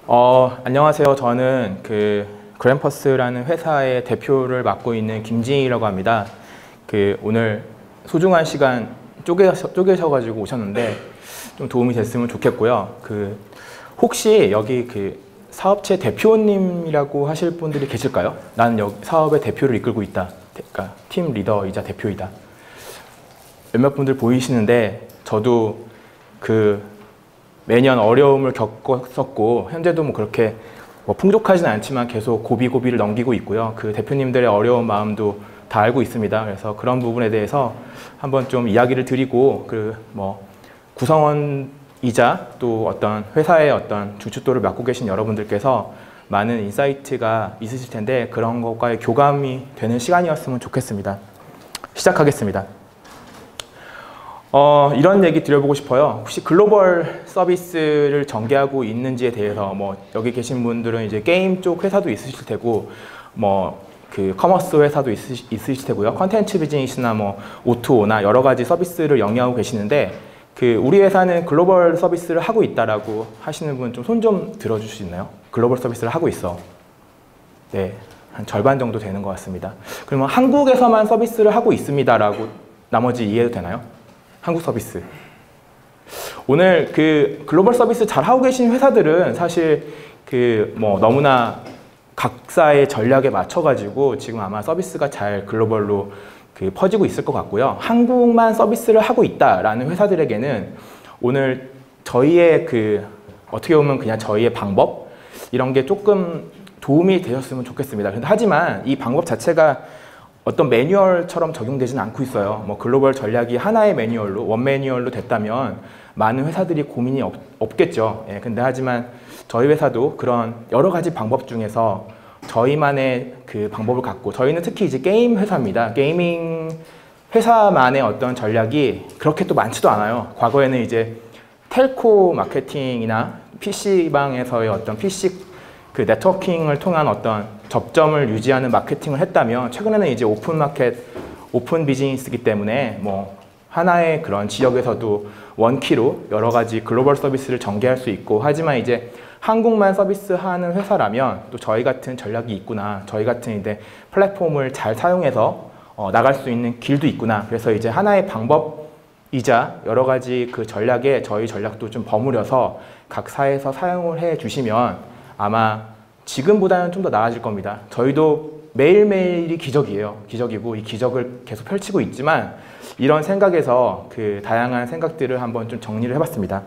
안녕하세요. 저는 그램퍼스라는 회사의 대표를 맡고 있는 김진희라고 합니다. 오늘 소중한 시간 쪼개셔가지고 오셨는데 좀 도움이 됐으면 좋겠고요. 혹시 여기 사업체 대표님이라고 하실 분들이 계실까요? 나는 여기 사업의 대표를 이끌고 있다. 그러니까 팀 리더이자 대표이다. 몇몇 분들 보이시는데 저도 매년 어려움을 겪었었고 현재도 그렇게 풍족하지는 않지만 계속 고비고비를 넘기고 있고요. 대표님들의 어려운 마음도 다 알고 있습니다. 그래서 그런 부분에 대해서 한번 좀 이야기를 드리고 구성원이자 또 어떤 회사의 어떤 중추도를 맡고 계신 여러분들께서 많은 인사이트가 있으실 텐데 그런 것과의 교감이 되는 시간이었으면 좋겠습니다. 시작하겠습니다. 이런 얘기 드려보고 싶어요. 혹시 글로벌 서비스를 전개하고 있는지에 대해서 여기 계신 분들은 이제 게임 쪽 회사도 있으실 테고 커머스 회사도 있으실 테고요. 컨텐츠 비즈니스나 O2O나 여러 가지 서비스를 영위하고 계시는데 우리 회사는 글로벌 서비스를 하고 있다라고 하시는 분 좀 손 좀 들어줄 수 있나요? 글로벌 서비스를 하고 있어. 네, 한 절반 정도 되는 것 같습니다. 그러면 한국에서만 서비스를 하고 있습니다라고 나머지 이해도 되나요? 한국 서비스. 오늘 글로벌 서비스 잘 하고 계신 회사들은 사실 너무나 각사의 전략에 맞춰가지고 지금 아마 서비스가 잘 글로벌로 퍼지고 있을 것 같고요. 한국만 서비스를 하고 있다라는 회사들에게는 오늘 저희의 어떻게 보면 그냥 저희의 방법 이런 게 조금 도움이 되셨으면 좋겠습니다. 하지만 이 방법 자체가 어떤 매뉴얼처럼 적용되지는 않고 있어요. 글로벌 전략이 하나의 매뉴얼로, 원 매뉴얼로 됐다면 많은 회사들이 고민이 없겠죠. 예, 하지만 저희 회사도 그런 여러 가지 방법 중에서 저희만의 방법을 갖고, 저희는 특히 이제 게임 회사입니다. 게이밍 회사만의 어떤 전략이 그렇게 또 많지도 않아요. 과거에는 이제 텔코 마케팅이나 PC방에서의 어떤 PC 네트워킹을 통한 어떤 접점을 유지하는 마케팅을 했다면 최근에는 이제 오픈 마켓, 오픈 비즈니스이기 때문에 하나의 그런 지역에서도 원키로 여러 가지 글로벌 서비스를 전개할 수 있고, 하지만 이제 한국만 서비스하는 회사라면 또 저희 같은 전략이 있구나, 저희 같은 이제 플랫폼을 잘 사용해서 나갈 수 있는 길도 있구나. 그래서 이제 하나의 방법이자 여러 가지 전략에 저희 전략도 좀 버무려서 각 사에서 사용을 해 주시면 아마 지금보다는 좀 더 나아질 겁니다. 저희도 매일매일이 기적이에요. 기적이고 이 기적을 계속 펼치고 있지만 이런 생각에서 다양한 생각들을 한번 좀 정리를 해봤습니다.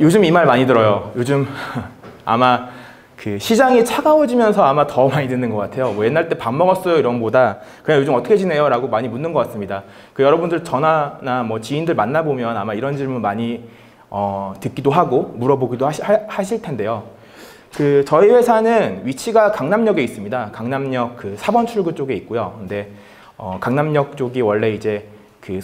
요즘 이 말 많이 들어요. 요즘 아마 시장이 차가워지면서 아마 더 많이 듣는 것 같아요. 옛날 때 밥 먹었어요 이런 것보다 그냥 요즘 어떻게 지내요? 라고 많이 묻는 것 같습니다. 여러분들 전화나 지인들 만나보면 아마 이런 질문 많이 듣기도 하고 물어보기도 하실 텐데요. 저희 회사는 위치가 강남역에 있습니다. 강남역 4번 출구 쪽에 있고요. 근데 강남역 쪽이 원래 이제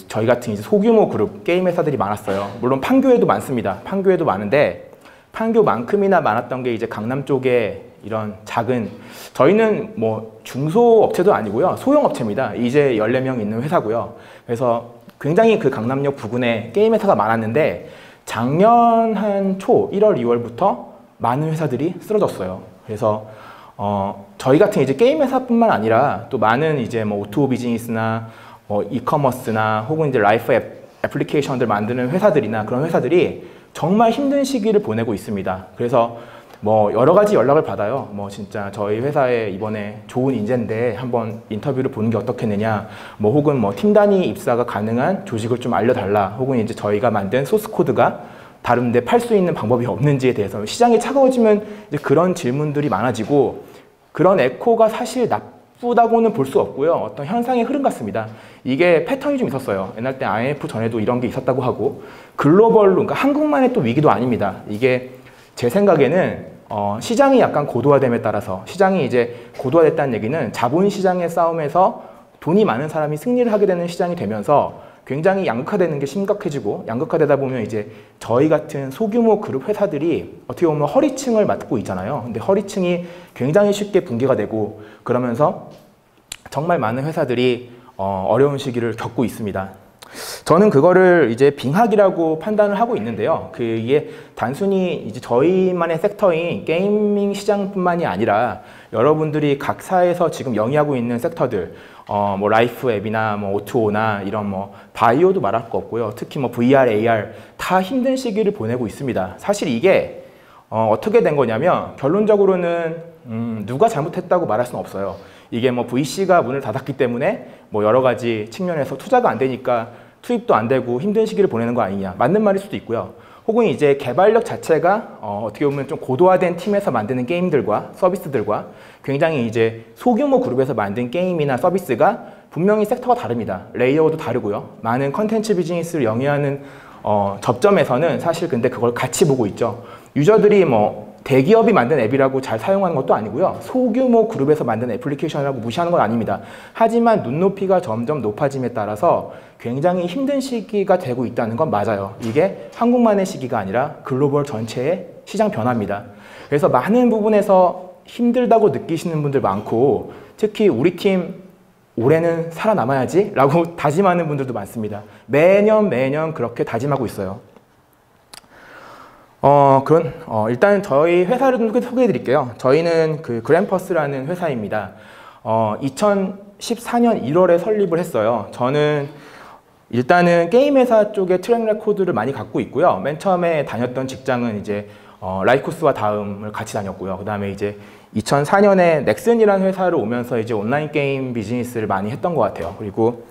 저희 같은 이제 소규모 그룹 게임 회사들이 많았어요. 물론 판교에도 많습니다. 판교에도 많은데 판교만큼이나 많았던 게 이제 강남 쪽에 이런 작은, 저희는 중소업체도 아니고요. 소형업체입니다. 이제 14명 있는 회사고요. 그래서 굉장히 강남역 부근에 게임 회사가 많았는데 작년 한 초 1월, 2월부터 많은 회사들이 쓰러졌어요. 그래서 저희 같은 이제 게임 회사뿐만 아니라 또 많은 이제 O2O 비즈니스나 이커머스나 혹은 이제 라이프 애플리케이션들 만드는 회사들이나 그런 회사들이 정말 힘든 시기를 보내고 있습니다. 그래서 여러 가지 연락을 받아요. 진짜 저희 회사에 이번에 좋은 인재인데 한번 인터뷰를 보는 게 어떻겠느냐, 혹은 팀 단위 입사가 가능한 조직을 좀 알려달라, 혹은 이제 저희가 만든 소스 코드가 다른데 팔 수 있는 방법이 없는지에 대해서 시장이 차가워지면 이제 그런 질문들이 많아지고, 그런 에코가 사실 나쁘다고는 볼 수 없고요. 어떤 현상의 흐름 같습니다. 이게 패턴이 좀 있었어요. 옛날 때 IMF 전에도 이런 게 있었다고 하고, 글로벌로, 그러니까 한국만의 또 위기도 아닙니다. 이게 제 생각에는 시장이 약간 고도화됨에 따라서, 시장이 이제 고도화됐다는 얘기는 자본시장의 싸움에서 돈이 많은 사람이 승리를 하게 되는 시장이 되면서 굉장히 양극화되는 게 심각해지고, 양극화되다 보면 이제 저희 같은 소규모 그룹 회사들이 어떻게 보면 허리층을 맡고 있잖아요. 근데 허리층이 굉장히 쉽게 붕괴가 되고, 그러면서 정말 많은 회사들이 어려운 시기를 겪고 있습니다. 저는 그거를 이제 빙하기라고 판단을 하고 있는데요. 이게 단순히 이제 저희만의 섹터인 게이밍 시장뿐만이 아니라 여러분들이 각사에서 지금 영위하고 있는 섹터들, 뭐 라이프 앱이나 뭐 O2O나 이런 뭐 바이오도 말할 거 없고요. 특히 뭐 VR, AR 다 힘든 시기를 보내고 있습니다. 사실 이게 어떻게 된 거냐면 결론적으로는 누가 잘못했다고 말할 수는 없어요. 이게 뭐 VC가 문을 닫았기 때문에 뭐 여러 가지 측면에서 투자가 안 되니까 투입도 안 되고 힘든 시기를 보내는 거 아니냐, 맞는 말일 수도 있고요. 혹은 이제 개발력 자체가 어떻게 보면 좀 고도화된 팀에서 만드는 게임들과 서비스들과 굉장히 이제 소규모 그룹에서 만든 게임이나 서비스가 분명히 섹터가 다릅니다. 레이어도 다르고요. 많은 컨텐츠 비즈니스를 영위하는 접점에서는 사실 근데 그걸 같이 보고 있죠. 유저들이 뭐 대기업이 만든 앱이라고 잘 사용하는 것도 아니고요. 소규모 그룹에서 만든 애플리케이션이라고 무시하는 건 아닙니다. 하지만 눈높이가 점점 높아짐에 따라서 굉장히 힘든 시기가 되고 있다는 건 맞아요. 이게 한국만의 시기가 아니라 글로벌 전체의 시장 변화입니다. 그래서 많은 부분에서 힘들다고 느끼시는 분들 많고, 특히 우리 팀 올해는 살아남아야지 라고 다짐하는 분들도 많습니다. 매년 그렇게 다짐하고 있어요. 일단 저희 회사를 좀 소개해 드릴게요. 저희는 그램퍼스라는 회사입니다. 2014년 1월에 설립을 했어요. 저는 일단은 게임 회사 쪽에 트랙 레코드를 많이 갖고 있고요. 맨 처음에 다녔던 직장은 이제 라이코스와 다음을 같이 다녔고요. 그 다음에 이제 2004년에 넥슨이라는 회사를 오면서 이제 온라인 게임 비즈니스를 많이 했던 것 같아요. 그리고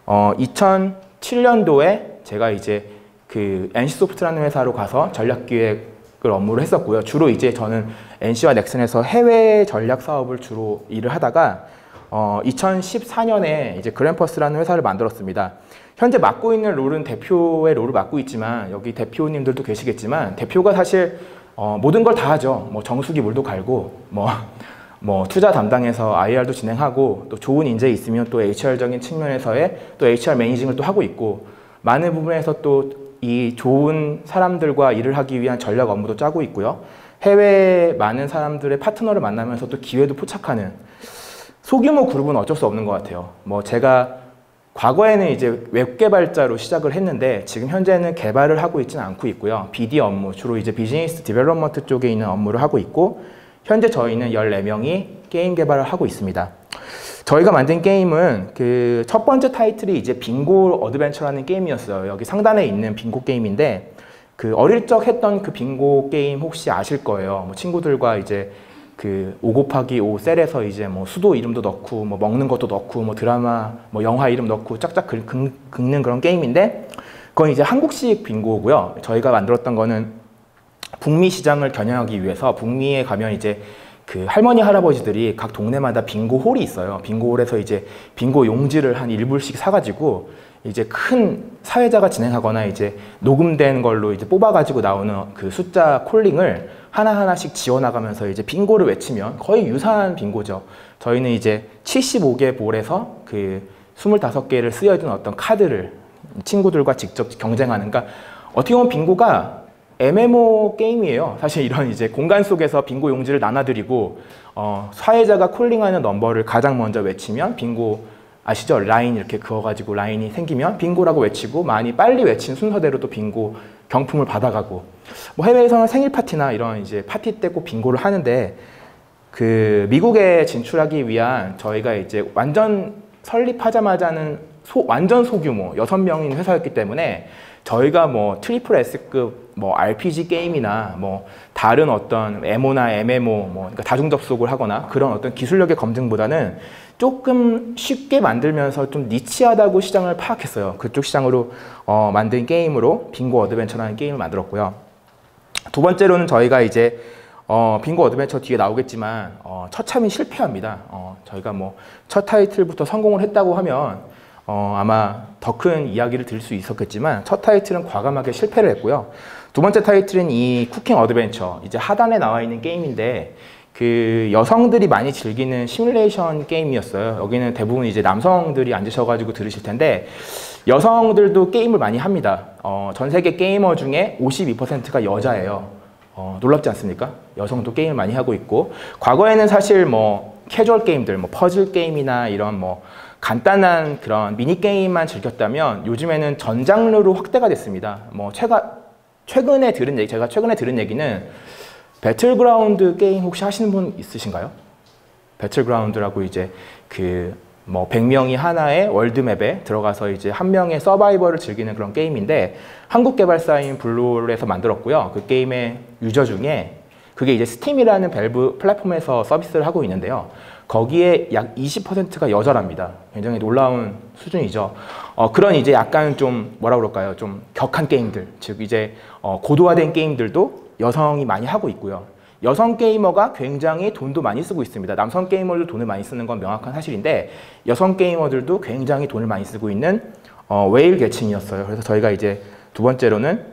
2007년도에 제가 이제 NC소프트라는 회사로 가서 전략기획을 업무를 했었고요. 주로 이제 저는 NC와 넥슨에서 해외 전략 사업을 주로 일을 하다가 2014년에 이제 그램퍼스라는 회사를 만들었습니다. 현재 맡고 있는 롤은 대표의 롤을 맡고 있지만, 여기 대표님들도 계시겠지만 대표가 사실 모든 걸 다 하죠. 뭐 정수기 물도 갈고 뭐 투자 담당해서 IR도 진행하고, 또 좋은 인재 있으면 또 HR적인 측면에서의 또 HR 매니징을 또 하고 있고, 많은 부분에서 또 이 좋은 사람들과 일을 하기 위한 전략 업무도 짜고 있고요. 해외 많은 사람들의 파트너를 만나면서 또 기회도 포착하는 소규모 그룹은 어쩔 수 없는 것 같아요. 뭐 제가 과거에는 이제 웹 개발자로 시작을 했는데 지금 현재는 개발을 하고 있지는 않고 있고요. BD 업무, 주로 이제 비즈니스 디벨롭먼트 쪽에 있는 업무를 하고 있고, 현재 저희는 14명이 게임 개발을 하고 있습니다. 저희가 만든 게임은 첫 번째 타이틀이 이제 빙고 어드벤처라는 게임이었어요. 여기 상단에 있는 빙고 게임인데, 어릴 적 했던 빙고 게임 혹시 아실 거예요. 뭐 친구들과 이제 5 곱하기 5 셀에서 이제 뭐 수도 이름도 넣고 뭐 먹는 것도 넣고 뭐 드라마 뭐 영화 이름 넣고 짝짝 긁는 그런 게임인데, 그건 이제 한국식 빙고고요. 저희가 만들었던 거는 북미 시장을 겨냥하기 위해서, 북미에 가면 이제 할머니 할아버지들이 각 동네마다 빙고홀이 있어요. 빙고홀에서 이제 빙고 용지를 한 1불씩 사가지고 이제 큰 사회자가 진행하거나 이제 녹음된 걸로 이제 뽑아가지고 나오는 숫자 콜링을 하나하나씩 지워나가면서 이제 빙고를 외치면 거의 유사한 빙고죠. 저희는 이제 75개 볼에서 25개를 쓰여진 어떤 카드를 친구들과 직접 경쟁하는, 그러니까 어떻게 보면 빙고가 MMO 게임이에요. 사실 이런 이제 공간 속에서 빙고 용지를 나눠드리고, 사회자가 콜링하는 넘버를 가장 먼저 외치면 빙고, 아시죠? 라인 이렇게 그어가지고 라인이 생기면 빙고라고 외치고, 많이 빨리 외친 순서대로 또 빙고 경품을 받아가고, 뭐 해외에서는 생일 파티나 이런 이제 파티 때 꼭 빙고를 하는데, 미국에 진출하기 위한 저희가 이제 완전 설립하자마자는 완전 소규모 6명인 회사였기 때문에, 저희가 뭐 트리플 S급 뭐 RPG 게임이나 뭐 다른 어떤 MO나 MMO 그러니까 다중 접속을 하거나 그런 어떤 기술력의 검증보다는 조금 쉽게 만들면서 좀 니치하다고 시장을 파악했어요. 그쪽 시장으로 만든 게임으로 빙고 어드벤처라는 게임을 만들었고요. 두 번째로는 저희가 이제 빙고 어드벤처 뒤에 나오겠지만 처참히 실패합니다. 저희가 뭐 첫 타이틀부터 성공을 했다고 하면 아마 더 큰 이야기를 들을 수 있었겠지만, 첫 타이틀은 과감하게 실패를 했고요. 두 번째 타이틀은 이 쿠킹 어드벤처, 이제 하단에 나와 있는 게임인데, 여성들이 많이 즐기는 시뮬레이션 게임이었어요. 여기는 대부분 이제 남성들이 앉으셔가지고 들으실 텐데, 여성들도 게임을 많이 합니다. 전 세계 게이머 중에 52%가 여자예요. 놀랍지 않습니까? 여성도 게임을 많이 하고 있고, 과거에는 사실 뭐 캐주얼 게임들, 뭐 퍼즐 게임이나 이런 뭐 간단한 그런 미니게임만 즐겼다면 요즘에는 전 장르로 확대가 됐습니다. 뭐 최근에 들은 얘기, 제가 최근에 들은 얘기는 배틀그라운드 게임 혹시 하시는 분 있으신가요? 배틀그라운드라고 이제 그 뭐 100명이 하나의 월드맵에 들어가서 이제 한 명의 서바이벌을 즐기는 그런 게임인데 한국 개발사인 블루홀에서 만들었고요. 그 게임의 유저 중에 그게 이제 스팀이라는 밸브 플랫폼에서 서비스를 하고 있는데요. 거기에 약 20%가 여자랍니다. 굉장히 놀라운 수준이죠. 그런 이제 약간 좀 뭐라 그럴까요? 좀 격한 게임들, 즉 이제 고도화된 게임들도 여성이 많이 하고 있고요. 여성 게이머가 굉장히 돈도 많이 쓰고 있습니다. 남성 게이머들도 돈을 많이 쓰는 건 명확한 사실인데 여성 게이머들도 굉장히 돈을 많이 쓰고 있는 웨일 계층이었어요. 그래서 저희가 이제 두 번째로는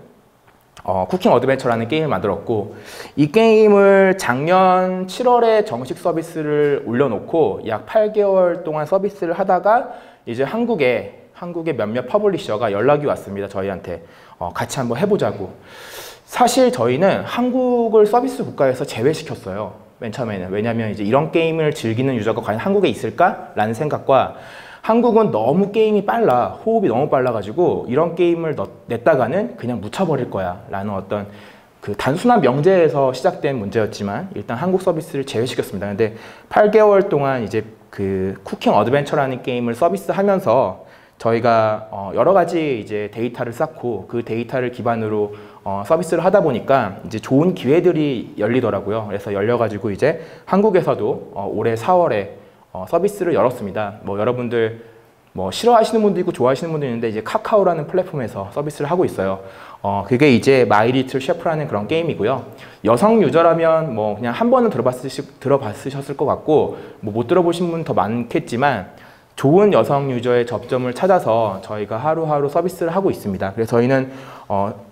쿠킹 어드벤처라는 게임을 만들었고 이 게임을 작년 7월에 정식 서비스를 올려놓고 약 8개월 동안 서비스를 하다가 이제 한국의 몇몇 퍼블리셔가 연락이 왔습니다. 저희한테 같이 한번 해보자고. 사실 저희는 한국을 서비스 국가에서 제외시켰어요. 맨 처음에는. 왜냐하면 이제 이런 게임을 즐기는 유저가 과연 한국에 있을까라는 생각과 한국은 너무 게임이 빨라, 호흡이 너무 빨라가지고 이런 게임을 냈다가는 그냥 묻혀버릴 거야 라는 어떤 그 단순한 명제에서 시작된 문제였지만 일단 한국 서비스를 제외시켰습니다. 근데 8개월 동안 이제 그 쿠킹 어드벤처라는 게임을 서비스하면서 저희가 여러 가지 이제 데이터를 쌓고 그 데이터를 기반으로 서비스를 하다 보니까 이제 좋은 기회들이 열리더라고요. 그래서 열려가지고 이제 한국에서도 올해 4월에 서비스를 열었습니다. 뭐 여러분들 뭐 싫어하시는 분도 있고 좋아하시는 분도 있는데 이제 카카오라는 플랫폼에서 서비스를 하고 있어요. 그게 이제 마이 리틀 셰프라는 그런 게임이고요. 여성 유저라면 뭐 그냥 한 번은 들어봤으셨을 것 같고 뭐 못 들어보신 분 더 많겠지만 좋은 여성 유저의 접점을 찾아서 저희가 하루하루 서비스를 하고 있습니다. 그래서 저희는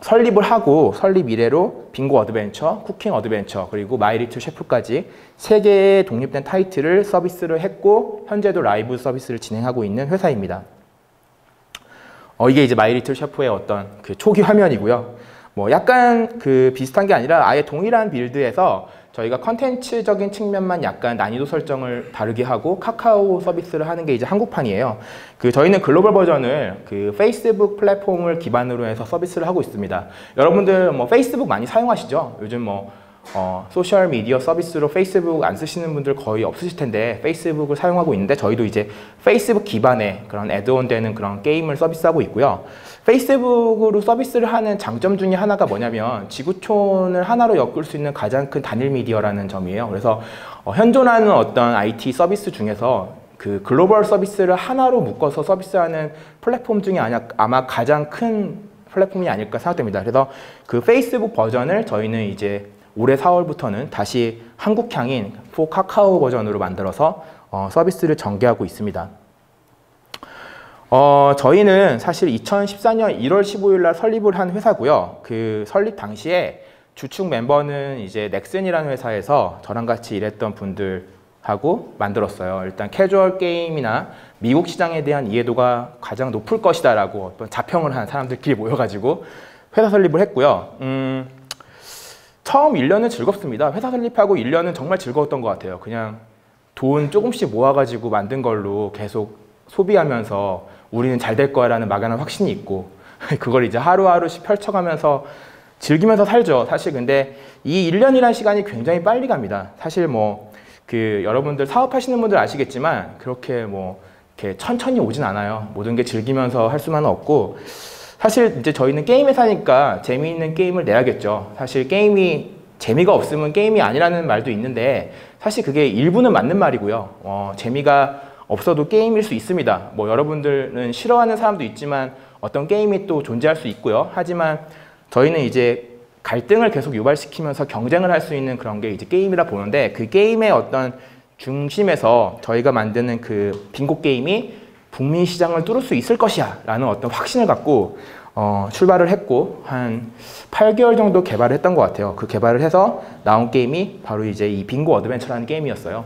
설립을 하고 설립 이래로 빙고 어드벤처, 쿠킹 어드벤처, 그리고 마이 리틀 셰프까지 3개의 독립된 타이틀을 서비스를 했고 현재도 라이브 서비스를 진행하고 있는 회사입니다. 이게 이제 마이 리틀 셰프의 어떤 그 초기 화면이고요. 뭐 약간 그 비슷한 게 아니라 아예 동일한 빌드에서 저희가 컨텐츠적인 측면만 약간 난이도 설정을 다르게 하고 카카오 서비스를 하는 게 이제 한국판이에요. 저희는 글로벌 버전을 그 페이스북 플랫폼을 기반으로 해서 서비스를 하고 있습니다. 여러분들 뭐 페이스북 많이 사용하시죠? 요즘 뭐 소셜 미디어 서비스로 페이스북 안 쓰시는 분들 거의 없으실 텐데 페이스북을 사용하고 있는데 저희도 이제 페이스북 기반의 그런 애드온 되는 그런 게임을 서비스하고 있고요. 페이스북으로 서비스를 하는 장점 중에 하나가 뭐냐면 지구촌을 하나로 엮을 수 있는 가장 큰 단일 미디어라는 점이에요. 그래서 현존하는 어떤 IT 서비스 중에서 그 글로벌 서비스를 하나로 묶어서 서비스하는 플랫폼 중에 아마 가장 큰 플랫폼이 아닐까 생각됩니다. 그래서 그 페이스북 버전을 저희는 이제 올해 4월부터는 다시 한국향인 포 카카오 버전으로 만들어서 서비스를 전개하고 있습니다. 저희는 사실 2014년 1월 15일 날 설립을 한 회사고요. 그 설립 당시에 주축 멤버는 이제 넥슨이라는 회사에서 저랑 같이 일했던 분들하고 만들었어요. 일단 캐주얼 게임이나 미국 시장에 대한 이해도가 가장 높을 것이다라고 어떤 자평을 한 사람들끼리 모여가지고 회사 설립을 했고요. 처음 1년은 즐겁습니다. 회사 설립하고 1년은 정말 즐거웠던 것 같아요. 그냥 돈 조금씩 모아가지고 만든 걸로 계속 소비하면서 우리는 잘 될 거야라는 막연한 확신이 있고 그걸 이제 하루하루씩 펼쳐가면서 즐기면서 살죠. 사실 근데 이 1년이라는 시간이 굉장히 빨리 갑니다. 사실 뭐 여러분들 사업하시는 분들 아시겠지만 그렇게 뭐 이렇게 천천히 오진 않아요. 모든 게 즐기면서 할 수만은 없고 사실 이제 저희는 게임 회사니까 재미있는 게임을 내야겠죠. 사실 게임이 재미가 없으면 게임이 아니라는 말도 있는데 사실 그게 일부는 맞는 말이고요. 재미가 없어도 게임일 수 있습니다. 뭐 여러분들은 싫어하는 사람도 있지만 어떤 게임이 또 존재할 수 있고요. 하지만 저희는 이제 갈등을 계속 유발시키면서 경쟁을 할 수 있는 그런 게 이제 게임이라 보는데 그 게임의 어떤 중심에서 저희가 만드는 그 빙고 게임이 북미 시장을 뚫을 수 있을 것이야 라는 어떤 확신을 갖고 출발을 했고 한 8개월 정도 개발을 했던 것 같아요. 그 개발을 해서 나온 게임이 바로 이제 이 빙고 어드벤처라는 게임이었어요.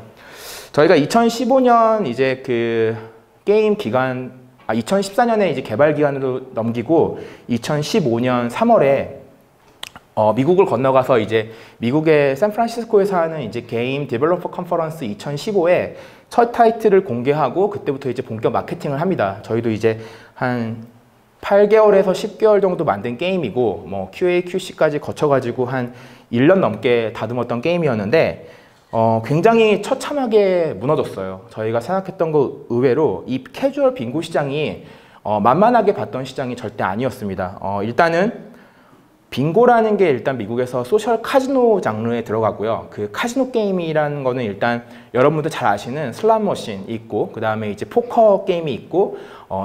저희가 2015년 이제 그 게임 기간 2014년에 이제 개발 기간으로 넘기고 2015년 3월에 미국을 건너가서 이제 미국의 샌프란시스코에서 하는 이제 게임 디벨로퍼 컨퍼런스 2015에 첫 타이틀을 공개하고 그때부터 이제 본격 마케팅을 합니다. 저희도 이제 한 8개월에서 10개월 정도 만든 게임이고 뭐 QA, QC까지 거쳐가지고 한 1년 넘게 다듬었던 게임이었는데 굉장히 처참하게 무너졌어요. 저희가 생각했던 거 의외로 이 캐주얼 빙고 시장이 만만하게 봤던 시장이 절대 아니었습니다. 일단은 빙고라는 게 일단 미국에서 소셜 카지노 장르에 들어가고요. 그 카지노 게임이라는 거는 일단 여러분들 잘 아시는 슬롯 머신 있고 그 다음에 이제 포커 게임이 있고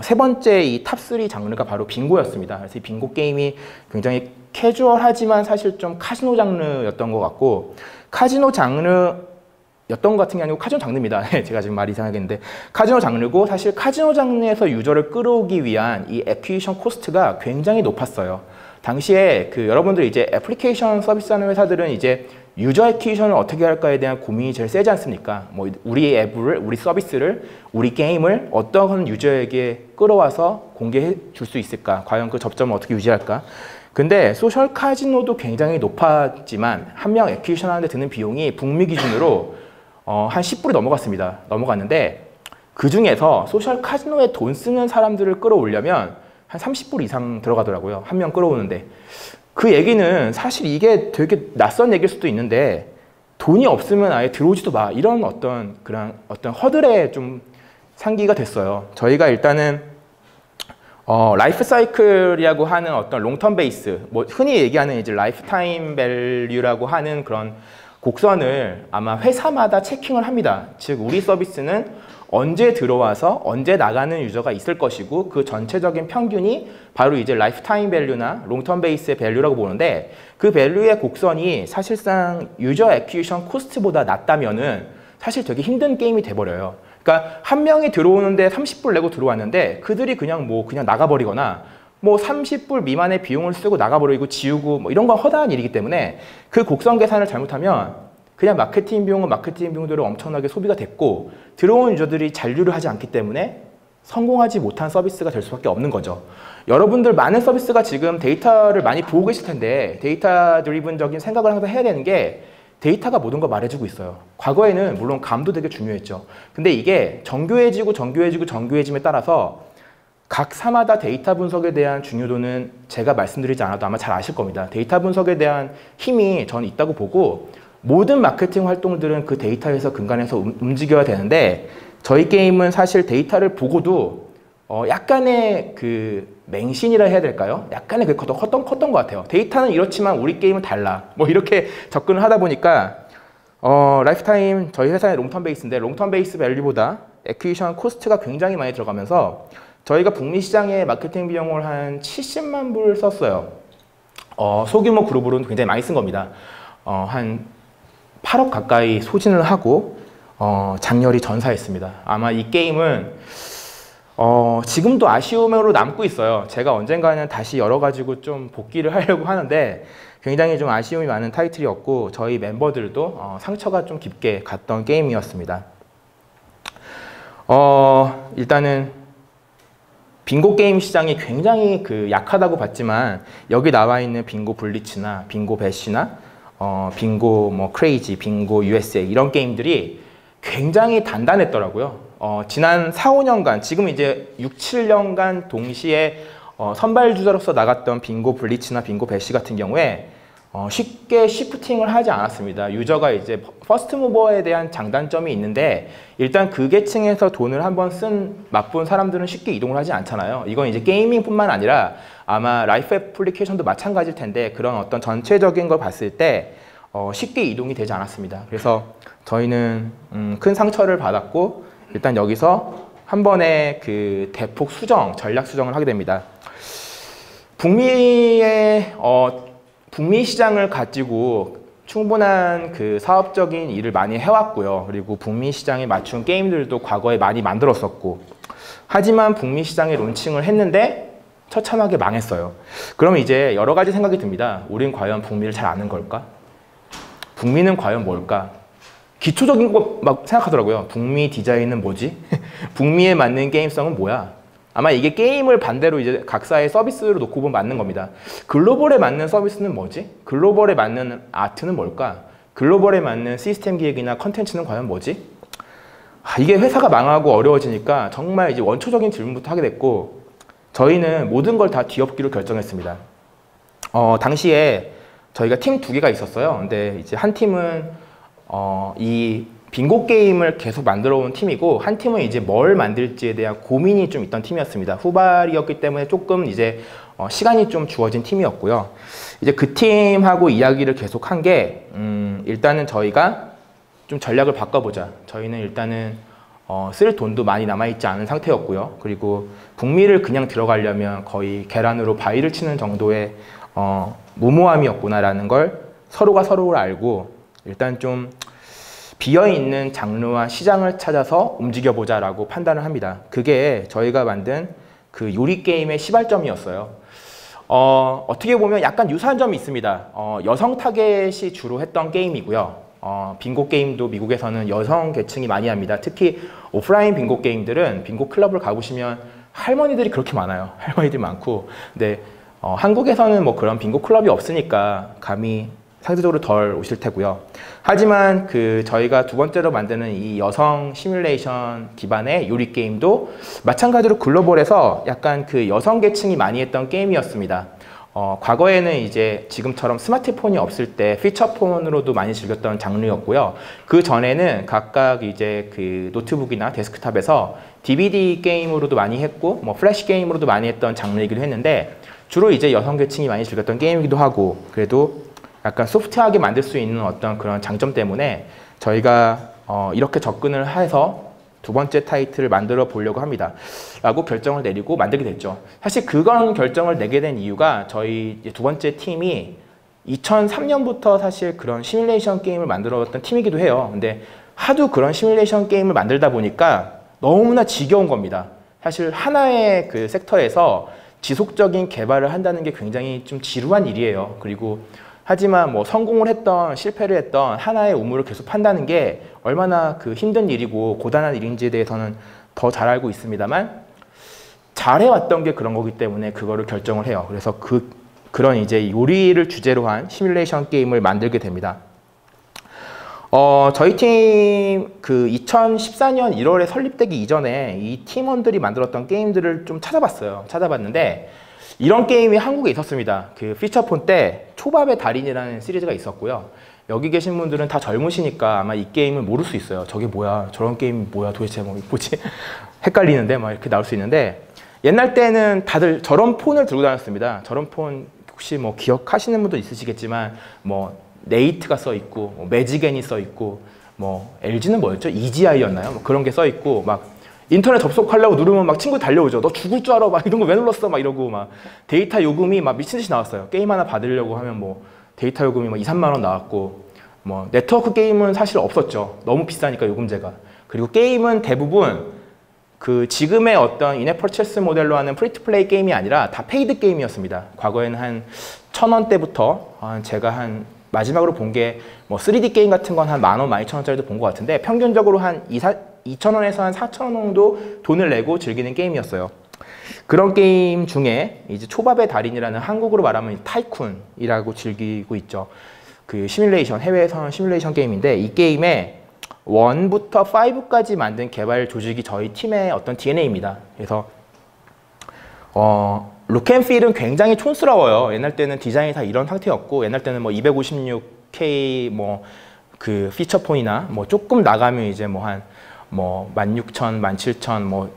세 번째 이 탑3 장르가 바로 빙고였습니다. 그래서 이 빙고 게임이 굉장히 캐주얼하지만 사실 좀 카지노 장르였던 것 같고 카지노 장르 였던 것 같은 게 아니고 카지노 장르입니다. 제가 지금 말이 이상하겠는데 카지노 장르고 사실 카지노 장르에서 유저를 끌어오기 위한 이 애퀴지션 코스트가 굉장히 높았어요. 당시에 그 여러분들 이제 애플리케이션 서비스하는 회사들은 이제 유저 애퀴지션을 어떻게 할까에 대한 고민이 제일 세지 않습니까? 뭐 우리 앱을, 우리 서비스를, 우리 게임을 어떤 유저에게 끌어와서 공개해 줄 수 있을까? 과연 그 접점을 어떻게 유지할까? 근데 소셜 카지노도 굉장히 높았지만 한 명 애퀴지션 하는데 드는 비용이 북미 기준으로 한 10불이 넘어갔습니다. 넘어갔는데 그 중에서 소셜 카지노에 돈 쓰는 사람들을 끌어오려면 한 30불 이상 들어가더라고요. 한 명 끌어오는데. 그 얘기는 사실 이게 되게 낯선 얘기일 수도 있는데 돈이 없으면 아예 들어오지도 마. 이런 어떤 허들에 좀 상기가 됐어요. 저희가 일단은 라이프 사이클이라고 하는 어떤 롱텀 베이스, 뭐 흔히 얘기하는 이제 라이프타임 밸류라고 하는 그런 곡선을 아마 회사마다 체킹을 합니다. 즉 우리 서비스는 언제 들어와서 언제 나가는 유저가 있을 것이고 그 전체적인 평균이 바로 이제 라이프타임 밸류나 롱텀 베이스의 밸류라고 보는데 그 밸류의 곡선이 사실상 유저 애퀴지션 코스트보다 낮다면은 사실 되게 힘든 게임이 돼버려요. 그러니까 한 명이 들어오는데 30불 내고 들어왔는데 그들이 그냥 나가버리거나 뭐 30불 미만의 비용을 쓰고 나가버리고 지우고 뭐 이런 건 허다한 일이기 때문에 그 곡선 계산을 잘못하면 그냥 마케팅 비용은 마케팅 비용대로 엄청나게 소비가 됐고 들어온 유저들이 잔류를 하지 않기 때문에 성공하지 못한 서비스가 될 수밖에 없는 거죠. 여러분들 많은 서비스가 지금 데이터를 많이 보고 계실 텐데 데이터 드리븐적인 생각을 항상 해야 되는 게 데이터가 모든 걸 말해주고 있어요. 과거에는 물론 감도 되게 중요했죠. 근데 이게 정교해짐에 따라서 각 사마다 데이터 분석에 대한 중요도는 제가 말씀드리지 않아도 아마 잘 아실 겁니다. 데이터 분석에 대한 힘이 저는 있다고 보고 모든 마케팅 활동들은 그 데이터에서 근간해서 움직여야 되는데 저희 게임은 사실 데이터를 보고도 약간의 그 맹신이라 해야 될까요? 약간의 그게 컸던 것 같아요. 데이터는 이렇지만 우리 게임은 달라. 뭐 이렇게 접근을 하다 보니까 라이프타임 저희 회사의 롱텀 베이스인데 롱텀 베이스 밸류보다 애퀴지션 코스트가 굉장히 많이 들어가면서 저희가 북미 시장에 마케팅 비용을 한 70만 불 썼어요. 소규모 그룹으로는 굉장히 많이 쓴 겁니다. 한 8억 가까이 소진을 하고 장렬히 전사했습니다. 아마 이 게임은 지금도 아쉬움으로 남고 있어요. 제가 언젠가는 다시 열어가지고 좀 복귀를 하려고 하는데 굉장히 좀 아쉬움이 많은 타이틀이었고 저희 멤버들도 상처가 좀 깊게 갔던 게임이었습니다. 일단은 빙고 게임 시장이 굉장히 약하다고 봤지만 여기 나와 있는 빙고 블리츠나 빙고 배시나 빙고 뭐 크레이지, 빙고 USA 이런 게임들이 굉장히 단단했더라고요. 지난 4, 5년간 지금 이제 6, 7년간 동시에 선발주자로서 나갔던 빙고 블리츠나 빙고 배시 같은 경우에 쉽게 시프팅을 하지 않았습니다. 유저가 이제 퍼스트 무버에 대한 장단점이 있는데 일단 그 계층에서 돈을 한번 맛본 사람들은 쉽게 이동을 하지 않잖아요. 이건 이제 게이밍뿐만 아니라 아마 라이프 애플리케이션도 마찬가지일 텐데 그런 어떤 전체적인 걸 봤을 때 쉽게 이동이 되지 않았습니다. 그래서 저희는 큰 상처를 받았고 일단 여기서 한 번에 그 대폭 전략 수정을 하게 됩니다. 북미 시장을 가지고 충분한 그 사업적인 일을 많이 해왔고요. 그리고 북미 시장에 맞춘 게임들도 과거에 많이 만들었었고 하지만 북미 시장에 론칭을 했는데 처참하게 망했어요. 그럼 이제 여러 가지 생각이 듭니다. 우린 과연 북미를 잘 아는 걸까? 북미는 과연 뭘까? 기초적인 거 막 생각하더라고요. 북미 디자인은 뭐지? 북미에 맞는 게임성은 뭐야? 아마 이게 게임을 반대로 이제 각사의 서비스로 놓고 보면 맞는 겁니다. 글로벌에 맞는 서비스는 뭐지? 글로벌에 맞는 아트는 뭘까? 글로벌에 맞는 시스템 기획이나 컨텐츠는 과연 뭐지? 이게 회사가 망하고 어려워지니까 정말 이제 원초적인 질문부터 하게 됐고, 저희는 모든 걸 다 뒤엎기로 결정했습니다. 당시에 저희가 팀 2개가 있었어요. 근데 이제 한 팀은 이 빙고 게임을 계속 만들어 온 팀이고, 한 팀은 이제 뭘 만들지에 대한 고민이 좀 있던 팀이었습니다. 후발이었기 때문에 조금 이제 시간이 좀 주어진 팀이었고요. 이제 그 팀하고 이야기를 계속 한 게, 일단은 저희가 좀 전략을 바꿔보자. 저희는 일단은 쓸 돈도 많이 남아있지 않은 상태였고요. 그리고 북미를 그냥 들어가려면 거의 계란으로 바위를 치는 정도의 무모함이었구나라는 걸 서로가 서로를 알고, 일단 좀 비어있는 장르와 시장을 찾아서 움직여보자라고 판단을 합니다. 그게 저희가 만든 그 요리 게임의 시발점이었어요. 어떻게 보면 약간 유사한 점이 있습니다. 여성 타겟이 주로 했던 게임이고요. 빙고 게임도 미국에서는 여성 계층이 많이 합니다. 특히 오프라인 빙고 게임들은 빙고 클럽을 가보시면 할머니들이 그렇게 많아요. 할머니들이 많고. 근데 한국에서는 뭐 그런 빙고 클럽이 없으니까 감이 상대적으로 덜 오실 테고요. 하지만 저희가 두 번째로 만드는 이 여성 시뮬레이션 기반의 요리 게임도 마찬가지로 글로벌에서 약간 그 여성 계층이 많이 했던 게임이었습니다. 과거에는 이제 지금처럼 스마트폰이 없을 때 피처폰으로도 많이 즐겼던 장르였고요. 그 전에는 각각 이제 그 노트북이나 데스크탑에서 DVD 게임으로도 많이 했고, 뭐 플래시 게임으로도 많이 했던 장르이기도 했는데, 주로 이제 여성 계층이 많이 즐겼던 게임이기도 하고, 그래도 약간 소프트하게 만들 수 있는 어떤 그런 장점 때문에 저희가 이렇게 접근을 해서 두 번째 타이틀을 만들어 보려고 합니다. 라고 결정을 내리고 만들게 됐죠. 사실 그건 결정을 내게 된 이유가 저희 두 번째 팀이 2003년부터 사실 그런 시뮬레이션 게임을 만들어왔던 팀이기도 해요. 근데 하도 그런 시뮬레이션 게임을 만들다 보니까 너무나 지겨운 겁니다. 사실 하나의 그 섹터에서 지속적인 개발을 한다는 게 굉장히 좀 지루한 일이에요. 그리고 하지만 뭐 성공을 했던 실패를 했던 하나의 우물을 계속 판다는 게 얼마나 그 힘든 일이고 고단한 일인지에 대해서는 더 잘 알고 있습니다만, 잘해왔던 게 그런 거기 때문에 그거를 결정을 해요. 그래서 그런 이제 요리를 주제로 한 시뮬레이션 게임을 만들게 됩니다. 저희 팀 그 2014년 1월에 설립되기 이전에 이 팀원들이 만들었던 게임들을 좀 찾아봤는데 이런 게임이 한국에 있었습니다. 그 피처폰 때 초밥의 달인이라는 시리즈가 있었고요. 여기 계신 분들은 다 젊으시니까 아마 이 게임을 모를 수 있어요. 저게 뭐야? 저런 게임 뭐야? 도대체 뭐지? 헷갈리는데 막 이렇게 나올 수 있는데, 옛날 때는 다들 저런 폰을 들고 다녔습니다. 저런 폰 혹시 뭐 기억하시는 분도 있으시겠지만 뭐 네이트가 써 있고, 뭐 매직앤이 써 있고, 뭐 LG는 뭐였죠? EGI였나요? 뭐 그런 게 써 있고, 막 인터넷 접속하려고 누르면 막 친구 달려오죠. 너 죽을 줄 알아? 막 이런 거 왜 눌렀어? 막 이러고, 막 데이터 요금이 막 미친 듯이 나왔어요. 게임 하나 받으려고 하면 뭐 데이터 요금이 막 2, 3만 원 나왔고, 뭐 네트워크 게임은 사실 없었죠. 너무 비싸니까 요금제가. 그리고 게임은 대부분 그 지금의 어떤 인앱 퍼체스 모델로 하는 프리투플레이 게임이 아니라 다 페이드 게임이었습니다. 과거에는 한 1,000원대부터 제가 한 마지막으로 본 게 뭐 3D 게임 같은 건 한 10,000원, 12,000원짜리도 본 것 같은데, 평균적으로 한 2,000원에서 한 4,000원 정도 돈을 내고 즐기는 게임이었어요. 그런 게임 중에 이제 초밥의 달인이라는, 한국으로 말하면 타이쿤이라고 즐기고 있죠. 그 시뮬레이션, 해외에서는 시뮬레이션 게임인데, 이 게임에 1부터 5까지 만든 개발 조직이 저희 팀의 어떤 DNA입니다. 그래서 룩앤필은 굉장히 촌스러워요. 옛날 때는 디자인이 다 이런 상태였고, 옛날 때는 뭐 256K 뭐 그 피처폰이나 뭐 조금 나가면 이제 뭐 한 뭐 16,000, 17,000 뭐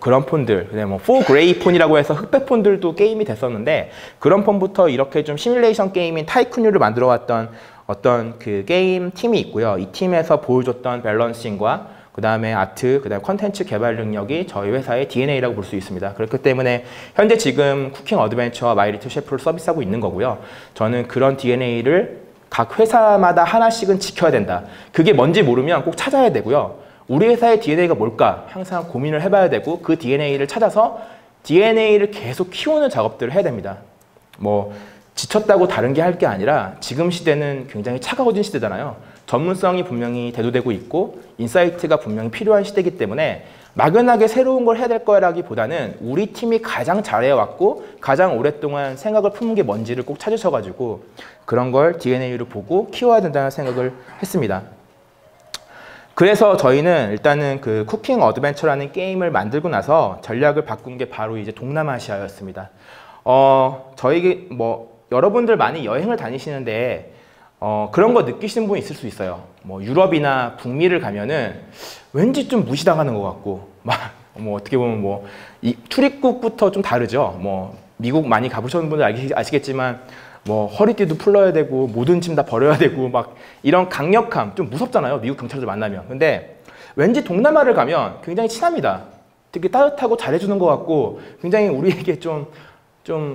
그런 폰들, 그다음에 뭐 4그레이 폰이라고 해서 흑백 폰들도 게임이 됐었는데, 그런 폰부터 이렇게 좀 시뮬레이션 게임인 타이쿤류를 만들어 왔던 어떤 그 게임 팀이 있고요. 이 팀에서 보여줬던 밸런싱과 그 다음에 아트, 그 다음에 컨텐츠 개발 능력이 저희 회사의 DNA라고 볼 수 있습니다. 그렇기 때문에 현재 지금 쿠킹 어드벤처와 마이리틀 셰프를 서비스하고 있는 거고요. 저는 그런 DNA를 각 회사마다 하나씩은 지켜야 된다. 그게 뭔지 모르면 꼭 찾아야 되고요. 우리 회사의 DNA가 뭘까? 항상 고민을 해봐야 되고, 그 DNA를 찾아서 DNA를 계속 키우는 작업들을 해야 됩니다. 뭐 지쳤다고 다른 게 할 게 아니라, 지금 시대는 굉장히 차가워진 시대잖아요. 전문성이 분명히 대두되고 있고 인사이트가 분명히 필요한 시대이기 때문에 막연하게 새로운 걸 해야 될 거라기보다는 우리 팀이 가장 잘해왔고 가장 오랫동안 생각을 품은 게 뭔지를 꼭 찾으셔가지고 그런 걸 DNA로 보고 키워야 된다는 생각을 했습니다. 그래서 저희는 일단은 그 쿠킹 어드벤처라는 게임을 만들고 나서 전략을 바꾼 게 바로 이제 동남아시아였습니다. 저희 여러분들 많이 여행을 다니시는데 그런 거 느끼시는 분이 있을 수 있어요. 뭐 유럽이나 북미를 가면은 왠지 좀 무시당하는 것 같고 뭐 어떻게 보면 뭐 이 출입국부터 좀 다르죠. 뭐 미국 많이 가보셨는 분들 아시겠지만 뭐 허리띠도 풀러야 되고 모든 짐 다 버려야 되고 막 이런 강력함 좀 무섭잖아요. 미국 경찰들 만나면. 근데 왠지 동남아를 가면 굉장히 친합니다. 되게 따뜻하고 잘해주는 것 같고 굉장히 우리에게 좀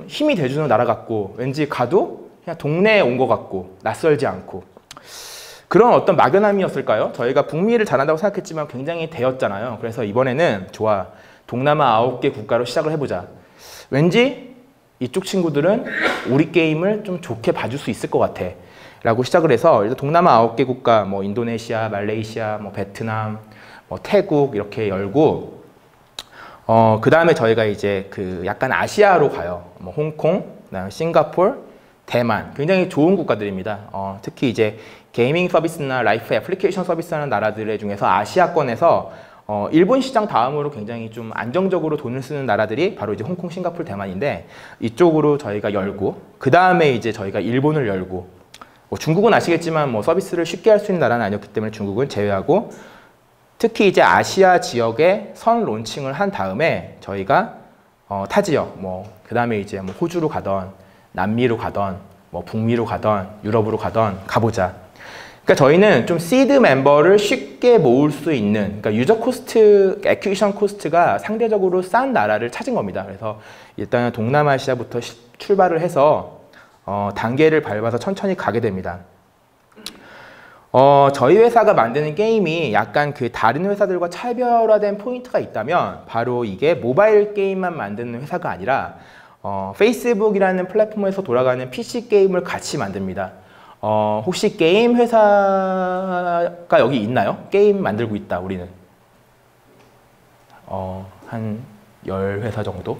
힘이 돼주는 나라 같고 왠지 가도 그냥 동네에 온 것 같고 낯설지 않고 그런 어떤 막연함이었을까요? 저희가 북미를 잘한다고 생각했지만 굉장히 대였잖아요. 그래서 이번에는 좋아, 동남아 9개 국가로 시작을 해보자. 왠지 이쪽 친구들은 우리 게임을 좀 좋게 봐줄 수 있을 것 같아 라고 시작을 해서 일단 동남아 9개 국가 뭐 인도네시아, 말레이시아, 뭐 베트남, 뭐 태국 이렇게 열고 그 다음에 저희가 이제 그 약간 아시아로 가요. 뭐 홍콩, 그다음에 싱가포르, 대만 굉장히 좋은 국가들입니다. 특히 이제 게이밍 서비스나 라이프 애플리케이션 서비스하는 나라들 중에서 아시아권에서 일본 시장 다음으로 굉장히 좀 안정적으로 돈을 쓰는 나라들이 바로 이제 홍콩, 싱가포르, 대만인데 이쪽으로 저희가 열고 그 다음에 이제 저희가 일본을 열고 뭐 중국은 아시겠지만 뭐 서비스를 쉽게 할 수 있는 나라는 아니었기 때문에 중국은 제외하고 특히 이제 아시아 지역에 선 론칭을 한 다음에 저희가 타 지역 뭐 그 다음에 이제 뭐 호주로 가던 남미로 가던 뭐 북미로 가던 유럽으로 가던 가보자. 그러니까 저희는 좀 시드 멤버를 쉽게 모을 수 있는 그러니까 유저 코스트, 애큐이션 코스트가 상대적으로 싼 나라를 찾은 겁니다. 그래서 일단은 동남아시아부터 출발을 해서 단계를 밟아서 천천히 가게 됩니다. 저희 회사가 만드는 게임이 약간 그 다른 회사들과 차별화된 포인트가 있다면 바로 이게 모바일 게임만 만드는 회사가 아니라 페이스북이라는 플랫폼에서 돌아가는 PC 게임을 같이 만듭니다. 혹시 게임 회사가 여기 있나요? 게임 만들고 있다, 우리는. 한 10회사 정도?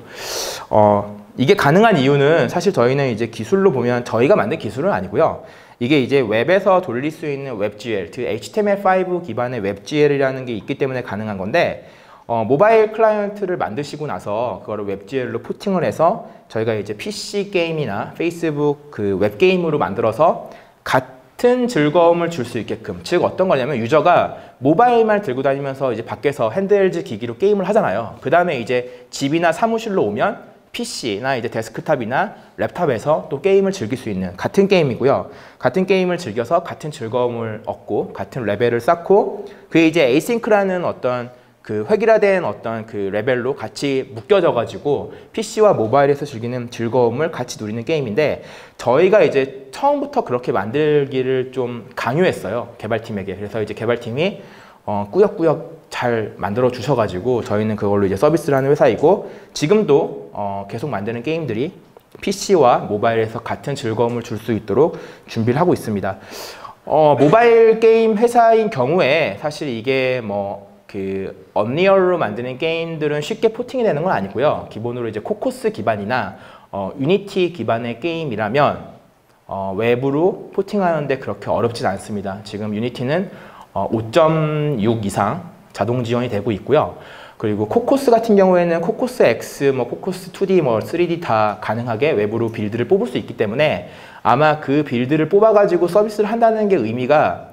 이게 가능한 이유는 사실 저희는 이제 기술로 보면 저희가 만든 기술은 아니고요. 이게 이제 웹에서 돌릴 수 있는 WebGL, 즉 HTML5 기반의 WebGL이라는 게 있기 때문에 가능한 건데 모바일 클라이언트를 만드시고 나서 그거를 웹GL로 포팅을 해서 저희가 이제 PC 게임이나 페이스북 그 웹게임으로 만들어서 같은 즐거움을 줄 수 있게끔 즉 어떤 거냐면 유저가 모바일만 들고 다니면서 이제 밖에서 핸드헬즈 기기로 게임을 하잖아요. 그 다음에 이제 집이나 사무실로 오면 PC나 이제 데스크탑이나 랩탑에서 또 게임을 즐길 수 있는 같은 게임이고요. 같은 게임을 즐겨서 같은 즐거움을 얻고 같은 레벨을 쌓고 그게 이제 에이싱크라는 어떤 그 획일화된 어떤 그 레벨로 같이 묶여져 가지고 PC와 모바일에서 즐기는 즐거움을 같이 누리는 게임인데 저희가 이제 처음부터 그렇게 만들기를 좀 강요했어요. 개발팀에게. 그래서 이제 개발팀이 꾸역꾸역 잘 만들어 주셔가지고 저희는 그걸로 이제 서비스를 하는 회사이고 지금도 계속 만드는 게임들이 PC와 모바일에서 같은 즐거움을 줄 수 있도록 준비를 하고 있습니다. 모바일 게임 회사인 경우에 사실 이게 뭐 그 언리얼로 만드는 게임들은 쉽게 포팅이 되는 건 아니고요. 기본으로 이제 코코스 기반이나 유니티 기반의 게임이라면 외부로 포팅하는데 그렇게 어렵진 않습니다. 지금 유니티는 5.6 이상 자동 지원이 되고 있고요. 그리고 코코스 같은 경우에는 코코스 X, 뭐 코코스 2D, 뭐 3D 다 가능하게 외부로 빌드를 뽑을 수 있기 때문에 아마 그 빌드를 뽑아가지고 서비스를 한다는 게 의미가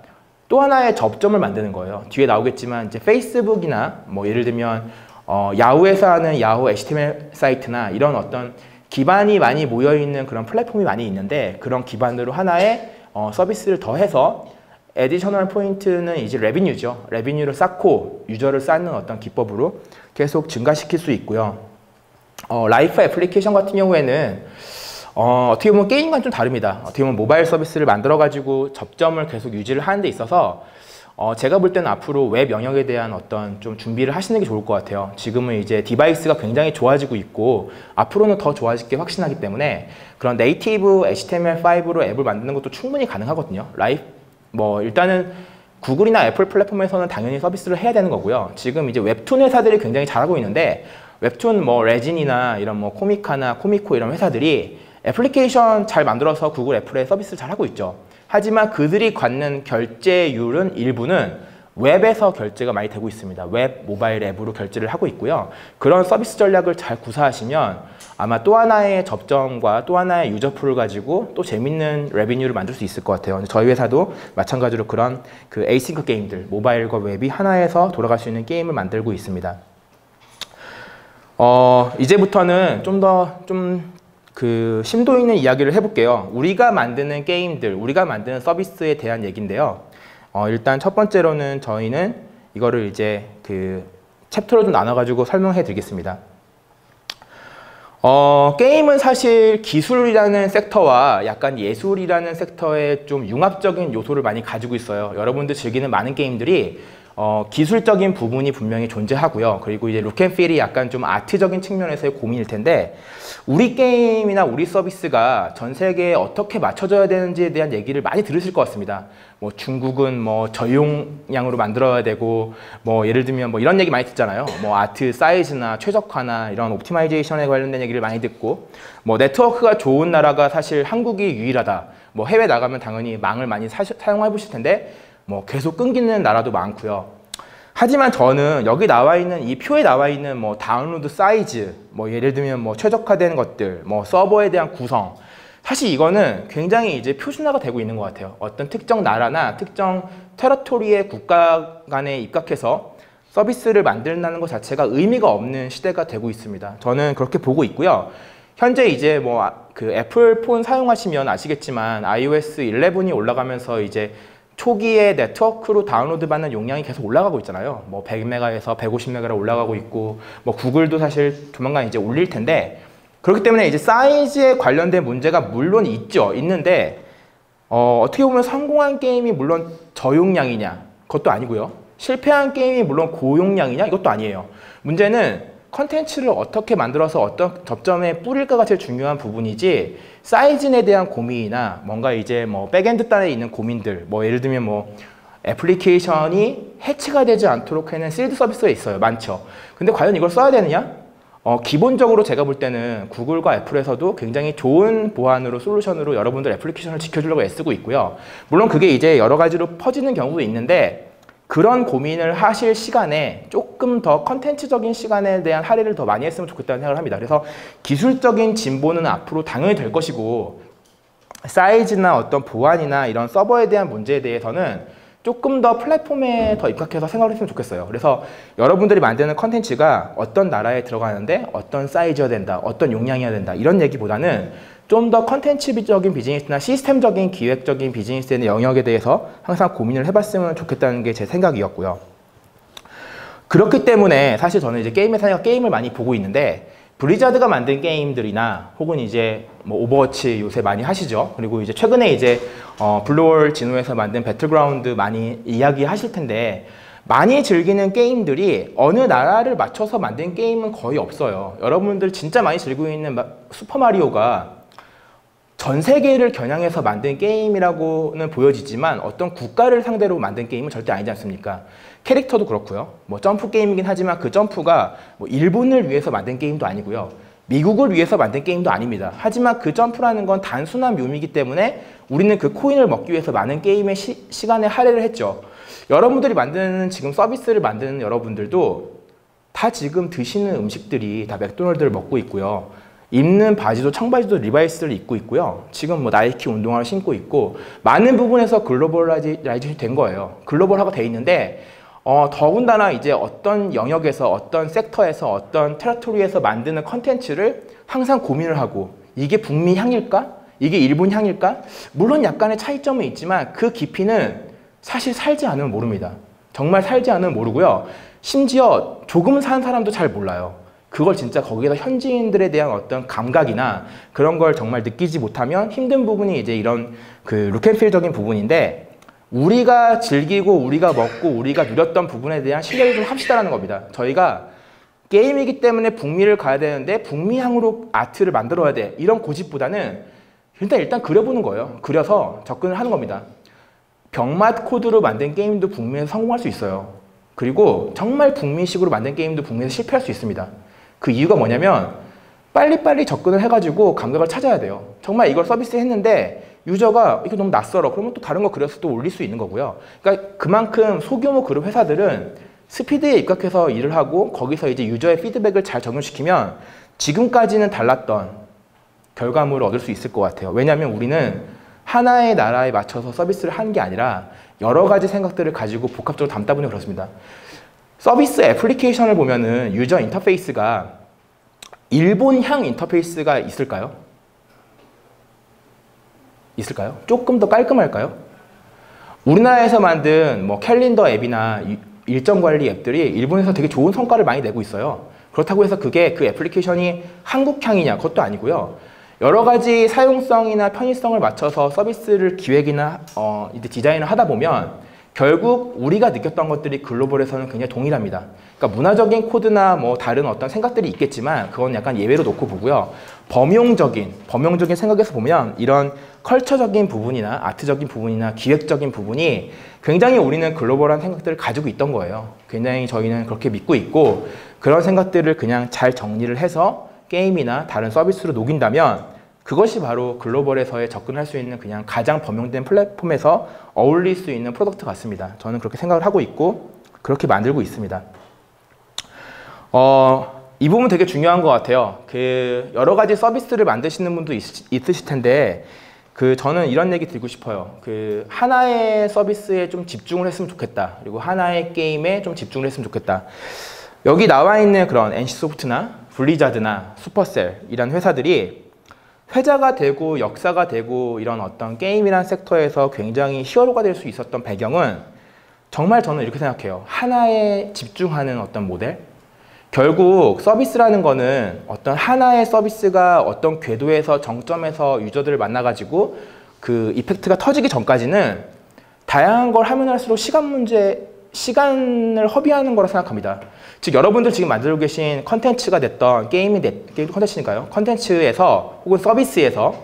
또 하나의 접점을 만드는 거예요. 뒤에 나오겠지만 이제 페이스북이나 뭐 예를 들면 야후에서 하는 야후 HTML 사이트나 이런 어떤 기반이 많이 모여있는 그런 플랫폼이 많이 있는데 그런 기반으로 하나의 서비스를 더해서 에디셔널 포인트는 이제 레비뉴죠. 레비뉴를 쌓고 유저를 쌓는 어떤 기법으로 계속 증가시킬 수 있고요. 라이프 애플리케이션 같은 경우에는 어떻게 보면 게임과는 좀 다릅니다. 어떻게 보면 모바일 서비스를 만들어가지고 접점을 계속 유지를 하는 데 있어서 제가 볼 때는 앞으로 웹 영역에 대한 어떤 좀 준비를 하시는 게 좋을 것 같아요. 지금은 이제 디바이스가 굉장히 좋아지고 있고 앞으로는 더 좋아질 게 확신하기 때문에 그런 네이티브 HTML5로 앱을 만드는 것도 충분히 가능하거든요. 뭐 일단은 구글이나 애플 플랫폼에서는 당연히 서비스를 해야 되는 거고요. 지금 이제 웹툰 회사들이 굉장히 잘하고 있는데 웹툰 뭐 레진이나 이런 뭐 코미카나 코미코 이런 회사들이 애플리케이션 잘 만들어서 구글 애플에 서비스를 잘 하고 있죠. 하지만 그들이 갖는 결제율은 일부는 웹에서 결제가 많이 되고 있습니다. 웹, 모바일 앱으로 결제를 하고 있고요. 그런 서비스 전략을 잘 구사하시면 아마 또 하나의 접점과 또 하나의 유저풀을 가지고 또 재밌는 레비뉴를 만들 수 있을 것 같아요. 저희 회사도 마찬가지로 그런 그 에이싱크 게임들, 모바일과 웹이 하나에서 돌아갈 수 있는 게임을 만들고 있습니다. 이제부터는 좀 더 그 심도 있는 이야기를 해볼게요. 우리가 만드는 게임들, 우리가 만드는 서비스에 대한 얘기인데요. 일단 첫 번째로는 저희는 이거를 이제 그 챕터로 좀 나눠가지고 설명해 드리겠습니다. 게임은 사실 기술이라는 섹터와 약간 예술이라는 섹터의 좀 융합적인 요소를 많이 가지고 있어요. 여러분들 즐기는 많은 게임들이 기술적인 부분이 분명히 존재하고요. 그리고 이제 룩앤필이 약간 좀 아트적인 측면에서의 고민일 텐데 우리 게임이나 우리 서비스가 전 세계에 어떻게 맞춰져야 되는지에 대한 얘기를 많이 들으실 것 같습니다. 뭐 중국은 뭐 저용량으로 만들어야 되고 뭐 예를 들면 뭐 이런 얘기 많이 듣잖아요. 뭐 아트 사이즈나 최적화나 이런 옵티마이제이션에 관련된 얘기를 많이 듣고 뭐 네트워크가 좋은 나라가 사실 한국이 유일하다. 뭐 해외 나가면 당연히 망을 많이 사용해 보실 텐데 뭐 계속 끊기는 나라도 많고요. 하지만 저는 여기 나와 있는 이 표에 나와 있는 뭐 다운로드 사이즈, 뭐 예를 들면 뭐 최적화된 것들, 뭐 서버에 대한 구성, 사실 이거는 굉장히 이제 표준화가 되고 있는 것 같아요. 어떤 특정 나라나 특정 테러토리의 국가 간에 입각해서 서비스를 만든다는 것 자체가 의미가 없는 시대가 되고 있습니다. 저는 그렇게 보고 있고요. 현재 이제 뭐 그 애플 폰 사용하시면 아시겠지만 iOS 11이 올라가면서 이제 초기에 네트워크로 다운로드 받는 용량이 계속 올라가고 있잖아요. 뭐 100메가에서 150메가로 올라가고 있고, 뭐 구글도 사실 조만간 이제 올릴 텐데, 그렇기 때문에 이제 사이즈에 관련된 문제가 물론 있는데, 어떻게 보면 성공한 게임이 물론 저용량이냐? 그것도 아니고요. 실패한 게임이 물론 고용량이냐? 이것도 아니에요. 문제는 컨텐츠를 어떻게 만들어서 어떤 접점에 뿌릴까가 제일 중요한 부분이지, 사이즈에 대한 고민이나 뭔가 이제 뭐 백엔드 단에 있는 고민들, 뭐 예를 들면 뭐 애플리케이션이 해치가 되지 않도록 하는 실드 서비스가 있어요. 많죠. 근데 과연 이걸 써야 되느냐? 기본적으로 제가 볼 때는 구글과 애플에서도 굉장히 좋은 보안으로 솔루션으로 여러분들 애플리케이션을 지켜주려고 애쓰고 있고요. 물론 그게 이제 여러 가지로 퍼지는 경우도 있는데, 그런 고민을 하실 시간에 조금 더 컨텐츠적인 시간에 대한 할애를 더 많이 했으면 좋겠다는 생각을 합니다. 그래서 기술적인 진보는 앞으로 당연히 될 것이고, 사이즈나 어떤 보안이나 이런 서버에 대한 문제에 대해서는 조금 더 플랫폼에 더 입각해서 생각을 했으면 좋겠어요. 그래서 여러분들이 만드는 컨텐츠가 어떤 나라에 들어가는데 어떤 사이즈여야 된다, 어떤 용량이어야 된다, 이런 얘기보다는 좀 더 컨텐츠적인 비즈니스나 시스템적인 기획적인 비즈니스에 대한 영역에 대해서 항상 고민을 해봤으면 좋겠다는 게 제 생각이었고요. 그렇기 때문에 사실 저는 이제 게임 회사가 게임을 많이 보고 있는데, 블리자드가 만든 게임들이나 혹은 이제 뭐 오버워치 요새 많이 하시죠. 그리고 이제 최근에 이제 블루월 진호에서 만든 배틀그라운드 많이 이야기하실 텐데, 많이 즐기는 게임들이 어느 나라를 맞춰서 만든 게임은 거의 없어요. 여러분들 진짜 많이 즐기고 있는 슈퍼마리오가 전 세계를 겨냥해서 만든 게임이라고는 보여지지만 어떤 국가를 상대로 만든 게임은 절대 아니지 않습니까? 캐릭터도 그렇고요. 뭐 점프 게임이긴 하지만 그 점프가 뭐 일본을 위해서 만든 게임도 아니고요. 미국을 위해서 만든 게임도 아닙니다. 하지만 그 점프라는 건 단순한 묘미이기 때문에 우리는 그 코인을 먹기 위해서 많은 게임의 시간에 할애를 했죠. 여러분들이 만드는 지금 서비스를 만드는 여러분들도 다 지금 드시는 음식들이 다 맥도날드를 먹고 있고요. 입는 바지도 청바지도 리바이스를 입고 있고요. 지금 뭐 나이키 운동화를 신고 있고, 많은 부분에서 글로벌라이제이션이 된 거예요. 글로벌화가 돼 있는데, 더군다나 이제 어떤 영역에서 어떤 섹터에서 어떤 테리토리에서 만드는 컨텐츠를 항상 고민을 하고, 이게 북미 향일까? 이게 일본 향일까? 물론 약간의 차이점은 있지만 그 깊이는 사실 살지 않으면 모릅니다. 정말 살지 않으면 모르고요. 심지어 조금 산 사람도 잘 몰라요. 그걸 진짜 거기에서 현지인들에 대한 어떤 감각이나 그런 걸 정말 느끼지 못하면 힘든 부분이 이제 이런 그 룩앤필적인 부분인데, 우리가 즐기고 우리가 먹고 우리가 누렸던 부분에 대한 신뢰를 좀 합시다라는 겁니다. 저희가 게임이기 때문에 북미를 가야 되는데 북미향으로 아트를 만들어야 돼, 이런 고집보다는 일단 그려보는 거예요. 그려서 접근을 하는 겁니다. 병맛 코드로 만든 게임도 북미에서 성공할 수 있어요. 그리고 정말 북미식으로 만든 게임도 북미에서 실패할 수 있습니다. 그 이유가 뭐냐면 빨리빨리 접근을 해가지고 감각을 찾아야 돼요. 정말 이걸 서비스 했는데 유저가 이거 너무 낯설어. 그러면 또 다른 거 그려서 또 올릴 수 있는 거고요. 그러니까 그만큼 소규모 그룹 회사들은 스피드에 입각해서 일을 하고 거기서 이제 유저의 피드백을 잘 적용시키면 지금까지는 달랐던 결과물을 얻을 수 있을 것 같아요. 왜냐하면 우리는 하나의 나라에 맞춰서 서비스를 하는 게 아니라 여러 가지 생각들을 가지고 복합적으로 담다 보니 그렇습니다. 서비스 애플리케이션을 보면은 유저 인터페이스가 일본향 인터페이스가 있을까요? 있을까요? 조금 더 깔끔할까요? 우리나라에서 만든 뭐 캘린더 앱이나 일정 관리 앱들이 일본에서 되게 좋은 성과를 많이 내고 있어요. 그렇다고 해서 그게 그 애플리케이션이 한국향이냐? 그것도 아니고요. 여러 가지 사용성이나 편의성을 맞춰서 서비스를 기획이나 이제 디자인을 하다 보면 결국 우리가 느꼈던 것들이 글로벌에서는 굉장히 동일합니다. 그러니까 문화적인 코드나 뭐 다른 어떤 생각들이 있겠지만 그건 약간 예외로 놓고 보고요. 범용적인 생각에서 보면 이런 컬처적인 부분이나 아트적인 부분이나 기획적인 부분이 굉장히 우리는 글로벌한 생각들을 가지고 있던 거예요. 굉장히 저희는 그렇게 믿고 있고 그런 생각들을 그냥 잘 정리를 해서 게임이나 다른 서비스로 녹인다면 그것이 바로 글로벌에서의 접근할 수 있는 그냥 가장 범용된 플랫폼에서 어울릴 수 있는 프로덕트 같습니다. 저는 그렇게 생각을 하고 있고 그렇게 만들고 있습니다. 이 부분 되게 중요한 것 같아요. 여러 가지 서비스를 만드시는 분도 있으실 텐데 저는 이런 얘기 드리고 싶어요. 하나의 서비스에 좀 집중을 했으면 좋겠다. 그리고 하나의 게임에 좀 집중을 했으면 좋겠다. 여기 나와 있는 그런 NC소프트나 블리자드나 슈퍼셀 이런 회사들이 회자가 되고 역사가 되고 이런 어떤 게임이란 섹터에서 굉장히 히어로가 될 수 있었던 배경은 정말 저는 이렇게 생각해요. 하나에 집중하는 어떤 모델? 결국 서비스라는 거는 어떤 하나의 서비스가 어떤 궤도에서 정점에서 유저들을 만나가지고 그 이펙트가 터지기 전까지는 다양한 걸 하면 할수록 시간을 허비하는 거라 생각합니다. 즉 여러분들 지금 만들고 계신 컨텐츠가 됐던 게임 컨텐츠니까요. 컨텐츠에서 혹은 서비스에서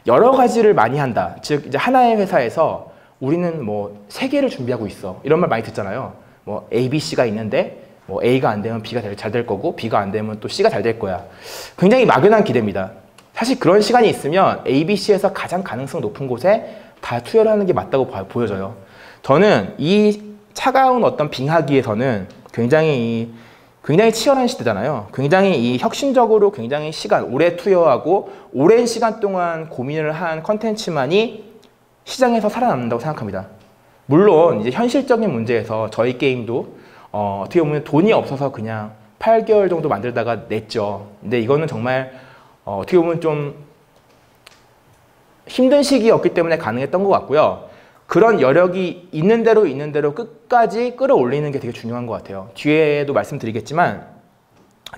여러 가지를 많이 한다. 즉 이제 하나의 회사에서 우리는 뭐 3개를 준비하고 있어. 이런 말 많이 듣잖아요. 뭐 A, B, C가 있는데 뭐 A가 안 되면 B가 잘 될 거고 B가 안 되면 또 C가 잘 될 거야. 굉장히 막연한 기대입니다. 사실 그런 시간이 있으면 A, B, C에서 가장 가능성 높은 곳에 다 투여를 하는 게 맞다고 보여져요. 저는 이 차가운 어떤 빙하기에서는 굉장히 치열한 시대잖아요. 굉장히 이 혁신적으로 굉장히 오래 투여하고 오랜 시간 동안 고민을 한 컨텐츠만이 시장에서 살아남는다고 생각합니다. 물론 이제 현실적인 문제에서 저희 게임도 어떻게 보면 돈이 없어서 그냥 8개월 정도 만들다가 냈죠. 근데 이거는 정말 어떻게 보면 좀 힘든 시기였기 때문에 가능했던 것 같고요. 그런 여력이 있는 대로 끝까지 끌어올리는 게 되게 중요한 것 같아요. 뒤에도 말씀드리겠지만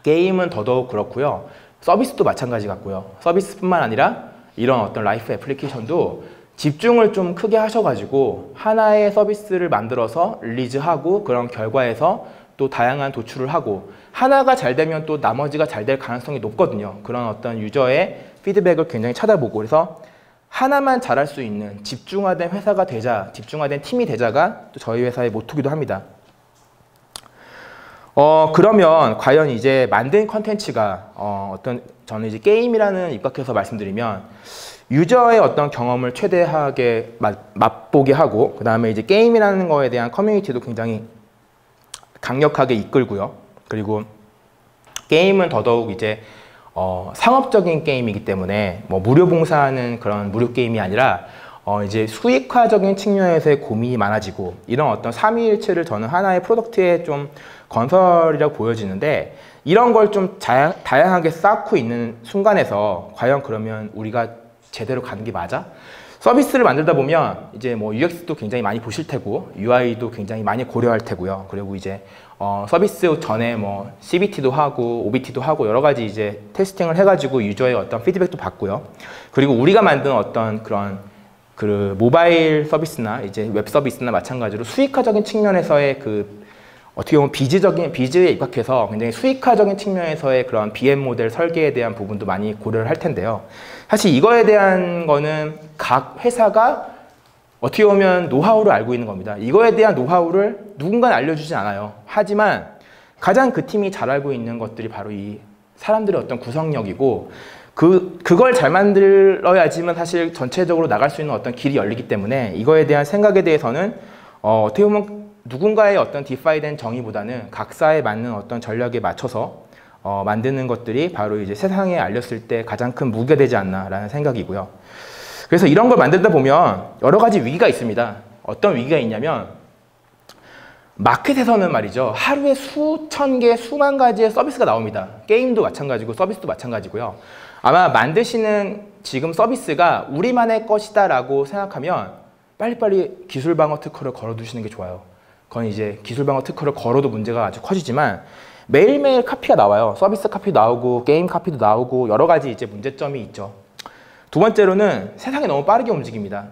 게임은 더더욱 그렇고요. 서비스도 마찬가지 같고요. 서비스뿐만 아니라 이런 어떤 라이프 애플리케이션도 집중을 좀 크게 하셔가지고 하나의 서비스를 만들어서 릴리즈하고 그런 결과에서 또 다양한 도출을 하고 하나가 잘 되면 또 나머지가 잘 될 가능성이 높거든요. 그런 어떤 유저의 피드백을 굉장히 찾아보고 그래서 하나만 잘할 수 있는 집중화된 회사가 되자, 집중화된 팀이 되자가 또 저희 회사의 모토기도 합니다. 그러면 과연 이제 만든 컨텐츠가 저는 이제 게임이라는 입각해서 말씀드리면 유저의 어떤 경험을 최대하게 맛보게 하고 그 다음에 이제 게임이라는 거에 대한 커뮤니티도 굉장히 강력하게 이끌고요. 그리고 게임은 더더욱 이제 상업적인 게임이기 때문에 뭐 무료 봉사하는 그런 무료 게임이 아니라 이제 수익화적인 측면에서의 고민이 많아지고 이런 어떤 삼위일체를 저는 하나의 프로덕트의 좀 건설이라고 보여지는데 이런 걸 좀 다양하게 쌓고 있는 순간에서 과연 그러면 우리가 제대로 가는 게 맞아? 서비스를 만들다 보면 이제 뭐 UX도 굉장히 많이 보실 테고 UI도 굉장히 많이 고려할 테고요. 그리고 이제 서비스 전에 뭐 CBT도 하고 OBT도 하고 여러 가지 이제 테스팅을 해가지고 유저의 어떤 피드백도 받고요. 그리고 우리가 만든 어떤 그런 모바일 서비스나 이제 웹 서비스나 마찬가지로 수익화적인 측면에서의 어떻게 보면 비즈에 입각해서 굉장히 수익화적인 측면에서의 그런 BM 모델 설계에 대한 부분도 많이 고려를 할 텐데요. 사실 이거에 대한 거는 각 회사가 어떻게 보면 노하우를 알고 있는 겁니다. 이거에 대한 노하우를 누군가는 알려주진 않아요. 하지만 가장 그 팀이 잘 알고 있는 것들이 바로 이 사람들의 어떤 구성력이고 그걸 잘 만들어야지만 사실 전체적으로 나갈 수 있는 어떤 길이 열리기 때문에 이거에 대한 생각에 대해서는 어떻게 보면 누군가의 어떤 디파이된 정의보다는 각사에 맞는 어떤 전략에 맞춰서 만드는 것들이 바로 이제 세상에 알렸을 때 가장 큰 무게가 되지 않나라는 생각이고요. 그래서 이런 걸 만들다 보면 여러 가지 위기가 있습니다. 어떤 위기가 있냐면 마켓에서는 말이죠. 하루에 수천 개, 수만 가지의 서비스가 나옵니다. 게임도 마찬가지고 서비스도 마찬가지고요. 아마 만드시는 지금 서비스가 우리만의 것이다 라고 생각하면 빨리빨리 기술방어 특허를 걸어두시는 게 좋아요. 그건 이제 기술방어 특허를 걸어도 문제가 아주 커지지만 매일매일 카피가 나와요. 서비스 카피도 나오고 게임 카피도 나오고 여러 가지 이제 문제점이 있죠. 두 번째로는 세상이 너무 빠르게 움직입니다.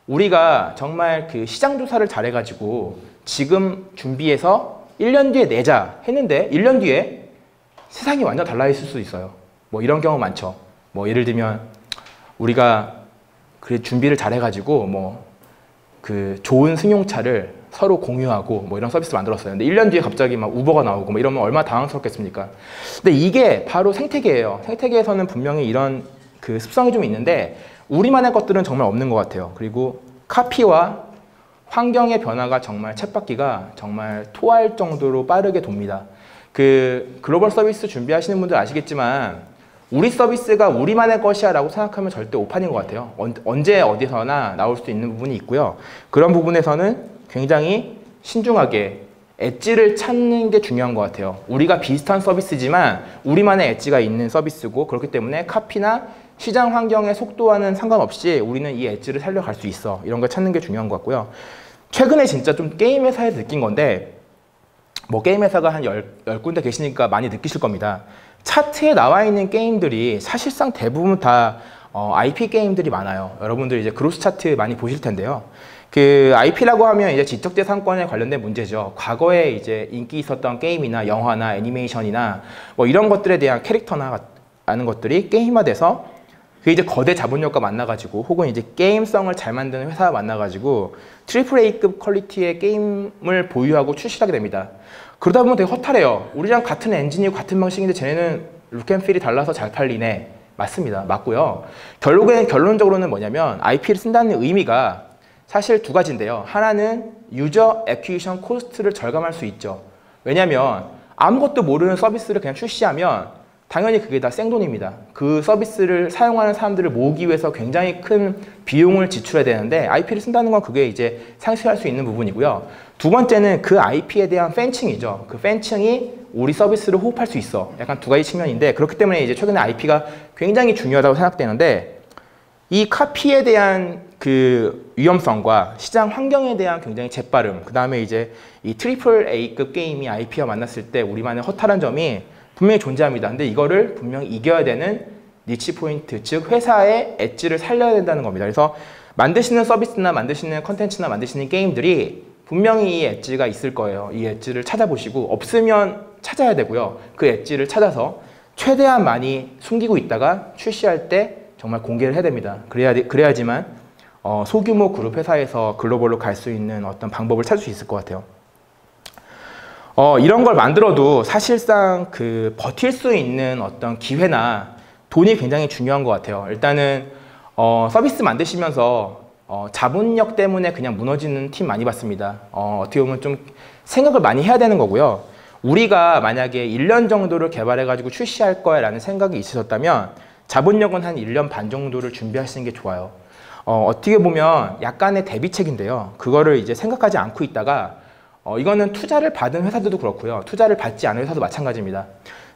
우리가 정말 그 시장 조사를 잘해가지고 지금 준비해서 1년 뒤에 내자 했는데 1년 뒤에 세상이 완전 달라 있을 수 있어요. 뭐 이런 경우 많죠. 뭐 예를 들면 우리가 그 준비를 잘해가지고 뭐 그 좋은 승용차를 서로 공유하고 뭐 이런 서비스 만들었어요. 근데 1년 뒤에 갑자기 막 우버가 나오고 뭐 이러면 얼마나 당황스럽겠습니까? 근데 이게 바로 생태계예요. 생태계에서는 분명히 이런 그 습성이 좀 있는데 우리만의 것들은 정말 없는 것 같아요. 그리고 카피와 환경의 변화가 정말 쳇바퀴가 정말 토할 정도로 빠르게 돕니다. 그 글로벌 서비스 준비하시는 분들 아시겠지만 우리 서비스가 우리만의 것이야 라고 생각하면 절대 오판인 것 같아요. 언제 어디서나 나올 수도 있는 부분이 있고요. 그런 부분에서는 굉장히 신중하게 엣지를 찾는 게 중요한 것 같아요. 우리가 비슷한 서비스지만 우리만의 엣지가 있는 서비스고 그렇기 때문에 카피나 시장 환경의 속도와는 상관없이 우리는 이 엣지를 살려갈 수 있어. 이런 걸 찾는 게 중요한 것 같고요. 최근에 진짜 좀 게임 회사에서 느낀 건데 뭐 게임 회사가 한 10군데 계시니까 많이 느끼실 겁니다. 차트에 나와 있는 게임들이 사실상 대부분 다 IP 게임들이 많아요. 여러분들 이제 그로스 차트 많이 보실 텐데요. 그 IP라고 하면 이제 지적재산권에 관련된 문제죠. 과거에 이제 인기 있었던 게임이나 영화나 애니메이션이나 뭐 이런 것들에 대한 캐릭터나 하는 것들이 게임화돼서 그 이제 거대 자본력과 만나가지고 혹은 이제 게임성을 잘 만드는 회사와 만나가지고 트리플 A급 퀄리티의 게임을 보유하고 출시하게 됩니다. 그러다 보면 되게 허탈해요. 우리랑 같은 엔진이고 같은 방식인데 쟤네는 룩앤필이 달라서 잘 팔리네. 맞습니다. 맞고요. 결론적으로는 뭐냐면 IP를 쓴다는 의미가 사실 두 가지인데요. 하나는 유저 애퀴지션 코스트를 절감할 수 있죠. 왜냐하면 아무것도 모르는 서비스를 그냥 출시하면 당연히 그게 다 생돈입니다. 그 서비스를 사용하는 사람들을 모으기 위해서 굉장히 큰 비용을 지출해야 되는데 IP를 쓴다는 건 그게 이제 상쇄할 수 있는 부분이고요. 두 번째는 그 IP에 대한 팬층이죠. 그 팬층이 우리 서비스를 호흡할 수 있어. 약간 두 가지 측면인데 그렇기 때문에 이제 최근에 IP가 굉장히 중요하다고 생각되는데 이 카피에 대한 그 위험성과 시장 환경에 대한 굉장히 재빠름, 그 다음에 이제 이 트리플 A급 게임이 IP와 만났을 때 우리만의 허탈한 점이 분명히 존재합니다. 근데 이거를 분명히 이겨야 되는 니치 포인트, 즉 회사의 엣지를 살려야 된다는 겁니다. 그래서 만드시는 서비스나 만드시는 컨텐츠나 만드시는 게임들이 분명히 이 엣지가 있을 거예요. 이 엣지를 찾아보시고 없으면 찾아야 되고요. 그 엣지를 찾아서 최대한 많이 숨기고 있다가 출시할 때 정말 공개를 해야 됩니다. 그래야지만 소규모 그룹 회사에서 글로벌로 갈 수 있는 어떤 방법을 찾을 수 있을 것 같아요. 이런 걸 만들어도 사실상 그 버틸 수 있는 어떤 기회나 돈이 굉장히 중요한 것 같아요. 일단은 서비스 만드시면서 자본력 때문에 그냥 무너지는 팀 많이 봤습니다. 어떻게 보면 좀 생각을 많이 해야 되는 거고요. 우리가 만약에 1년 정도를 개발해가지고 출시할 거야 라는 생각이 있으셨다면 자본력은 한 1년 반 정도를 준비하시는 게 좋아요. 어떻게 보면 약간의 대비책인데요. 그거를 이제 생각하지 않고 있다가 이거는 투자를 받은 회사들도 그렇고요. 투자를 받지 않은 회사도 마찬가지입니다.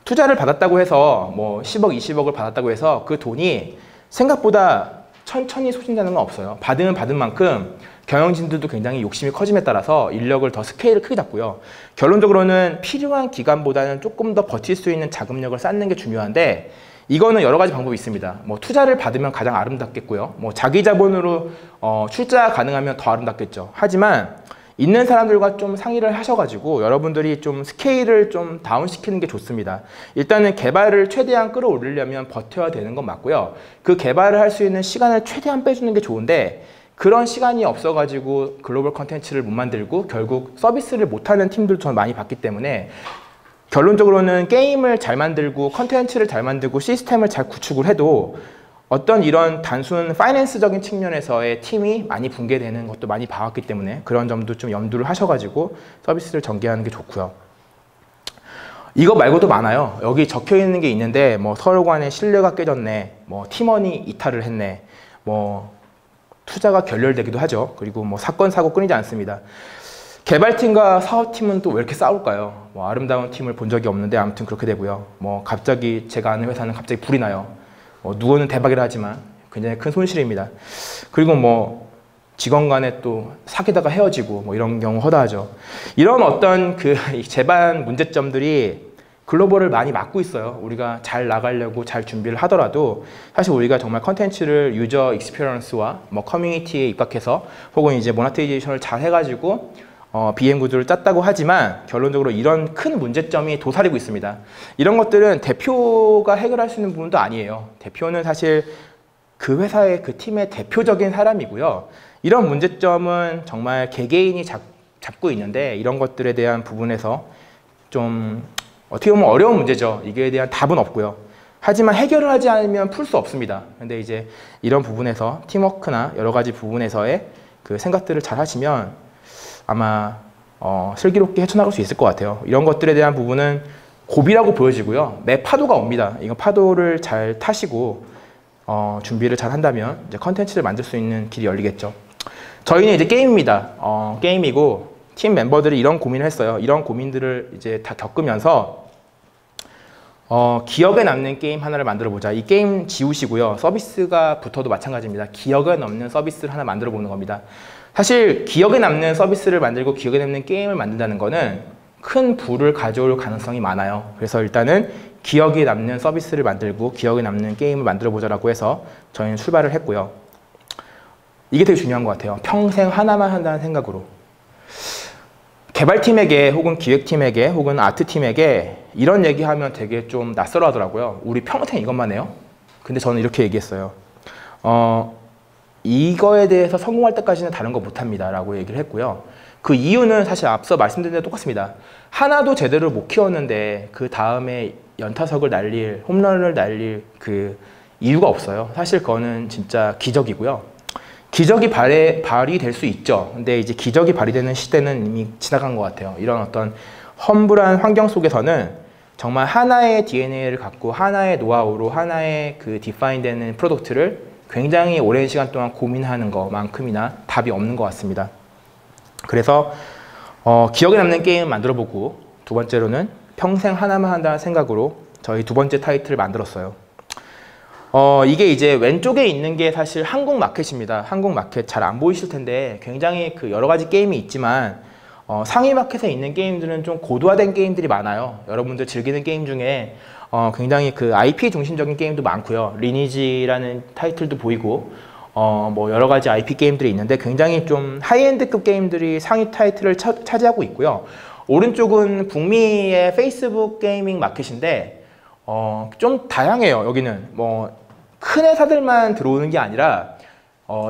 투자를 받았다고 해서 뭐 10억, 20억을 받았다고 해서 그 돈이 생각보다 천천히 소진되는 건 없어요. 받으면 받은 만큼 경영진들도 굉장히 욕심이 커짐에 따라서 인력을 더 스케일을 크게 잡고요. 결론적으로는 필요한 기간보다는 조금 더 버틸 수 있는 자금력을 쌓는 게 중요한데 이거는 여러 가지 방법이 있습니다. 뭐 투자를 받으면 가장 아름답겠고요. 뭐 자기 자본으로 출자 가능하면 더 아름답겠죠. 하지만 있는 사람들과 좀 상의를 하셔가지고 여러분들이 좀 스케일을 좀 다운시키는 게 좋습니다. 일단은 개발을 최대한 끌어올리려면 버텨야 되는 건 맞고요. 그 개발을 할 수 있는 시간을 최대한 빼주는 게 좋은데 그런 시간이 없어가지고 글로벌 컨텐츠를 못 만들고 결국 서비스를 못하는 팀들도 저는 많이 봤기 때문에 결론적으로는 게임을 잘 만들고 컨텐츠를 잘 만들고 시스템을 잘 구축을 해도 어떤 이런 단순 파이낸스적인 측면에서의 팀이 많이 붕괴되는 것도 많이 봐왔기 때문에 그런 점도 좀 염두를 하셔가지고 서비스를 전개하는 게 좋고요. 이거 말고도 많아요. 여기 적혀 있는 게 있는데 뭐 서로 간의 신뢰가 깨졌네, 뭐 팀원이 이탈을 했네, 뭐 투자가 결렬되기도 하죠. 그리고 뭐 사건 사고 끊이지 않습니다. 개발팀과 사업팀은 또 왜 이렇게 싸울까요? 뭐 아름다운 팀을 본 적이 없는데 아무튼 그렇게 되고요. 뭐 갑자기 제가 아는 회사는 갑자기 불이 나요. 누구는 대박이라 하지만 굉장히 큰 손실입니다. 그리고 뭐 직원 간에 또 사귀다가 헤어지고 뭐 이런 경우 허다하죠. 이런 어떤 그 제반 문제점들이 글로벌을 많이 막고 있어요. 우리가 잘 나가려고 잘 준비를 하더라도 사실 우리가 정말 컨텐츠를 유저 익스피리언스와 뭐 커뮤니티에 입각해서 혹은 이제 모네타이제이션을 잘 해가지고 BM 구조를 짰다고 하지만 결론적으로 이런 큰 문제점이 도사리고 있습니다. 이런 것들은 대표가 해결할 수 있는 부분도 아니에요. 대표는 사실 그 회사의 그 팀의 대표적인 사람이고요. 이런 문제점은 정말 개개인이 잡고 있는데 이런 것들에 대한 부분에서 좀 어떻게 보면 어려운 문제죠. 이게 대한 답은 없고요. 하지만 해결을 하지 않으면 풀 수 없습니다. 근데 이제 이런 부분에서 팀워크나 여러 가지 부분에서의 그 생각들을 잘 하시면 아마 슬기롭게 헤쳐나갈 수 있을 것 같아요. 이런 것들에 대한 부분은 고비라고 보여지고요. 매 파도가 옵니다. 이거 파도를 잘 타시고 준비를 잘 한다면 이제 컨텐츠를 만들 수 있는 길이 열리겠죠. 저희는 이제 게임입니다. 게임이고 팀 멤버들이 이런 고민을 했어요. 이런 고민들을 이제 다 겪으면서 기억에 남는 게임 하나를 만들어 보자. 이 게임 지우시고요. 서비스가 붙어도 마찬가지입니다. 기억에 남는 서비스를 하나 만들어 보는 겁니다. 사실 기억에 남는 서비스를 만들고 기억에 남는 게임을 만든다는 거는 큰 부를 가져올 가능성이 많아요. 그래서 일단은 기억에 남는 서비스를 만들고 기억에 남는 게임을 만들어 보자라고 해서 저희는 출발을 했고요. 이게 되게 중요한 것 같아요. 평생 하나만 한다는 생각으로. 개발팀에게 혹은 기획팀에게 혹은 아트팀에게 이런 얘기하면 되게 좀 낯설어 하더라고요. 우리 평생 이것만 해요? 근데 저는 이렇게 얘기했어요. 이거에 대해서 성공할 때까지는 다른 거 못합니다 라고 얘기를 했고요. 그 이유는 사실 앞서 말씀드린 데 똑같습니다. 하나도 제대로 못 키웠는데 그 다음에 연타석을 날릴, 홈런을 날릴 그 이유가 없어요. 사실 그거는 진짜 기적이고요. 기적이 발휘될 수 있죠. 근데 이제 기적이 발휘되는 시대는 이미 지나간 것 같아요. 이런 어떤 험불한 환경 속에서는 정말 하나의 DNA를 갖고 하나의 노하우로 하나의 그 디파인되는 프로덕트를 굉장히 오랜 시간 동안 고민하는 것만큼이나 답이 없는 것 같습니다. 그래서 기억에 남는 게임 만들어보고 두 번째로는 평생 하나만 한다는 생각으로 저희 두 번째 타이틀을 만들었어요. 이게 이제 왼쪽에 있는 게 사실 한국 마켓입니다. 한국 마켓 잘 안 보이실 텐데 굉장히 그 여러 가지 게임이 있지만 상위 마켓에 있는 게임들은 좀 고도화된 게임들이 많아요. 여러분들 즐기는 게임 중에 굉장히 그 IP 중심적인 게임도 많고요. 리니지라는 타이틀도 보이고 뭐 여러 가지 IP 게임들이 있는데 굉장히 좀 하이엔드급 게임들이 상위 타이틀을 차지하고 있고요. 오른쪽은 북미의 페이스북 게이밍 마켓인데 좀 다양해요. 여기는 뭐 큰 회사들만 들어오는 게 아니라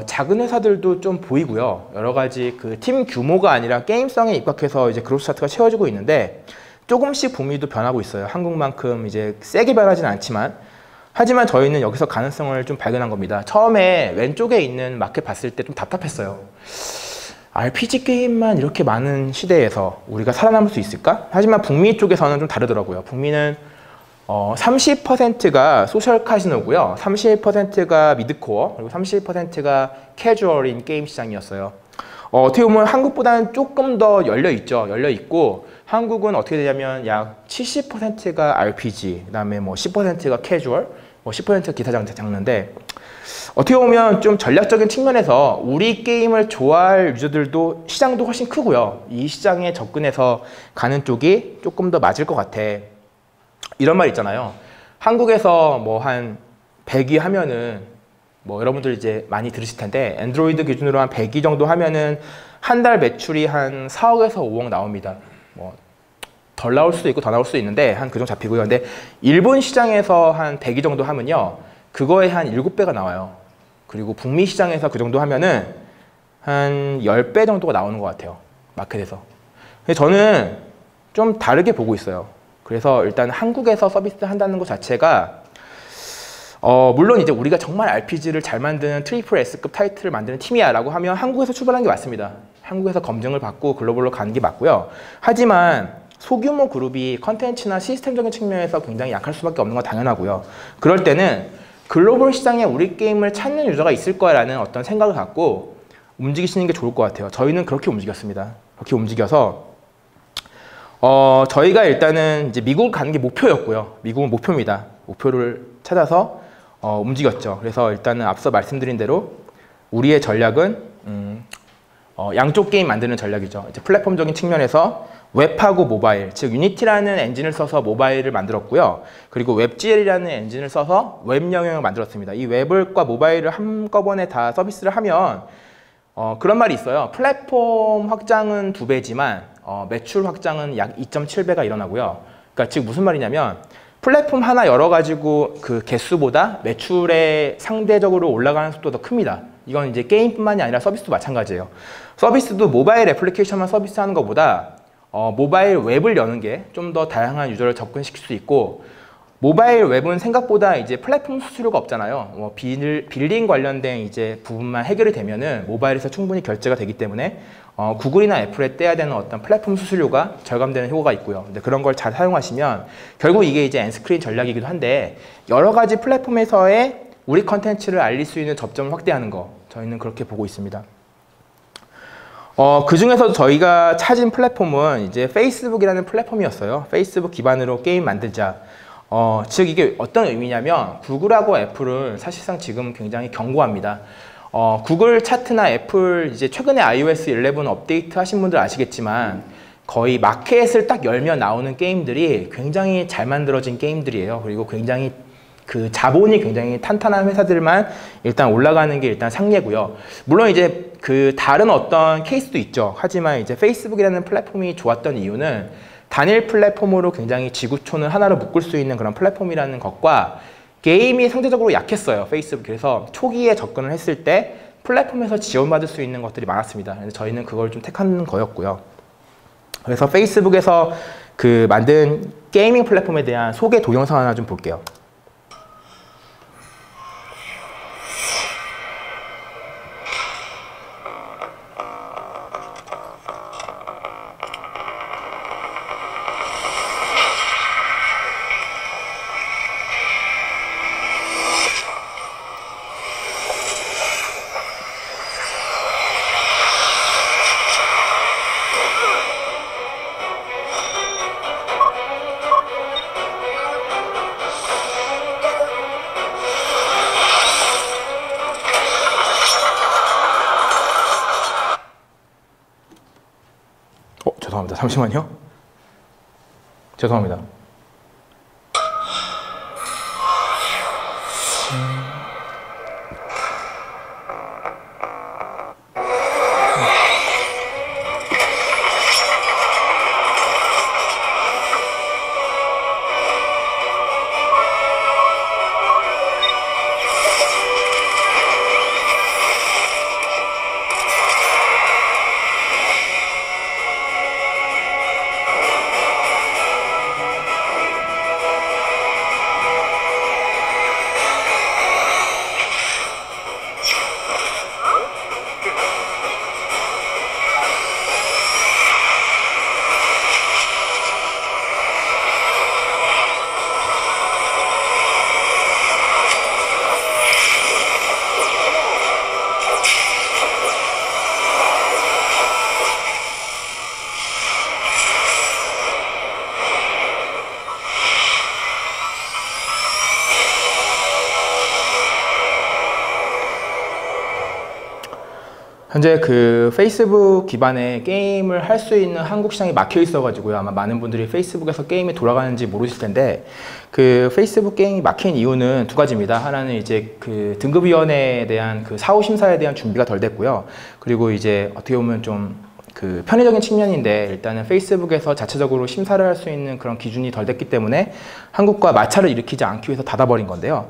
작은 회사들도 좀 보이고요. 여러 가지 그 팀 규모가 아니라 게임성에 입각해서 이제 그로스 차트가 채워지고 있는데 조금씩 북미도 변하고 있어요. 한국만큼 이제 세게 변하진 않지만 하지만 저희는 여기서 가능성을 좀 발견한 겁니다. 처음에 왼쪽에 있는 마켓 봤을 때 좀 답답했어요. RPG 게임만 이렇게 많은 시대에서 우리가 살아남을 수 있을까? 하지만 북미 쪽에서는 좀 다르더라고요. 북미는 30%가 소셜 카지노고요. 31%가 미드코어, 그리고 31%가 캐주얼인 게임 시장이었어요. 어떻게 보면 한국보다는 조금 더 열려있죠. 열려있고 한국은 어떻게 되냐면 약 70%가 RPG, 그 다음에 뭐 10%가 캐주얼, 뭐 10%가 기타 장르인데 어떻게 보면 좀 전략적인 측면에서 우리 게임을 좋아할 유저들도 시장도 훨씬 크고요. 이 시장에 접근해서 가는 쪽이 조금 더 맞을 것 같아. 이런 말 있잖아요. 한국에서 뭐 한 100위 하면은 뭐 여러분들 이제 많이 들으실 텐데 안드로이드 기준으로 한 100위 정도 하면은 한 달 매출이 한 4억에서 5억 나옵니다. 뭐 덜 나올 수도 있고 더 나올 수도 있는데 한 그 정도 잡히고요. 근데 일본 시장에서 한 100위 정도 하면요. 그거에 한 7배가 나와요. 그리고 북미 시장에서 그 정도 하면은 한 10배 정도가 나오는 것 같아요. 마켓에서. 근데 저는 좀 다르게 보고 있어요. 그래서 일단 한국에서 서비스 한다는 것 자체가 물론 이제 우리가 정말 RPG를 잘 만드는 트리플 S급 타이틀을 만드는 팀이야 라고 하면 한국에서 출발한 게 맞습니다. 한국에서 검증을 받고 글로벌로 가는 게 맞고요. 하지만 소규모 그룹이 컨텐츠나 시스템적인 측면에서 굉장히 약할 수밖에 없는 건 당연하고요. 그럴 때는 글로벌 시장에 우리 게임을 찾는 유저가 있을 거라는 어떤 생각을 갖고 움직이시는 게 좋을 것 같아요. 저희는 그렇게 움직였습니다. 그렇게 움직여서 저희가 일단은 이제 미국을 가는 게 목표였고요. 미국은 목표입니다. 목표를 찾아서 움직였죠. 그래서 일단은 앞서 말씀드린 대로 우리의 전략은 양쪽 게임 만드는 전략이죠. 이제 플랫폼적인 측면에서 웹하고 모바일, 즉 유니티라는 엔진을 써서 모바일을 만들었고요. 그리고 웹GL이라는 엔진을 써서 웹 영역을 만들었습니다. 이 웹과 모바일을 한꺼번에 다 서비스를 하면 그런 말이 있어요. 플랫폼 확장은 2배지만 매출 확장은 약 2.7배가 일어나고요. 그러니까 즉 무슨 말이냐면 플랫폼 하나 열어가지고 그 개수보다 매출에 상대적으로 올라가는 속도가 더 큽니다. 이건 이제 게임뿐만이 아니라 서비스도 마찬가지예요. 서비스도 모바일 애플리케이션만 서비스하는 것보다 모바일 웹을 여는 게 좀 더 다양한 유저를 접근시킬 수 있고, 모바일 웹은 생각보다 이제 플랫폼 수수료가 없잖아요. 빌링 관련된 이제 부분만 해결이 되면은 모바일에서 충분히 결제가 되기 때문에 구글이나 애플에 떼야 되는 어떤 플랫폼 수수료가 절감되는 효과가 있고요. 근데 그런 걸 잘 사용하시면 결국 이게 이제 엔스크린 전략이기도 한데, 여러 가지 플랫폼에서의 우리 컨텐츠를 알릴 수 있는 접점을 확대하는 거, 저희는 그렇게 보고 있습니다. 그 중에서 저희가 찾은 플랫폼은 이제 페이스북이라는 플랫폼이었어요. 페이스북 기반으로 게임 만들자. 즉 이게 어떤 의미냐면 구글하고 애플은 사실상 지금 굉장히 견고합니다. 구글 차트나 애플 이제 최근에 iOS 11 업데이트 하신 분들 아시겠지만 거의 마켓을 딱 열면 나오는 게임들이 굉장히 잘 만들어진 게임들이에요. 그리고 굉장히 그 자본이 굉장히 탄탄한 회사들만 일단 올라가는 게 일단 상례고요. 물론 이제 그 다른 어떤 케이스도 있죠. 하지만 이제 페이스북이라는 플랫폼이 좋았던 이유는 단일 플랫폼으로 굉장히 지구촌을 하나로 묶을 수 있는 그런 플랫폼이라는 것과 게임이 상대적으로 약했어요. 페이스북. 그래서 초기에 접근을 했을 때 플랫폼에서 지원받을 수 있는 것들이 많았습니다. 그래서 저희는 그걸 좀 택한 거였고요. 그래서 페이스북에서 그 만든 게이밍 플랫폼에 대한 소개 동영상 하나 좀 볼게요. 죄송합니다. 잠시만요. 죄송합니다. 현재 그 페이스북 기반의 게임을 할 수 있는 한국 시장이 막혀 있어가지고요. 아마 많은 분들이 페이스북에서 게임이 돌아가는지 모르실 텐데, 그 페이스북 게임이 막힌 이유는 2가지입니다. 하나는 이제 그 등급위원회에 대한 그 사후 심사에 대한 준비가 덜 됐고요. 그리고 이제 어떻게 보면 좀 그 편의적인 측면인데, 일단은 페이스북에서 자체적으로 심사를 할 수 있는 그런 기준이 덜 됐기 때문에 한국과 마찰을 일으키지 않기 위해서 닫아버린 건데요.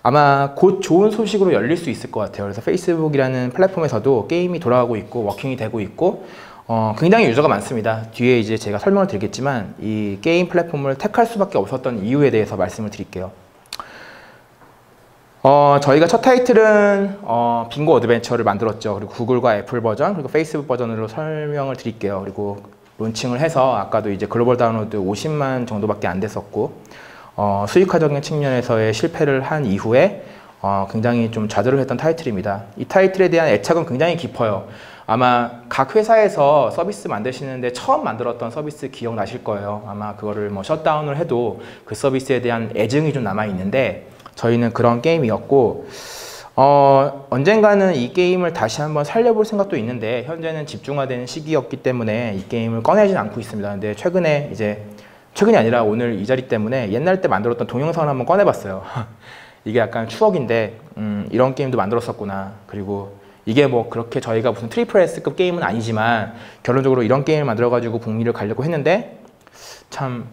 아마 곧 좋은 소식으로 열릴 수 있을 것 같아요. 그래서 페이스북이라는 플랫폼에서도 게임이 돌아가고 있고 워킹이 되고 있고 굉장히 유저가 많습니다. 뒤에 이제 제가 설명을 드리겠지만 이 게임 플랫폼을 택할 수밖에 없었던 이유에 대해서 말씀을 드릴게요. 저희가 첫 타이틀은 빙고 어드벤처를 만들었죠. 그리고 구글과 애플 버전 그리고 페이스북 버전으로 설명을 드릴게요. 그리고 론칭을 해서 아까도 이제 글로벌 다운로드 50만 정도밖에 안 됐었고 수익화적인 측면에서의 실패를 한 이후에 굉장히 좀 좌절을 했던 타이틀입니다. 이 타이틀에 대한 애착은 굉장히 깊어요. 아마 각 회사에서 서비스 만드시는데 처음 만들었던 서비스 기억나실 거예요. 아마 그거를 뭐 셧다운을 해도 그 서비스에 대한 애증이 좀 남아있는데 저희는 그런 게임이었고 언젠가는 이 게임을 다시 한번 살려볼 생각도 있는데 현재는 집중화되는 시기였기 때문에 이 게임을 꺼내진 않고 있습니다. 근데 최근이 아니라 오늘 이 자리 때문에 옛날 때 만들었던 동영상을 한번 꺼내봤어요. 이게 약간 추억인데 이런 게임도 만들었었구나. 그리고 이게 뭐 그렇게 저희가 무슨 트리플 S급 게임은 아니지만 결론적으로 이런 게임을 만들어가지고 북미를 가려고 했는데 참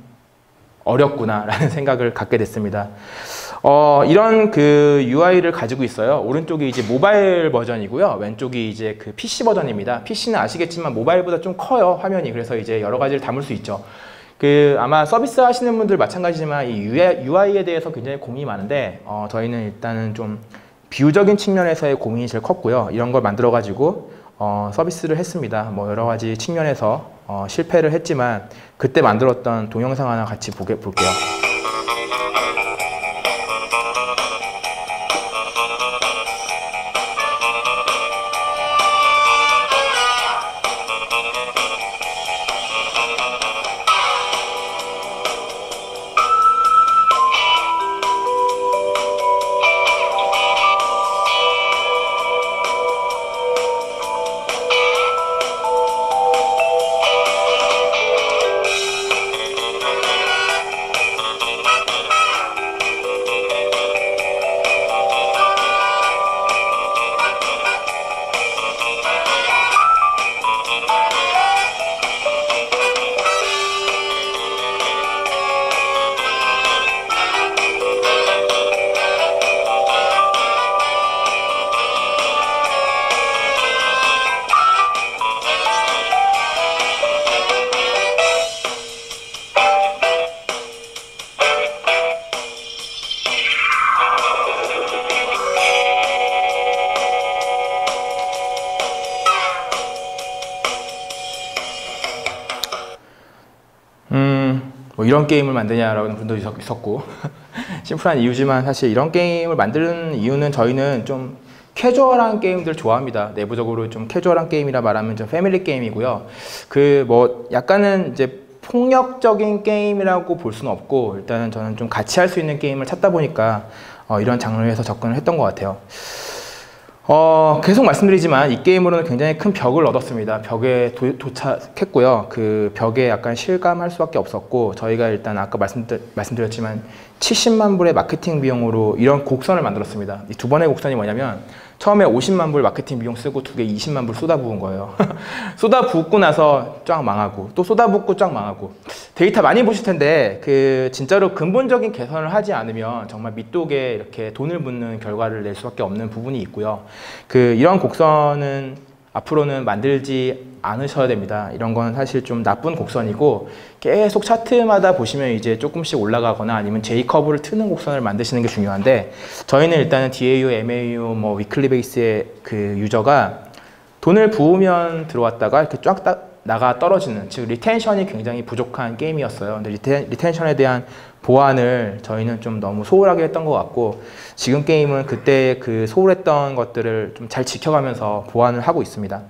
어렵구나 라는 생각을 갖게 됐습니다. 이런 그 UI를 가지고 있어요. 오른쪽이 이제 모바일 버전이고요. 왼쪽이 이제 그 PC 버전입니다. PC는 아시겠지만 모바일보다 좀 커요, 화면이. 그래서 이제 여러 가지를 담을 수 있죠. 아마 서비스 하시는 분들 마찬가지지만 이 UI에 대해서 굉장히 고민이 많은데 저희는 일단은 좀 비유적인 측면에서의 고민이 제일 컸고요. 이런 걸 만들어 가지고 서비스를 했습니다. 뭐 여러 가지 측면에서 실패를 했지만 그때 만들었던 동영상 하나 같이 볼게요. 뭐 이런 게임을 만드냐라는 분도 있었고 심플한 이유지만 사실 이런 게임을 만드는 이유는 저희는 좀 캐주얼한 게임들 좋아합니다. 내부적으로 좀 캐주얼한 게임이라 말하면 좀 패밀리 게임이고요. 뭐 약간은 이제 폭력적인 게임이라고 볼 수는 없고 일단은 저는 좀 같이 할 수 있는 게임을 찾다 보니까 이런 장르에서 접근을 했던 것 같아요. 계속 말씀드리지만 이 게임으로는 굉장히 큰 벽을 얻었습니다. 벽에 도착했고요. 그 벽에 약간 실감할 수밖에 없었고 저희가 일단 아까 말씀드렸지만 70만 불의 마케팅 비용으로 이런 곡선을 만들었습니다. 이 두 번의 곡선이 뭐냐면 처음에 50만 불 마케팅 비용 쓰고 두 개 20만 불 쏟아부은 거예요. 쏟아붓고 나서 쫙 망하고 또 쏟아붓고 쫙 망하고 데이터 많이 보실 텐데 진짜로 근본적인 개선을 하지 않으면 정말 밑독에 이렇게 돈을 붓는 결과를 낼 수밖에 없는 부분이 있고요. 이런 곡선은 앞으로는 만들지 않으셔야 됩니다. 이런 건 사실 좀 나쁜 곡선이고 계속 차트마다 보시면 이제 조금씩 올라가거나 아니면 J커브를 트는 곡선을 만드시는 게 중요한데 저희는 일단은 DAU, MAU, 뭐 위클리 베이스의 유저가 돈을 부으면 들어왔다가 이렇게 쫙 나가 떨어지는, 즉 리텐션이 굉장히 부족한 게임이었어요. 근데 리텐션에 대한 보완을 저희는 좀 너무 소홀하게 했던 것 같고 지금 게임은 그때 소홀했던 것들을 좀 잘 지켜가면서 보완을 하고 있습니다.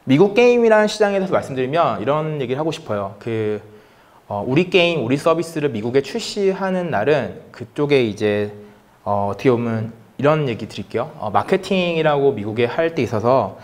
미국 게임이라는 시장에 대해서 말씀드리면 이런 얘기를 하고 싶어요. 우리 게임, 우리 서비스를 미국에 출시하는 날은 그쪽에 이제 어떻게 보면 이런 얘기 드릴게요. 마케팅이라고 미국에 할 때 있어서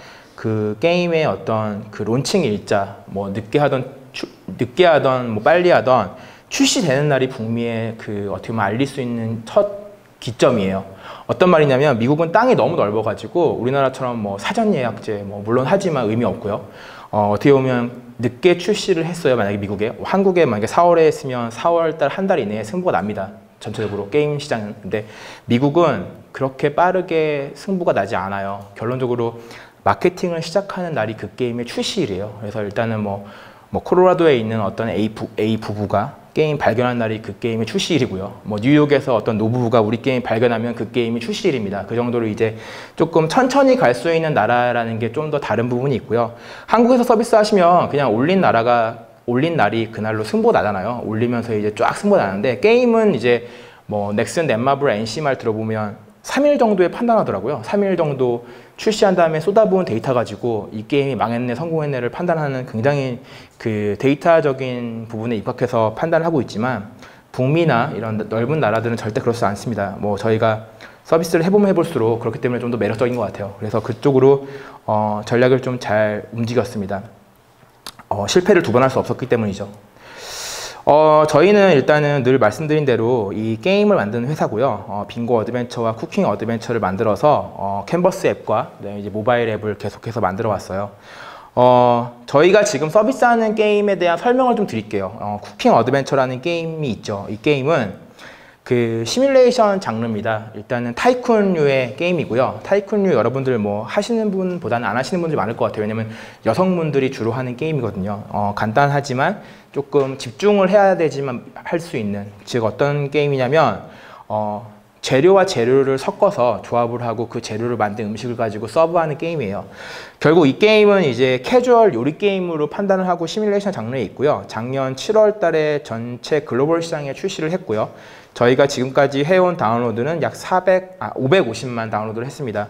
게임의 어떤 론칭 일자, 뭐 늦게 하던 뭐 빨리 하던 출시되는 날이 북미에 어떻게 보면 알릴 수 있는 첫 기점이에요. 어떤 말이냐면 미국은 땅이 너무 넓어가지고 우리나라처럼 뭐 사전 예약제 물론 하지만 의미 없고요. 어떻게 보면 늦게 출시를 했어요. 만약에 미국에, 한국에 만약에 4월에 했으면 4월 달 한 달 이내에 승부가 납니다. 전체적으로 게임 시장은. 근데 미국은 그렇게 빠르게 승부가 나지 않아요. 결론적으로 마케팅을 시작하는 날이 그 게임의 출시일이에요. 그래서 일단은 뭐 콜로라도에 있는 어떤 A 부부가 게임 발견한 날이 그 게임의 출시일이고요. 뭐 뉴욕에서 어떤 노부부가 우리 게임 발견하면 그 게임이 출시일입니다. 그 정도로 이제 조금 천천히 갈 수 있는 나라라는 게 좀 더 다른 부분이 있고요. 한국에서 서비스 하시면 그냥 올린 날이 그날로 승부 나잖아요. 올리면서 이제 쫙 승부 나는데, 게임은 이제 뭐 넥슨, 넷마블, NC말 들어보면 3일 정도에 판단하더라고요. 3일 정도 출시한 다음에 쏟아부은 데이터 가지고 이 게임이 망했네, 성공했네를 판단하는 굉장히 그 데이터적인 부분에 입각해서 판단을 하고 있지만, 북미나 이런 넓은 나라들은 절대 그렇지 않습니다. 뭐 저희가 서비스를 해보면 해볼수록 그렇기 때문에 좀 더 매력적인 것 같아요. 그래서 그쪽으로 전략을 좀 잘 움직였습니다. 실패를 2번 할 수 없었기 때문이죠. 저희는 일단은 늘 말씀드린 대로 이 게임을 만드는 회사고요. 빙고 어드벤처와 쿠킹 어드벤처를 만들어서 캔버스 앱과 이제 모바일 앱을 계속해서 만들어 왔어요. 저희가 지금 서비스하는 게임에 대한 설명을 좀 드릴게요. 쿠킹 어드벤처라는 게임이 있죠. 이 게임은 그 시뮬레이션 장르입니다. 일단은 타이쿤류의 게임이고요. 타이쿤류 여러분들 뭐 하시는 분보다는 안 하시는 분들이 많을 것 같아요. 왜냐면 여성분들이 주로 하는 게임이거든요. 간단하지만 조금 집중을 해야 되지만 할 수 있는, 즉 어떤 게임이냐면 재료와 재료를 섞어서 조합을 하고 그 재료를 만든 음식을 가지고 서브하는 게임이에요. 결국 이 게임은 이제 캐주얼 요리 게임으로 판단을 하고 시뮬레이션 장르에 있고요. 작년 7월 달에 전체 글로벌 시장에 출시를 했고요. 저희가 지금까지 해온 다운로드는 약 550만 다운로드를 했습니다.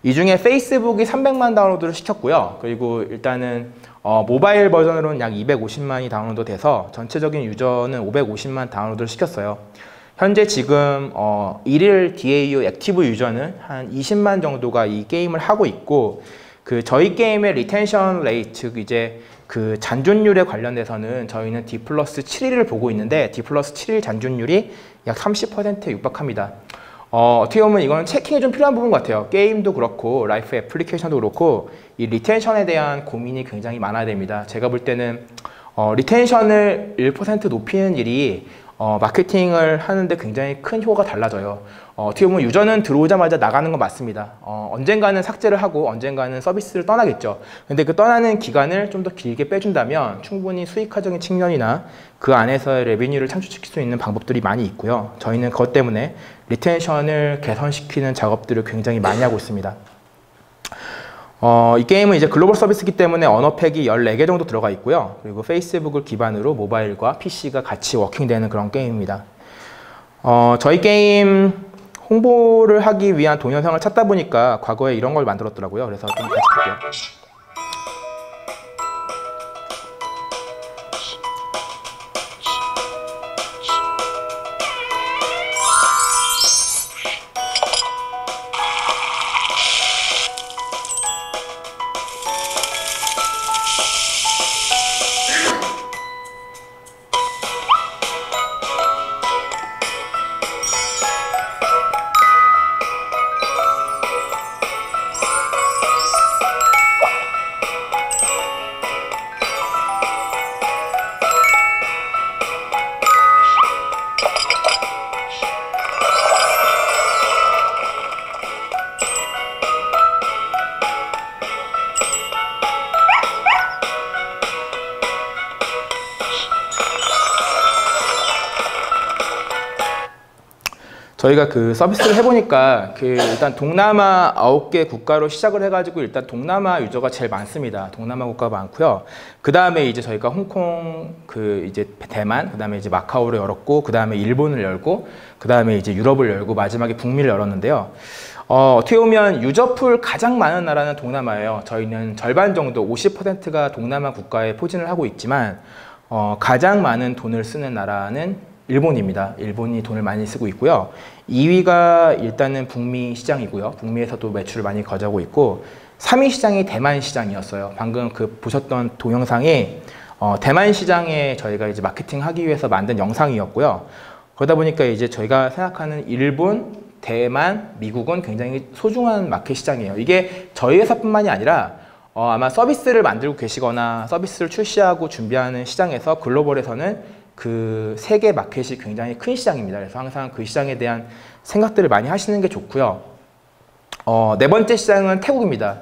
이 중에 페이스북이 300만 다운로드를 시켰고요. 그리고 일단은 모바일 버전으로는 약 250만이 다운로드 돼서 전체적인 유저는 550만 다운로드를 시켰어요. 현재 지금 일일 DAU 액티브 유저는 한 20만 정도가 이 게임을 하고 있고, 그 저희 게임의 리텐션 레이트, 즉 이제 그 잔존율에 관련돼서는 저희는 D+7을 보고 있는데, D+7 잔존율이 약 30%에 육박합니다. 어떻게 보면 이거는 체킹이 좀 필요한 부분 같아요. 게임도 그렇고 라이프 애플리케이션도 그렇고 이 리텐션에 대한 고민이 굉장히 많아야 됩니다. 제가 볼 때는 리텐션을 1% 높이는 일이 마케팅을 하는데 굉장히 큰 효과가 달라져요. 어떻게 보면 유저는 들어오자마자 나가는 건 맞습니다. 언젠가는 삭제를 하고 언젠가는 서비스를 떠나겠죠. 근데 그 떠나는 기간을 좀 더 길게 빼준다면 충분히 수익화적인 측면이나 그 안에서의 레비뉴를 창출시킬 수 있는 방법들이 많이 있고요. 저희는 그것 때문에 리텐션을 개선시키는 작업들을 굉장히 많이 하고 있습니다. 이 게임은 이제 글로벌 서비스이기 때문에 언어팩이 14개 정도 들어가 있고요. 그리고 페이스북을 기반으로 모바일과 PC가 같이 워킹되는 그런 게임입니다. 저희 게임 홍보를 하기 위한 동영상을 찾다 보니까 과거에 이런 걸 만들었더라고요. 그래서 좀 같이 볼게요. 저희가 그 서비스를 해보니까 일단 동남아 9개 국가로 시작을 해가지고 일단 동남아 유저가 제일 많습니다. 동남아 국가가 많고요. 그 다음에 이제 저희가 홍콩, 이제 대만, 그 다음에 이제 마카오를 열었고, 그 다음에 일본을 열고, 그 다음에 이제 유럽을 열고, 마지막에 북미를 열었는데요. 어떻게 보면 유저풀 가장 많은 나라는 동남아예요. 저희는 절반 정도 50%가 동남아 국가에 포진을 하고 있지만 가장 많은 돈을 쓰는 나라는 일본입니다. 일본이 돈을 많이 쓰고 있고요. 2위가 일단은 북미 시장이고요. 북미에서도 매출을 많이 가져오고 있고, 3위 시장이 대만 시장이었어요. 방금 보셨던 동영상이 대만 시장에 저희가 이제 마케팅 하기 위해서 만든 영상이었고요. 그러다 보니까 이제 저희가 생각하는 일본, 대만, 미국은 굉장히 소중한 마켓 시장이에요. 이게 저희 회사뿐만이 아니라 아마 서비스를 만들고 계시거나 서비스를 출시하고 준비하는 시장에서 글로벌에서는 그 세계 마켓이 굉장히 큰 시장입니다. 그래서 항상 그 시장에 대한 생각들을 많이 하시는 게 좋고요. 네 번째 시장은 태국입니다.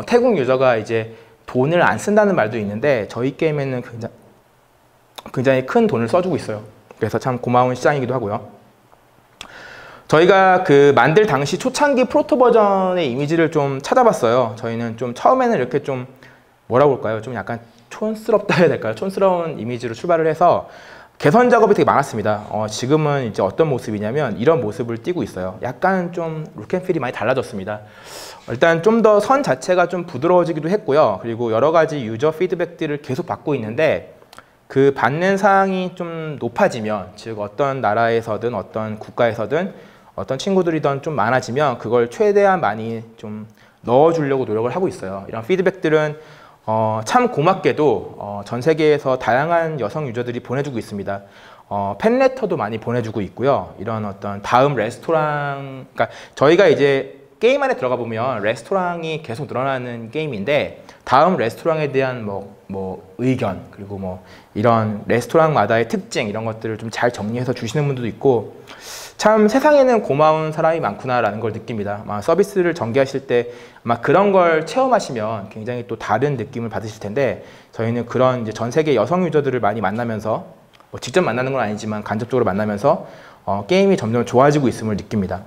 태국 유저가 이제 돈을 안 쓴다는 말도 있는데 저희 게임에는 굉장히 큰 돈을 써주고 있어요. 그래서 참 고마운 시장이기도 하고요. 저희가 그 만들 당시 초창기 프로토 버전의 이미지를 좀 찾아봤어요. 저희는 좀 처음에는 이렇게 좀 뭐라고 할까요? 좀 약간 촌스럽다 해야 될까요? 촌스러운 이미지로 출발을 해서 개선 작업이 되게 많았습니다. 지금은 이제 어떤 모습이냐면 이런 모습을 띠고 있어요. 약간 좀 룩앤필이 많이 달라졌습니다. 일단 좀 더 선 자체가 좀 부드러워지기도 했고요. 그리고 여러 가지 유저 피드백들을 계속 받고 있는데 그 받는 사항이 좀 높아지면, 즉 어떤 나라에서든 어떤 국가에서든 어떤 친구들이든 좀 많아지면 그걸 최대한 많이 좀 넣어주려고 노력을 하고 있어요. 이런 피드백들은 참 고맙게도 전 세계에서 다양한 여성 유저들이 보내주고 있습니다. 팬레터도 많이 보내주고 있고요. 이런 어떤 다음 레스토랑, 그러니까 저희가 이제 게임 안에 들어가 보면 레스토랑이 계속 늘어나는 게임인데 다음 레스토랑에 대한 뭐 의견, 그리고 뭐 이런 레스토랑마다의 특징, 이런 것들을 좀 잘 정리해서 주시는 분들도 있고, 참 세상에는 고마운 사람이 많구나라는 걸 느낍니다. 아마 서비스를 전개하실 때 아마 그런 걸 체험하시면 굉장히 또 다른 느낌을 받으실 텐데, 저희는 그런 이제 전 세계 여성 유저들을 많이 만나면서, 뭐 직접 만나는 건 아니지만 간접적으로 만나면서 게임이 점점 좋아지고 있음을 느낍니다.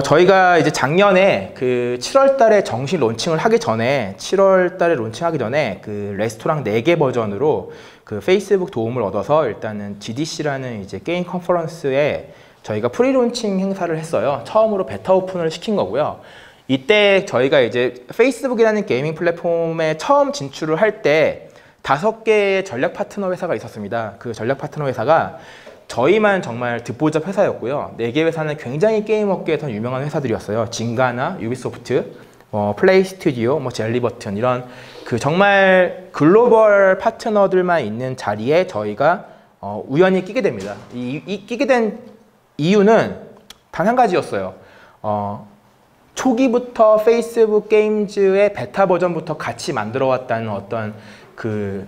저희가 이제 작년에 그 7월 달에 정식 론칭을 하기 전에, 7월 달에 론칭하기 전에 그 레스토랑 4개 버전으로 그 페이스북 도움을 얻어서 일단은 GDC라는 이제 게임 컨퍼런스에 저희가 프리 론칭 행사를 했어요. 처음으로 베타 오픈을 시킨 거고요. 이때 저희가 이제 페이스북이라는 게이밍 플랫폼에 처음 진출을 할 때 5개의 전략 파트너 회사가 있었습니다. 그 전략 파트너 회사가 저희만 정말 듣보잡 회사였고요. 4개 회사는 굉장히 게임 업계에서 유명한 회사들이었어요. 진가나 유비소프트, 플레이 스튜디오, 젤리버튼, 이런 그 정말 글로벌 파트너들만 있는 자리에 저희가 우연히 끼게 됩니다. 끼게 된 이유는 단 한 가지였어요. 초기부터 페이스북 게임즈의 베타 버전부터 같이 만들어 왔다는 어떤 그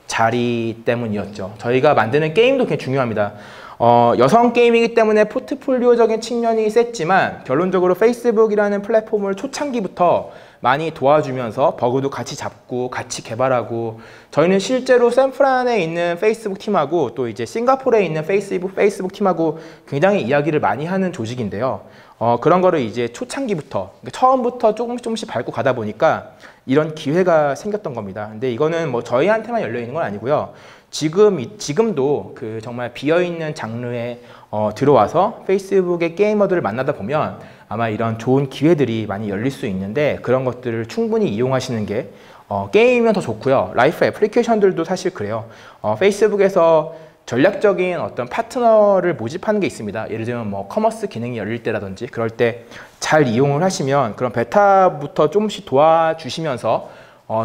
자리 때문이었죠. 저희가 만드는 게임도 굉장히 중요합니다. 여성 게임이기 때문에 포트폴리오적인 측면이 셌지만 결론적으로 페이스북이라는 플랫폼을 초창기부터 많이 도와주면서 버그도 같이 잡고 같이 개발하고, 저희는 실제로 샌프란에 있는 페이스북 팀하고 또 이제 싱가포르에 있는 페이스북 팀하고 굉장히 이야기를 많이 하는 조직인데요. 그런 거를 이제 초창기부터, 처음부터 조금씩 밟고 가다 보니까 이런 기회가 생겼던 겁니다. 근데 이거는 뭐 저희한테만 열려 있는 건 아니고요. 지금도 그 정말 비어있는 장르에 들어와서 페이스북의 게이머들을 만나다 보면 아마 이런 좋은 기회들이 많이 열릴 수 있는데, 그런 것들을 충분히 이용하시는 게 게임이면 더 좋고요. 라이프 애플리케이션들도 사실 그래요. 페이스북에서 전략적인 어떤 파트너를 모집하는 게 있습니다. 예를 들면 뭐 커머스 기능이 열릴 때라든지, 그럴 때 잘 이용을 하시면 그런 베타부터 조금씩 도와주시면서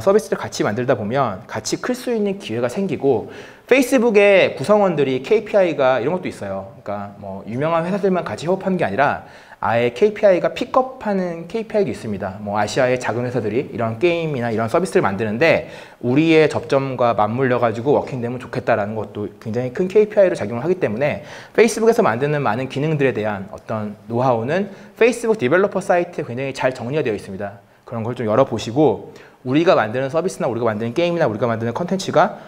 서비스를 같이 만들다 보면 같이 클 수 있는 기회가 생기고, 페이스북의 구성원들이 KPI가 이런 것도 있어요. 그러니까 뭐 유명한 회사들만 같이 협업하는 게 아니라 아예 KPI가 픽업하는 KPI도 있습니다. 뭐 아시아의 작은 회사들이 이런 게임이나 이런 서비스를 만드는데 우리의 접점과 맞물려 가지고 워킹되면 좋겠다라는 것도 굉장히 큰 KPI로 작용을 하기 때문에, 페이스북에서 만드는 많은 기능들에 대한 어떤 노하우는 페이스북 디벨로퍼 사이트에 굉장히 잘 정리가 되어 있습니다. 그런 걸 좀 열어보시고, 우리가 만드는 서비스나 우리가 만드는 게임이나 우리가 만드는 컨텐츠가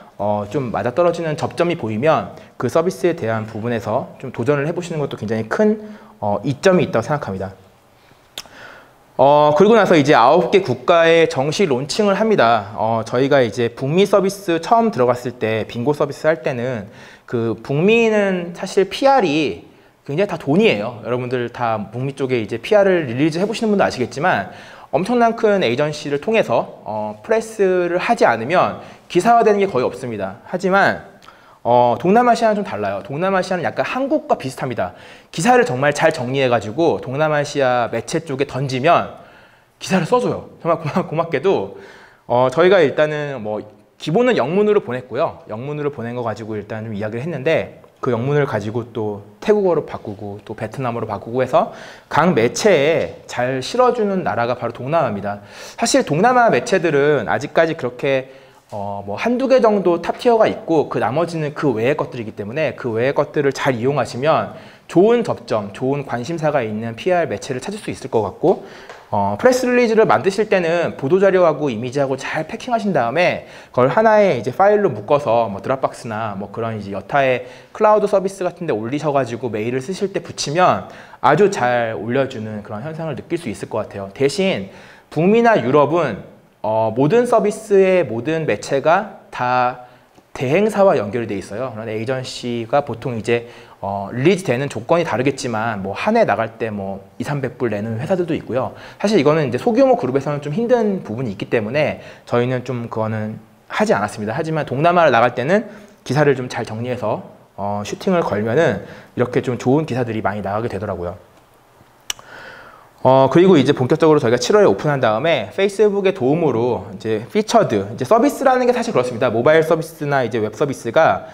좀 맞아떨어지는 접점이 보이면 그 서비스에 대한 부분에서 좀 도전을 해보시는 것도 굉장히 큰 이점이 있다고 생각합니다. 그리고 나서 이제 9개 국가에 정식 론칭을 합니다. 저희가 이제 북미 서비스 처음 들어갔을 때, 빙고 서비스 할 때는 그 북미는 사실 PR이 굉장히 다 돈이에요. 여러분들 다 북미 쪽에 이제 PR을 릴리즈 해보시는 분도 아시겠지만 엄청난 큰 에이전시를 통해서 프레스를 하지 않으면 기사화되는 게 거의 없습니다. 하지만 동남아시아는 좀 달라요. 동남아시아는 약간 한국과 비슷합니다. 기사를 정말 잘 정리해가지고 동남아시아 매체 쪽에 던지면 기사를 써줘요. 정말 고맙게도 저희가 일단은 뭐 기본은 영문으로 보냈고요. 영문으로 보낸 거 가지고 일단 좀 이야기를 했는데, 그 영문을 가지고 또 태국어로 바꾸고 또 베트남어로 바꾸고 해서 각 매체에 잘 실어주는 나라가 바로 동남아입니다. 사실 동남아 매체들은 아직까지 그렇게 뭐 한두 개 정도 탑티어가 있고 그 나머지는 그 외의 것들이기 때문에 그 외의 것들을 잘 이용하시면 좋은 접점, 좋은 관심사가 있는 PR 매체를 찾을 수 있을 것 같고 프레스 릴리즈를 만드실 때는 보도자료하고 이미지하고 잘 패킹하신 다음에 그걸 하나의 이제 파일로 묶어서 뭐 드랍박스나 뭐 그런 이제 여타의 클라우드 서비스 같은 데 올리셔가지고 메일을 쓰실 때 붙이면 아주 잘 올려주는 그런 현상을 느낄 수 있을 것 같아요. 대신 북미나 유럽은 모든 서비스의 모든 매체가 다 대행사와 연결되어 있어요. 그런 에이전시가 보통 이제 릴리즈 되는 조건이 다르겠지만 뭐 한 해 나갈 때 뭐 200~300불 내는 회사들도 있고요. 사실 이거는 이제 소규모 그룹에서는 좀 힘든 부분이 있기 때문에 저희는 좀 그거는 하지 않았습니다. 하지만 동남아를 나갈 때는 기사를 좀 잘 정리해서 슈팅을 걸면은 이렇게 좀 좋은 기사들이 많이 나가게 되더라고요. 그리고 이제 본격적으로 저희가 7월에 오픈한 다음에 페이스북의 도움으로 이제 피처드, 이제 서비스라는 게 사실 그렇습니다. 모바일 서비스나 이제 웹 서비스가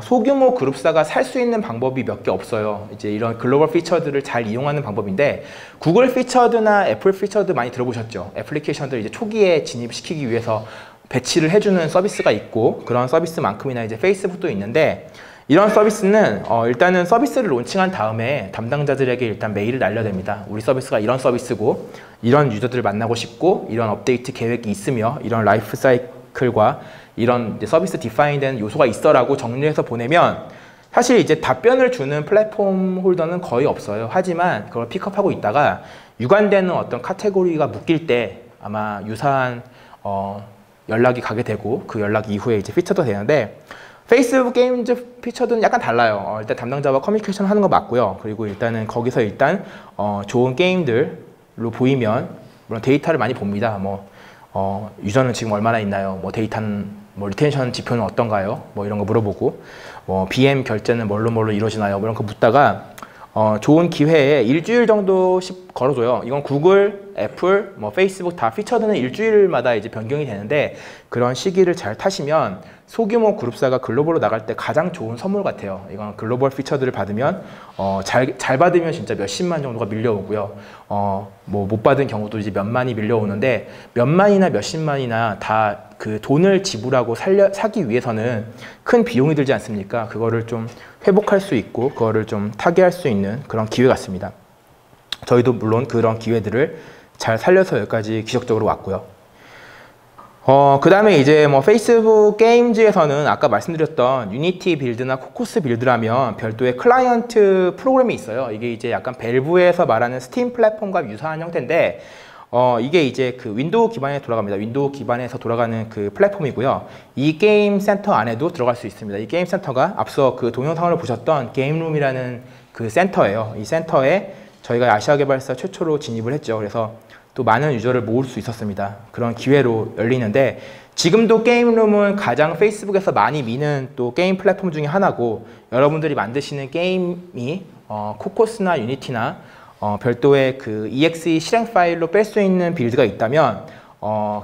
소규모 그룹사가 살 수 있는 방법이 몇 개 없어요. 이제 이런 글로벌 피처드를 잘 이용하는 방법인데 구글 피처드나 애플 피처드 많이 들어보셨죠? 애플리케이션들 이제 초기에 진입시키기 위해서 배치를 해주는 서비스가 있고 그런 서비스만큼이나 이제 페이스북도 있는데 이런 서비스는 일단은 서비스를 론칭한 다음에 담당자들에게 일단 메일을 날려댑니다. 우리 서비스가 이런 서비스고 이런 유저들을 만나고 싶고 이런 업데이트 계획이 있으며 이런 라이프 사이클과 이런 이제 서비스 디파인된 요소가 있어라고 정리해서 보내면 사실 이제 답변을 주는 플랫폼 홀더는 거의 없어요. 하지만 그걸 픽업하고 있다가 유관되는 어떤 카테고리가 묶일 때 아마 유사한 연락이 가게 되고 그 연락 이후에 이제 피처도 되는데 페이스북 게임즈 피처드는 약간 달라요. 일단 담당자와 커뮤니케이션 하는 거 맞고요. 그리고 일단은 거기서 일단 좋은 게임들로 보이면 물론 데이터를 많이 봅니다. 뭐 유저는 지금 얼마나 있나요? 뭐 데이터는 뭐 리텐션 지표는 어떤가요? 뭐 이런 거 물어보고 뭐 BM 결제는 뭘로 이루어지나요? 뭐 이런 거 묻다가 좋은 기회에 일주일 정도씩 걸어줘요. 이건 구글, 애플, 뭐 페이스북 다 피처드는 일주일마다 이제 변경이 되는데 그런 시기를 잘 타시면 소규모 그룹사가 글로벌로 나갈 때 가장 좋은 선물 같아요. 이건 글로벌 피처드를 받으면 잘 받으면 진짜 몇십만 정도가 밀려오고요. 뭐 못 받은 경우도 이제 몇만이 밀려오는데 몇만이나 몇십만이나 다 그 돈을 지불하고 사기 위해서는 큰 비용이 들지 않습니까? 그거를 좀 회복할 수 있고 그거를 좀 타개할 수 있는 그런 기회 같습니다. 저희도 물론 그런 기회들을 잘 살려서 여기까지 기적적으로 왔고요. 그 다음에 이제 뭐 페이스북 게임즈에서는 아까 말씀드렸던 유니티 빌드나 코코스 빌드라면 별도의 클라이언트 프로그램이 있어요. 이게 이제 약간 밸브에서 말하는 스팀 플랫폼과 유사한 형태인데 이게 이제 그 윈도우 기반에 돌아갑니다. 윈도우 기반에서 돌아가는 그 플랫폼이고요. 이 게임 센터 안에도 들어갈 수 있습니다. 이 게임 센터가 앞서 그 동영상을 보셨던 게임룸이라는 그 센터예요. 이 센터에 저희가 아시아 개발사 최초로 진입을 했죠. 그래서 또 많은 유저를 모을 수 있었습니다. 그런 기회로 열리는데 지금도 게임룸은 가장 페이스북에서 많이 미는 또 게임 플랫폼 중에 하나고 여러분들이 만드시는 게임이 코코스나 유니티나 별도의 그 EXE 실행 파일로 뺄 수 있는 빌드가 있다면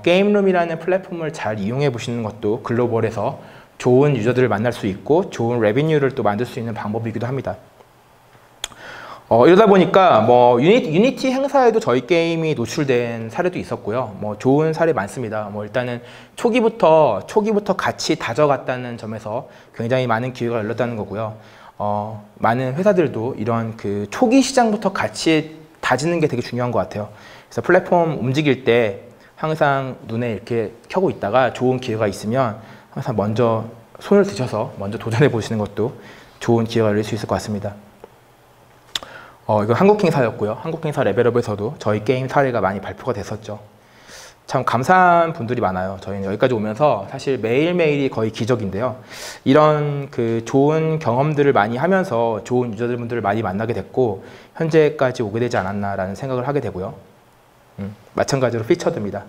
게임룸이라는 플랫폼을 잘 이용해 보시는 것도 글로벌에서 좋은 유저들을 만날 수 있고 좋은 레비뉴를 또 만들 수 있는 방법이기도 합니다. 이러다 보니까 뭐 유니티 행사에도 저희 게임이 노출된 사례도 있었고요. 뭐 좋은 사례 많습니다. 뭐 일단은 초기부터 같이 다져갔다는 점에서 굉장히 많은 기회가 열렸다는 거고요. 많은 회사들도 이런 그 초기 시장부터 같이 다지는 게 되게 중요한 것 같아요. 그래서 플랫폼 움직일 때 항상 눈에 이렇게 켜고 있다가 좋은 기회가 있으면 항상 먼저 손을 드셔서 먼저 도전해 보시는 것도 좋은 기회가 열릴 수 있을 것 같습니다. 이거 한국 행사였고요. 한국 행사 레벨업에서도 저희 게임 사례가 많이 발표가 됐었죠. 참 감사한 분들이 많아요. 저희는 여기까지 오면서 사실 매일매일이 거의 기적인데요. 이런 그 좋은 경험들을 많이 하면서 좋은 유저들분들을 많이 만나게 됐고 현재까지 오게 되지 않았나라는 생각을 하게 되고요. 마찬가지로 피처드입니다.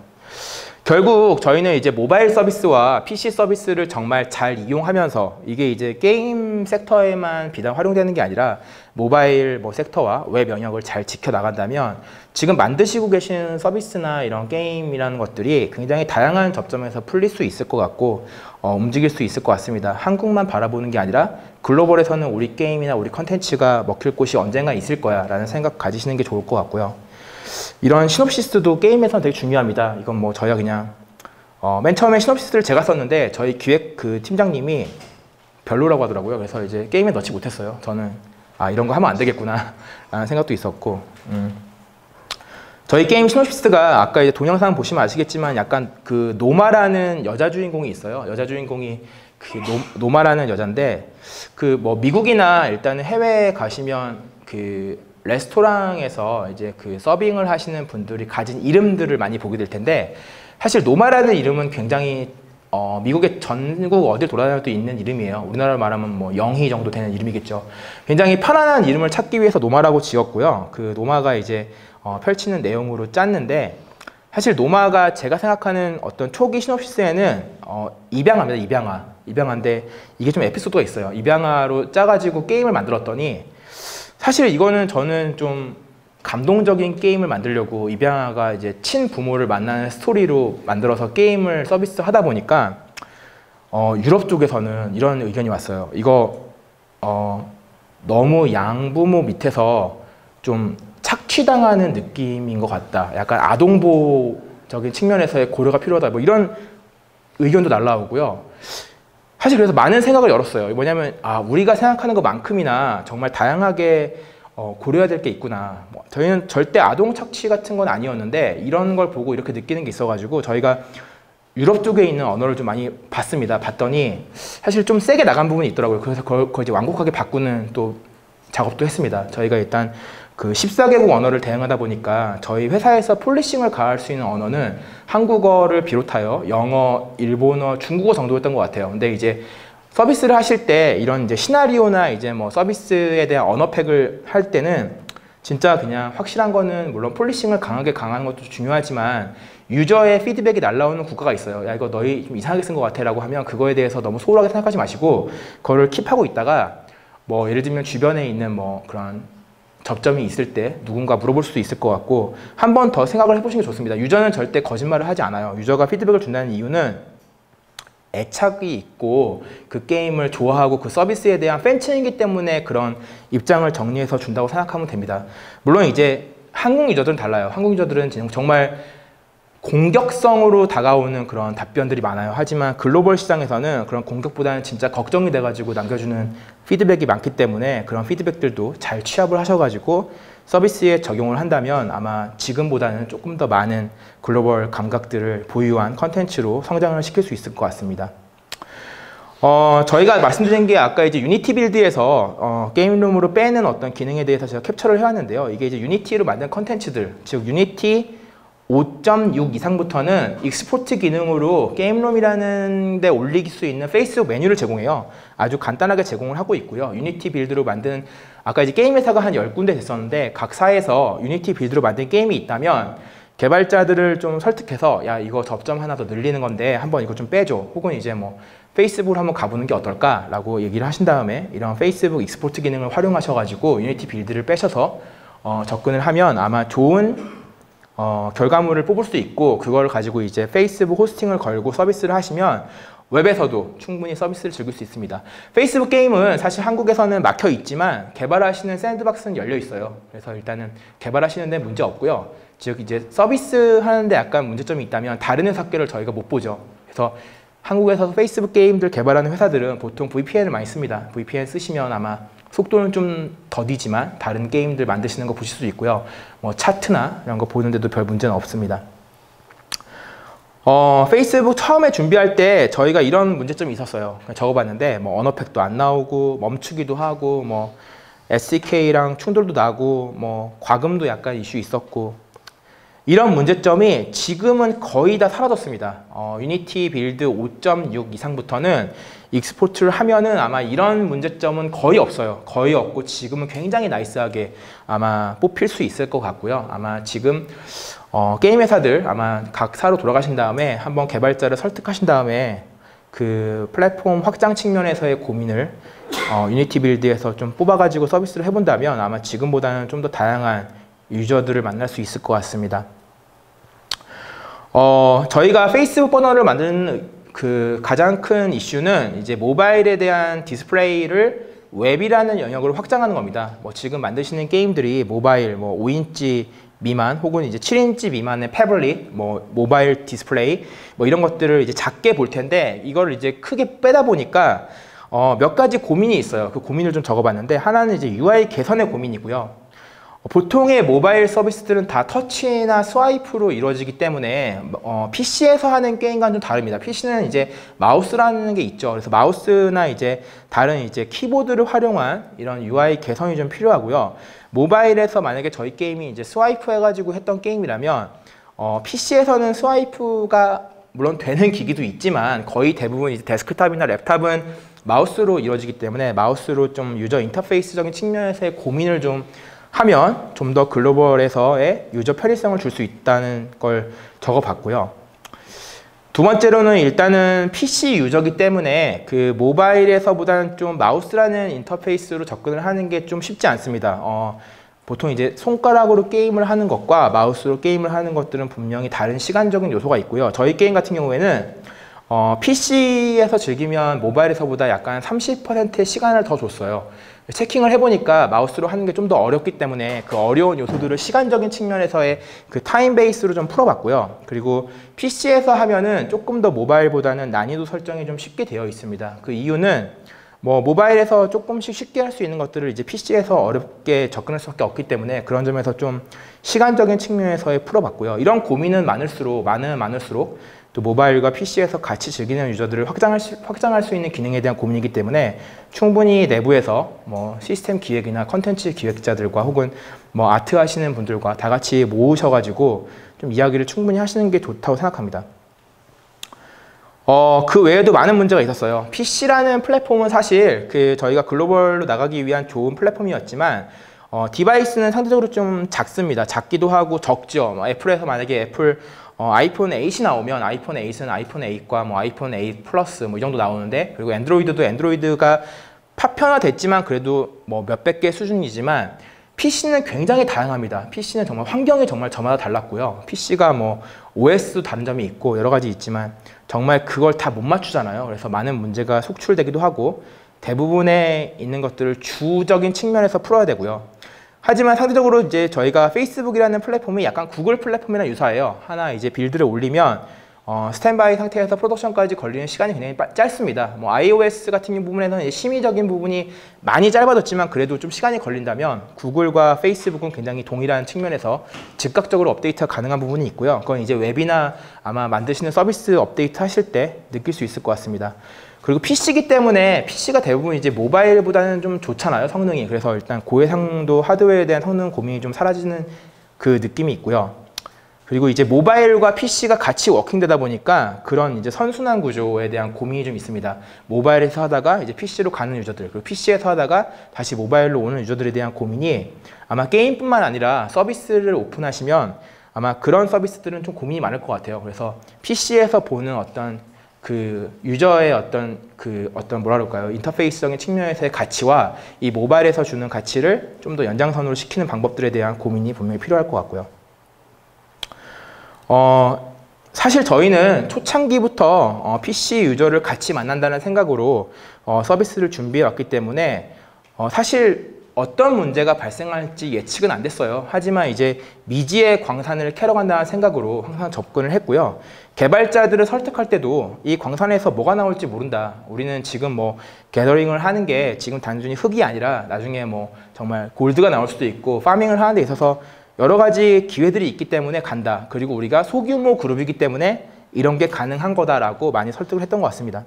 결국 저희는 이제 모바일 서비스와 PC 서비스를 정말 잘 이용하면서 이게 이제 게임 섹터에만 비단 활용되는 게 아니라 모바일 뭐 섹터와 웹 영역을 잘 지켜나간다면 지금 만드시고 계신 서비스나 이런 게임이라는 것들이 굉장히 다양한 접점에서 풀릴 수 있을 것 같고 움직일 수 있을 것 같습니다. 한국만 바라보는 게 아니라 글로벌에서는 우리 게임이나 우리 컨텐츠가 먹힐 곳이 언젠가 있을 거야 라는 생각 가지시는 게 좋을 것 같고요. 이런 시놉시스도 게임에서는 되게 중요합니다. 이건 뭐 저희가 그냥 맨 처음에 시놉시스를 제가 썼는데 저희 기획 그 팀장님이 별로라고 하더라고요. 그래서 이제 게임에 넣지 못했어요. 저는 이런 거 하면 안 되겠구나 라는 생각도 있었고, 저희 게임 시놉시스가 아까 이제 동영상 보시면 아시겠지만 약간 그 노마라는 여자 주인공이 있어요. 여자 주인공이 그 노마라는 여잔데, 그 뭐 미국이나 일단은 해외에 가시면 그 레스토랑에서 이제 그 서빙을 하시는 분들이 가진 이름들을 많이 보게 될 텐데, 사실 노마라는 이름은 굉장히 미국의 전국 어딜 돌아다녀도 있는 이름이에요. 우리나라로 말하면 뭐 영희 정도 되는 이름이겠죠. 굉장히 편안한 이름을 찾기 위해서 노마라고 지었고요. 그 노마가 이제 펼치는 내용으로 짰는데, 사실 노마가 제가 생각하는 어떤 초기 시놉시스에는 입양아입니다. 입양아인데 이게 좀 에피소드가 있어요. 입양아로 짜가지고 게임을 만들었더니, 사실 이거는 저는 좀 감동적인 게임을 만들려고 입양아가 이제 친부모를 만나는 스토리로 만들어서 게임을 서비스 하다 보니까 유럽 쪽에서는 이런 의견이 왔어요. 이거 너무 양부모 밑에서 좀 착취당하는 느낌인 것 같다. 약간 아동보호적인 측면에서의 고려가 필요하다. 뭐 이런 의견도 날라오고요. 사실 그래서 많은 생각을 열었어요. 뭐냐면 우리가 생각하는 것만큼이나 정말 다양하게 고려해야 될 게 있구나. 저희는 절대 아동 착취 같은 건 아니었는데 이런 걸 보고 이렇게 느끼는 게 있어가지고 저희가 유럽 쪽에 있는 언어를 좀 많이 봤습니다. 봤더니 사실 좀 세게 나간 부분이 있더라고요. 그래서 그걸 이제 완곡하게 바꾸는 또 작업도 했습니다. 저희가 일단 그 14개국 언어를 대응하다 보니까 저희 회사에서 폴리싱을 가할 수 있는 언어는 한국어를 비롯하여 영어, 일본어, 중국어 정도였던 것 같아요. 근데 이제 서비스를 하실 때 이런 이제 시나리오나 이제 뭐 서비스에 대한 언어팩을 할 때는 진짜 그냥 확실한 거는 물론 폴리싱을 강하게 강하는 것도 중요하지만 유저의 피드백이 날라오는 국가가 있어요. 야, 이거 너희 좀 이상하게 쓴 것 같아 라고 하면 그거에 대해서 너무 소홀하게 생각하지 마시고 그거를 킵하고 있다가 뭐 예를 들면 주변에 있는 뭐 그런 접점이 있을 때 누군가 물어볼 수도 있을 것 같고 한 번 더 생각을 해보시는 게 좋습니다. 유저는 절대 거짓말을 하지 않아요. 유저가 피드백을 준다는 이유는 애착이 있고 그 게임을 좋아하고 그 서비스에 대한 팬층이기 때문에 그런 입장을 정리해서 준다고 생각하면 됩니다. 물론 이제 한국 유저들은 달라요. 한국 유저들은 정말 공격성으로 다가오는 그런 답변들이 많아요. 하지만 글로벌 시장에서는 그런 공격보다는 진짜 걱정이 돼가지고 남겨주는 피드백이 많기 때문에 그런 피드백들도 잘 취합을 하셔가지고 서비스에 적용을 한다면 아마 지금보다는 조금 더 많은 글로벌 감각들을 보유한 컨텐츠로 성장을 시킬 수 있을 것 같습니다. 저희가 말씀드린 게 아까 이제 유니티 빌드에서 게임룸으로 빼는 어떤 기능에 대해서 제가 캡처를 해왔는데요. 이게 이제 유니티로 만든 컨텐츠들, 즉 유니티 5.6 이상부터는 익스포트 기능으로 게임룸이라는 데 올릴 수 있는 페이스북 메뉴를 제공해요. 아주 간단하게 제공을 하고 있고요. 유니티 빌드로 만든 아까 이제 게임 회사가 한 10군데 됐었는데 각 사에서 유니티 빌드로 만든 게임이 있다면 개발자들을 좀 설득해서 야 이거 접점 하나 더 늘리는 건데 한번 이거 좀 빼줘. 혹은 이제 뭐 페이스북을 한번 가보는 게 어떨까 라고 얘기를 하신 다음에 이런 페이스북 익스포트 기능을 활용하셔가지고 유니티 빌드를 빼셔서 접근을 하면 아마 좋은 결과물을 뽑을 수 있고 그걸 가지고 이제 페이스북 호스팅을 걸고 서비스를 하시면 웹에서도 충분히 서비스를 즐길 수 있습니다. 페이스북 게임은 사실 한국에서는 막혀 있지만 개발하시는 샌드박스는 열려 있어요. 그래서 일단은 개발하시는 데 문제 없고요. 즉 이제 서비스 하는데 약간 문제점이 있다면 다른 회사 거를 저희가 못 보죠. 그래서 한국에서 페이스북 게임들 개발하는 회사들은 보통 VPN을 많이 씁니다. VPN 쓰시면 아마 속도는 좀 더디지만 다른 게임들 만드시는 거 보실 수 있고요. 뭐 차트나 이런 거 보는데도 별 문제는 없습니다. 페이스북 처음에 준비할 때 저희가 이런 문제점이 있었어요. 적어봤는데 뭐 언어팩도 안 나오고 멈추기도 하고 뭐 SDK랑 충돌도 나고 뭐 과금도 약간 이슈 있었고 이런 문제점이 지금은 거의 다 사라졌습니다. 유니티 빌드 5.6 이상부터는 익스포트를 하면은 아마 이런 문제점은 거의 없어요. 거의 없고 지금은 굉장히 나이스하게 아마 뽑힐 수 있을 것 같고요. 아마 지금 게임 회사들 아마 각 사로 돌아가신 다음에 한번 개발자를 설득하신 다음에 그 플랫폼 확장 측면에서의 고민을 유니티 빌드에서 좀 뽑아가지고 서비스를 해본다면 아마 지금보다는 좀 더 다양한 유저들을 만날 수 있을 것 같습니다. 저희가 페이스북 버너를 만드는 그 가장 큰 이슈는 이제 모바일에 대한 디스플레이를 웹이라는 영역으로 확장하는 겁니다. 뭐 지금 만드시는 게임들이 모바일, 뭐 5인치 미만 혹은 이제 7인치 미만의 태블릿, 뭐 모바일 디스플레이 뭐 이런 것들을 이제 작게 볼 텐데 이걸 이제 크게 빼다 보니까 몇 가지 고민이 있어요. 그 고민을 좀 적어봤는데 하나는 이제 UI 개선의 고민이고요. 보통의 모바일 서비스들은 다 터치나 스와이프로 이루어지기 때문에 PC에서 하는 게임과는 좀 다릅니다. PC는 이제 마우스라는 게 있죠. 그래서 마우스나 이제 다른 이제 키보드를 활용한 이런 UI 개선이 좀 필요하고요. 모바일에서 만약에 저희 게임이 이제 스와이프 해가지고 했던 게임이라면 PC에서는 스와이프가 물론 되는 기기도 있지만 거의 대부분 이제 데스크탑이나 랩탑은 마우스로 이루어지기 때문에 마우스로 좀 유저 인터페이스적인 측면에서의 고민을 좀 하면 좀 더 글로벌에서의 유저 편의성을 줄 수 있다는 걸 적어봤고요. 두 번째로는 일단은 PC 유저이기 때문에 그 모바일에서보다는 좀 마우스라는 인터페이스로 접근을 하는 게 좀 쉽지 않습니다. 보통 이제 손가락으로 게임을 하는 것과 마우스로 게임을 하는 것들은 분명히 다른 시간적인 요소가 있고요. 저희 게임 같은 경우에는 PC에서 즐기면 모바일에서보다 약간 30%의 시간을 더 줬어요. 체킹을 해보니까 마우스로 하는 게 좀 더 어렵기 때문에 그 어려운 요소들을 시간적인 측면에서의 그 타임 베이스로 좀 풀어봤고요. 그리고 PC에서 하면은 조금 더 모바일보다는 난이도 설정이 좀 쉽게 되어 있습니다. 그 이유는 뭐 모바일에서 조금씩 쉽게 할 수 있는 것들을 이제 PC에서 어렵게 접근할 수밖에 없기 때문에 그런 점에서 좀 시간적인 측면에서의 풀어봤고요. 이런 고민은 많을수록 또 모바일과 PC에서 같이 즐기는 유저들을 확장할 수 있는 기능에 대한 고민이기 때문에 충분히 내부에서 뭐 시스템 기획이나 컨텐츠 기획자들과 혹은 뭐 아트 하시는 분들과 다 같이 모으셔가지고 좀 이야기를 충분히 하시는 게 좋다고 생각합니다. 그 외에도 많은 문제가 있었어요. PC라는 플랫폼은 사실 저희가 글로벌로 나가기 위한 좋은 플랫폼이었지만 디바이스는 상대적으로 좀 작습니다. 작기도 하고 적죠. 애플에서 만약에 아이폰 8이 나오면 아이폰 8은 아이폰 8과 뭐 아이폰 8 플러스 뭐 이 정도 나오는데 그리고 엔드로이드도 엔드로이드가 파편화됐지만 그래도 뭐 몇백 개 수준이지만 PC는 굉장히 다양합니다. PC는 정말 환경이 정말 저마다 달랐고요. PC가 뭐 OS도 다른 점이 있고 여러 가지 있지만 정말 그걸 다 못 맞추잖아요. 그래서 많은 문제가 속출되기도 하고 대부분에 있는 것들을 주적인 측면에서 풀어야 되고요. 하지만 상대적으로 이제 저희가 페이스북이라는 플랫폼이 약간 구글 플랫폼이랑 유사해요. 하나 이제 빌드를 올리면 스탠바이 상태에서 프로덕션까지 걸리는 시간이 굉장히 짧습니다. 뭐 iOS 같은 부분에서는 이제 심의적인 부분이 많이 짧아졌지만 그래도 좀 시간이 걸린다면 구글과 페이스북은 굉장히 동일한 측면에서 즉각적으로 업데이트가 가능한 부분이 있고요. 그건 이제 웹이나 아마 만드시는 서비스 업데이트 하실 때 느낄 수 있을 것 같습니다. 그리고 PC이기 때문에 PC가 대부분 이제 모바일보다는 좀 좋잖아요, 성능이. 그래서 일단 고해상도 하드웨어에 대한 성능 고민이 좀 사라지는 그 느낌이 있고요. 그리고 이제 모바일과 PC가 같이 워킹되다 보니까 그런 이제 선순환 구조에 대한 고민이 좀 있습니다. 모바일에서 하다가 이제 PC로 가는 유저들, 그리고 PC에서 하다가 다시 모바일로 오는 유저들에 대한 고민이 아마 게임뿐만 아니라 서비스를 오픈하시면 아마 그런 서비스들은 좀 고민이 많을 것 같아요. 그래서 PC에서 보는 어떤 그 유저의 어떤 뭐라 그럴까요? 인터페이스적인 측면에서의 가치와 이 모바일에서 주는 가치를 좀 더 연장선으로 시키는 방법들에 대한 고민이 분명히 필요할 것 같고요. 사실 저희는 초창기부터 PC 유저를 같이 만난다는 생각으로 서비스를 준비해 왔기 때문에 사실 어떤 문제가 발생할지 예측은 안 됐어요. 하지만 이제 미지의 광산을 캐러 간다는 생각으로 항상 접근을 했고요. 개발자들을 설득할 때도 이 광산에서 뭐가 나올지 모른다. 우리는 지금 뭐 게더링을 하는 게 지금 단순히 흙이 아니라 나중에 뭐 정말 골드가 나올 수도 있고 파밍을 하는 데 있어서 여러 가지 기회들이 있기 때문에 간다. 그리고 우리가 소규모 그룹이기 때문에 이런 게 가능한 거다라고 많이 설득을 했던 것 같습니다.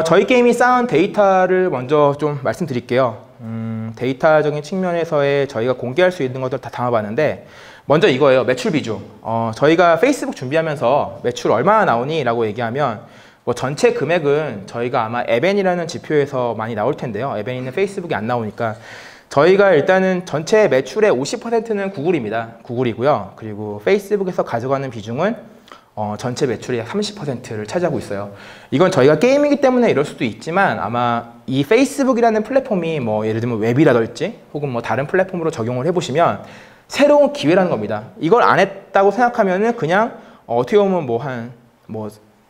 저희 게임이 쌓은 데이터를 먼저 좀 말씀드릴게요. 데이터적인 측면에서의 저희가 공개할 수 있는 것들 다 담아봤는데 먼저 이거예요. 매출 비중. 저희가 페이스북 준비하면서 매출 얼마나 나오니? 라고 얘기하면 뭐 전체 금액은 저희가 아마 에벤이라는 지표에서 많이 나올 텐데요. 에벤이는 페이스북이 안 나오니까 저희가 일단은 전체 매출의 50%는 구글입니다. 구글이고요. 그리고 페이스북에서 가져가는 비중은 전체 매출의 약 30%를 차지하고 있어요. 이건 저희가 게임이기 때문에 이럴 수도 있지만 아마 이 페이스북이라는 플랫폼이 뭐 예를 들면 웹이라든지 혹은 뭐 다른 플랫폼으로 적용을 해보시면 새로운 기회라는 겁니다. 이걸 안 했다고 생각하면은 그냥 어떻게 보면 뭐 한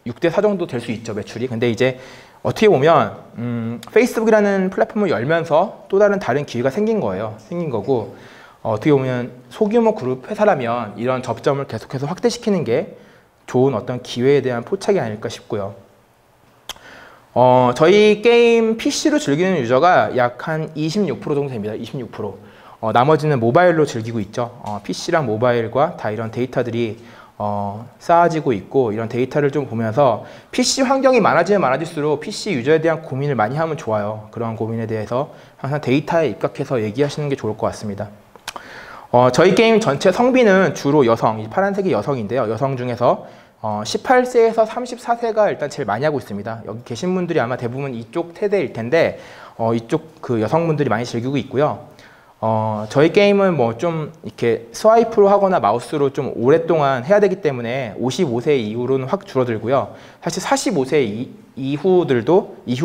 6대 4 정도 될 수 있죠, 매출이. 근데 이제 어떻게 보면 페이스북이라는 플랫폼을 열면서 또 다른 기회가 생긴 거예요. 생긴 거고 어떻게 보면 소규모 그룹 회사라면 이런 접점을 계속해서 확대시키는 게 좋은 어떤 기회에 대한 포착이 아닐까 싶고요. 저희 게임 PC로 즐기는 유저가 약 한 26% 정도 됩니다. 26%. 나머지는 모바일로 즐기고 있죠. PC랑 모바일과 다 이런 데이터들이 쌓아지고 있고, 이런 데이터를 좀 보면서 PC 환경이 많아지면 많아질수록 PC 유저에 대한 고민을 많이 하면 좋아요. 그런 고민에 대해서 항상 데이터에 입각해서 얘기하시는 게 좋을 것 같습니다. 저희 게임 전체 성비는 주로 여성, 이 파란색이 여성인데요. 여성 중에서 18세에서 34세가 일단 제일 많이 하고 있습니다. 여기 계신 분들이 아마 대부분 이쪽 세대일 텐데 이쪽 그 여성분들이 많이 즐기고 있고요. 저희 게임은 뭐 좀 이렇게 스와이프로 하거나 마우스로 좀 오랫동안 해야 되기 때문에 55세 이후로는 확 줄어들고요. 사실 45세 이후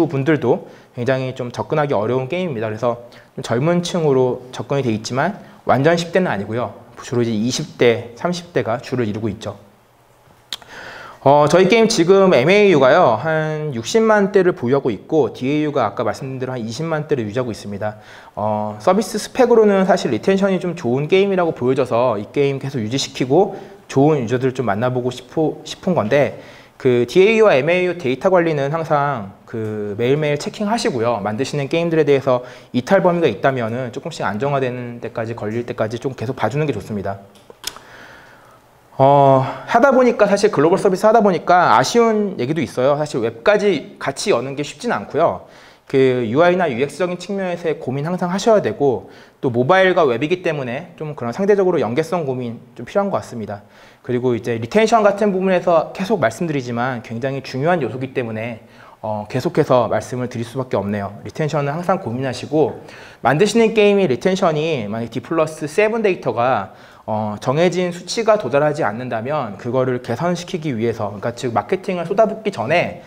분들도 굉장히 좀 접근하기 어려운 게임입니다. 그래서 좀 젊은 층으로 접근이 돼 있지만 완전 10대는 아니고요. 주로 이제 20대, 30대가 주를 이루고 있죠. 저희 게임 지금 MAU가요, 한 60만 대를 보유하고 있고, DAU가 아까 말씀드린 대로 한 20만 대를 유지하고 있습니다. 서비스 스펙으로는 사실 리텐션이 좀 좋은 게임이라고 보여져서 이 게임 계속 유지시키고 좋은 유저들을 좀 만나보고 싶은 건데, 그 DAU와 MAU 데이터 관리는 항상 그 매일매일 체킹하시고요. 만드시는 게임들에 대해서 이탈 범위가 있다면은 조금씩 안정화되는 데까지 걸릴 때까지 좀 계속 봐주는 게 좋습니다. 하다 보니까 사실 글로벌 서비스 하다 보니까 아쉬운 얘기도 있어요. 사실 웹까지 같이 여는 게 쉽진 않고요. 그 UI나 UX적인 측면에서의 고민 항상 하셔야 되고, 또 모바일과 웹이기 때문에 좀 그런 상대적으로 연계성 고민 좀 필요한 것 같습니다. 그리고 이제 리텐션 같은 부분에서 계속 말씀드리지만 굉장히 중요한 요소이기 때문에 계속해서 말씀을 드릴 수밖에 없네요. 리텐션은 항상 고민하시고, 만드시는 게임이 리텐션이 만약 D+7 데이터가 정해진 수치가 도달하지 않는다면 그거를 개선시키기 위해서, 그러니까 즉 마케팅을 쏟아붓기 전에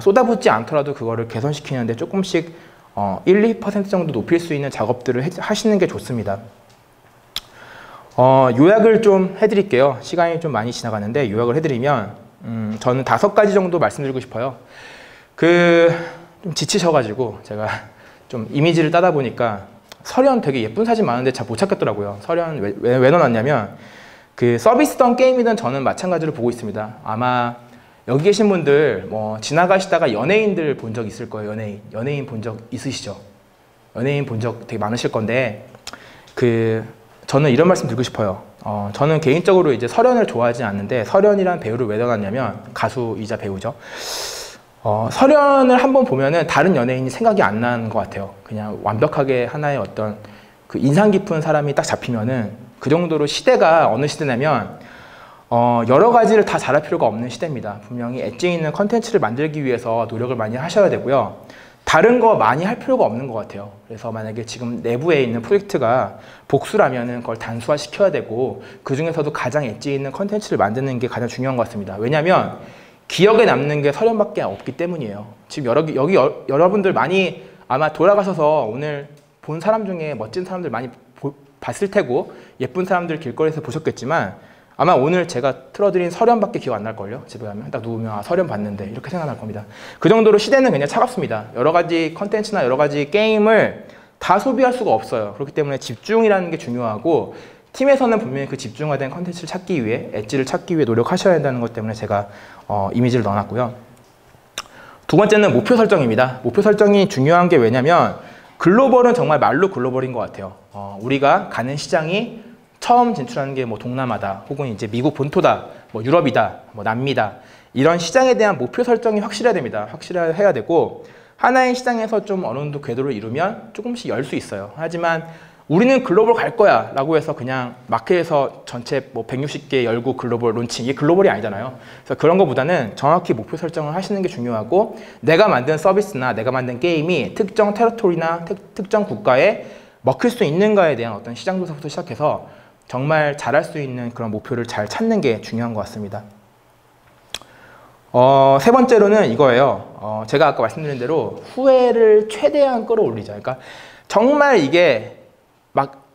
쏟아붓지 않더라도 그거를 개선시키는데 조금씩 1~2% 정도 높일 수 있는 작업들을 하시는 게 좋습니다. 요약을 좀 해드릴게요. 시간이 좀 많이 지나가는데 요약을 해드리면 저는 5가지 정도 말씀드리고 싶어요. 좀 지치셔가지고 제가 좀 이미지를 따다 보니까 설현 되게 예쁜 사진 많은데 잘 못 찾겠더라고요. 설현 왜 넣어놨냐면 그 서비스든 게임이든 저는 마찬가지로 보고 있습니다. 아마 여기 계신 분들 뭐 지나가시다가 연예인들 본 적 있을 거예요. 연예인 본 적 있으시죠? 연예인 본 적 되게 많으실 건데 저는 이런 말씀 드리고 싶어요. 저는 개인적으로 이제 설현을 좋아하지 않는데, 설현이란 배우를 왜 넣어놨냐면 가수이자 배우죠. 설현을 한번 보면은 다른 연예인이 생각이 안 나는 것 같아요. 그냥 완벽하게 하나의 어떤 그 인상 깊은 사람이 딱 잡히면은, 그 정도로 시대가 어느 시대냐면 여러 가지를 다 잘할 필요가 없는 시대입니다. 분명히 엣지 있는 컨텐츠를 만들기 위해서 노력을 많이 하셔야 되고요. 다른 거 많이 할 필요가 없는 것 같아요. 그래서 만약에 지금 내부에 있는 프로젝트가 복수라면은 그걸 단수화 시켜야 되고, 그 중에서도 가장 엣지 있는 컨텐츠를 만드는 게 가장 중요한 것 같습니다. 왜냐하면 기억에 남는 게 설현밖에 없기 때문이에요. 지금 여기 여러분들 많이 아마 돌아가셔서 오늘 본 사람 중에 멋진 사람들 많이 봤을 테고, 예쁜 사람들 길거리에서 보셨겠지만 아마 오늘 제가 틀어드린 설현밖에 기억 안 날걸요. 집에 가면 딱 누우면 설현 봤는데 이렇게 생각날 겁니다. 그 정도로 시대는 그냥 차갑습니다. 여러 가지 컨텐츠나 여러 가지 게임을 다 소비할 수가 없어요. 그렇기 때문에 집중이라는 게 중요하고, 팀에서는 분명히 그 집중화된 컨텐츠를 찾기 위해, 엣지를 찾기 위해 노력하셔야 한다는 것 때문에 제가 이미지를 넣어놨고요. 두 번째는 목표 설정입니다. 목표 설정이 중요한 게 왜냐면 글로벌은 정말 말로 글로벌인 것 같아요. 우리가 가는 시장이 처음 진출하는 게 뭐 동남아다, 혹은 이제 미국 본토다, 뭐 유럽이다, 뭐 남미다, 이런 시장에 대한 목표 설정이 확실해야 됩니다. 확실해야 되고, 하나의 시장에서 좀 어느 정도 궤도를 이루면 조금씩 열 수 있어요. 하지만 우리는 글로벌 갈 거야 라고 해서 그냥 마켓에서 전체 뭐 160개 열고 글로벌 론칭, 이게 글로벌이 아니잖아요. 그래서 그런 것보다는 정확히 목표 설정을 하시는 게 중요하고, 내가 만든 서비스나 내가 만든 게임이 특정 테리토리나 특정 국가에 먹힐 수 있는가에 대한 어떤 시장 조사부터 시작해서 정말 잘할 수 있는 그런 목표를 잘 찾는 게 중요한 것 같습니다. 세 번째로는 이거예요. 제가 아까 말씀드린 대로 후회를 최대한 끌어올리자. 그러니까 정말 이게 막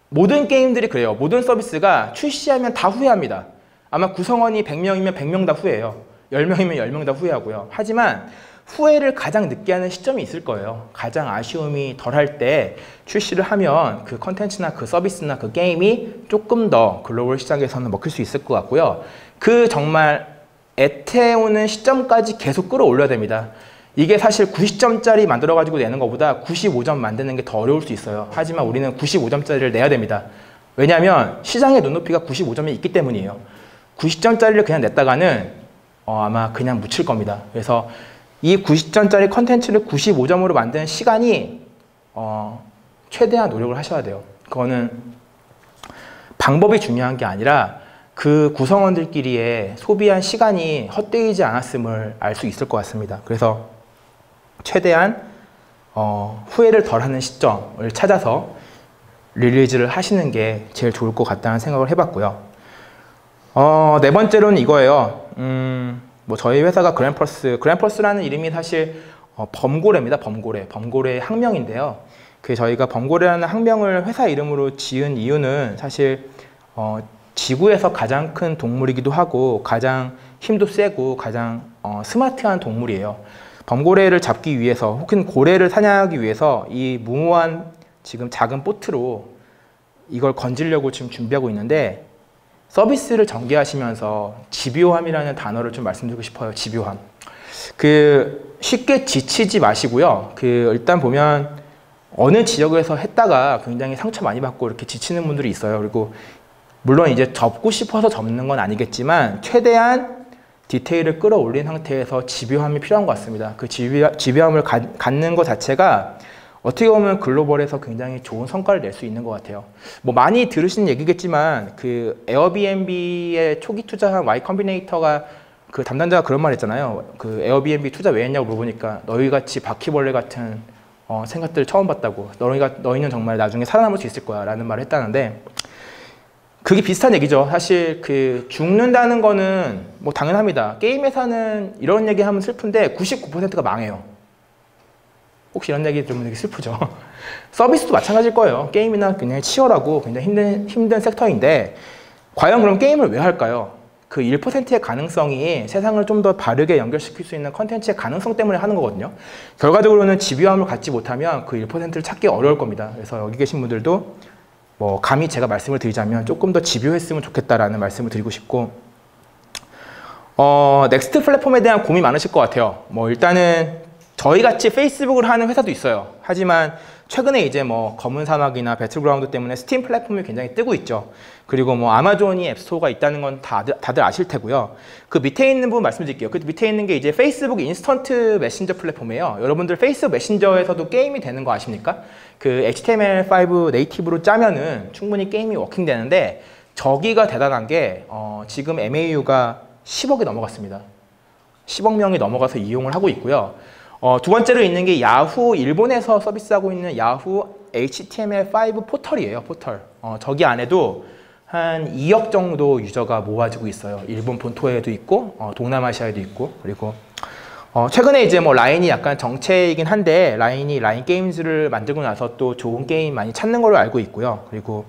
모든 게임들이 그래요. 모든 서비스가 출시하면 다 후회합니다. 아마 구성원이 100명이면 100명 다 후회해요. 10명이면 10명 다 후회하고요. 하지만 후회를 가장 늦게 하는 시점이 있을 거예요. 가장 아쉬움이 덜할 때 출시를 하면 그 컨텐츠나 그 서비스나 그 게임이 조금 더 글로벌 시장에서는 먹힐 수 있을 것 같고요. 그 정말 애태우는 시점까지 계속 끌어올려야 됩니다. 이게 사실 90점짜리 만들어가지고 내는 것보다 95점 만드는 게 더 어려울 수 있어요. 하지만 우리는 95점짜리를 내야 됩니다. 왜냐하면 시장의 눈높이가 95점이 있기 때문이에요. 90점짜리를 그냥 냈다가는 아마 그냥 묻힐 겁니다. 그래서 이 90점짜리 컨텐츠를 95점으로 만드는 시간이 최대한 노력을 하셔야 돼요. 그거는 방법이 중요한 게 아니라 그 구성원들끼리의 소비한 시간이 헛되이지 않았음을 알 수 있을 것 같습니다. 그래서 최대한 후회를 덜하는 시점을 찾아서 릴리즈를 하시는 게 제일 좋을 것 같다는 생각을 해봤고요. 네 번째로는 이거예요. 뭐 저희 회사가 그랜펄스라는 이름이 사실 범고래입니다. 범고래의 학명인데요. 그 저희가 범고래라는 학명을 회사 이름으로 지은 이유는 사실 지구에서 가장 큰 동물이기도 하고 가장 힘도 세고 가장 스마트한 동물이에요. 범고래를 잡기 위해서 혹은 고래를 사냥하기 위해서 이 무모한 지금 작은 보트로 이걸 건지려고 지금 준비하고 있는데 서비스를 전개하시면서 집요함이라는 단어를 좀 말씀드리고 싶어요. 집요함. 쉽게 지치지 마시고요. 일단 보면 어느 지역에서 했다가 굉장히 상처 많이 받고 이렇게 지치는 분들이 있어요. 그리고 물론 이제 접고 싶어서 접는 건 아니겠지만 최대한 디테일을 끌어올린 상태에서 집요함이 필요한 것 같습니다. 그 집요함을 갖는 것 자체가 어떻게 보면 글로벌에서 굉장히 좋은 성과를 낼 수 있는 것 같아요. 뭐 많이 들으신 얘기겠지만 그 에어비앤비에 초기 투자한 Y 컴비네이터가 그 담당자가 그런 말 했잖아요. 그 에어비앤비 투자 왜 했냐고 물어보니까 너희같이 바퀴벌레 같은 생각들을 처음 봤다고. 너희는 정말 나중에 살아남을 수 있을 거야 라는 말을 했다는데 그게 비슷한 얘기죠. 사실 죽는다는 거는 뭐 당연합니다. 게임 회사는 이런 얘기 하면 슬픈데 99%가 망해요. 혹시 이런 얘기 들으면 되게 슬프죠. 서비스도 마찬가지일 거예요. 게임이나 굉장히 치열하고 굉장히 힘든 섹터인데 과연 그럼 게임을 왜 할까요? 그 1%의 가능성이 세상을 좀 더 바르게 연결시킬 수 있는 컨텐츠의 가능성 때문에 하는 거거든요. 결과적으로는 집요함을 갖지 못하면 그 1%를 찾기 어려울 겁니다. 그래서 여기 계신 분들도 뭐 감히 제가 말씀을 드리자면 조금 더 집요했으면 좋겠다라는 말씀을 드리고 싶고 넥스트 플랫폼에 대한 고민이 많으실 것 같아요. 뭐 일단은 저희같이 페이스북을 하는 회사도 있어요. 하지만 최근에 이제 뭐 검은 사막이나 배틀그라운드 때문에 스팀 플랫폼이 굉장히 뜨고 있죠. 그리고 뭐 아마존이 앱스토어가 있다는 건 다들 아실 테고요. 그 밑에 있는 부분 말씀드릴게요. 그 밑에 있는 게 이제 페이스북 인스턴트 메신저 플랫폼이에요. 여러분들 페이스북 메신저에서도 게임이 되는 거 아십니까? 그 HTML5 네이티브로 짜면은 충분히 게임이 워킹되는데 저기가 대단한 게 지금 MAU가 10억이 넘어갔습니다. 10억 명이 넘어가서 이용을 하고 있고요. 두 번째로 있는 게 야후 일본에서 서비스하고 있는 야후 HTML5 포털이에요. 포털. 저기 안에도 한 2억 정도 유저가 모아지고 있어요. 일본 본토에도 있고 동남아시아에도 있고 그리고 최근에 이제 뭐 라인이 약간 정체이긴 한데 라인 게임즈를 만들고 나서 또 좋은 게임 많이 찾는 걸로 알고 있고요. 그리고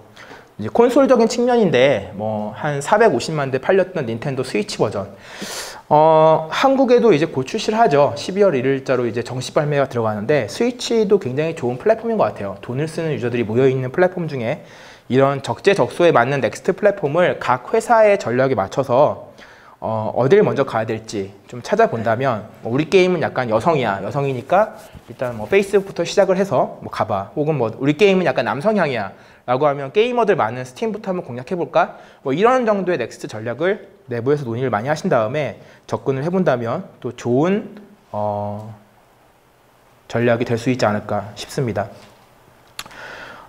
이제 콘솔적인 측면인데 뭐 한 450만 대 팔렸던 닌텐도 스위치 버전 한국에도 이제 곧 출시를 하죠. 12월 1일자로 이제 정식 발매가 들어가는데 스위치도 굉장히 좋은 플랫폼인 것 같아요. 돈을 쓰는 유저들이 모여있는 플랫폼 중에 이런 적재적소에 맞는 넥스트 플랫폼을 각 회사의 전략에 맞춰서 어딜 먼저 가야 될지 좀 찾아본다면 우리 게임은 약간 여성이니까 일단 뭐 페이스북부터 시작을 해서 뭐 가봐. 혹은 뭐 우리 게임은 약간 남성향이야 라고 하면 게이머들 많은 스팀부터 한번 공략해볼까? 뭐 이런 정도의 넥스트 전략을 내부에서 논의를 많이 하신 다음에 접근을 해본다면 또 좋은 전략이 될 수 있지 않을까 싶습니다.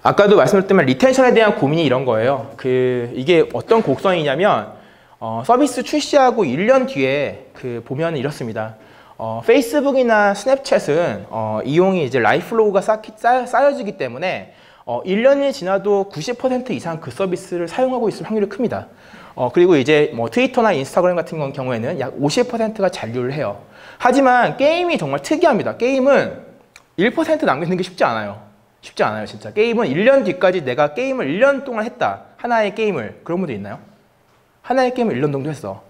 아까도 말씀드렸지만 리텐션에 대한 고민이 이런 거예요. 이게 어떤 곡선이냐면 서비스 출시하고 1년 뒤에 보면 이렇습니다. 페이스북이나 스냅챗은 이용이 이제 라이플로우가 쌓여지기 때문에 1년이 지나도 90% 이상 그 서비스를 사용하고 있을 확률이 큽니다. 그리고 이제 뭐 트위터나 인스타그램 같은 경우에는 약 50%가 잔류를 해요. 하지만 게임이 정말 특이합니다. 게임은 1% 남기는 게 쉽지 않아요. 쉽지 않아요, 진짜. 게임은 1년 뒤까지 내가 게임을 1년 동안 했다. 하나의 게임을. 그런 분들 있나요? 하나의 게임을 1년 정도 했어.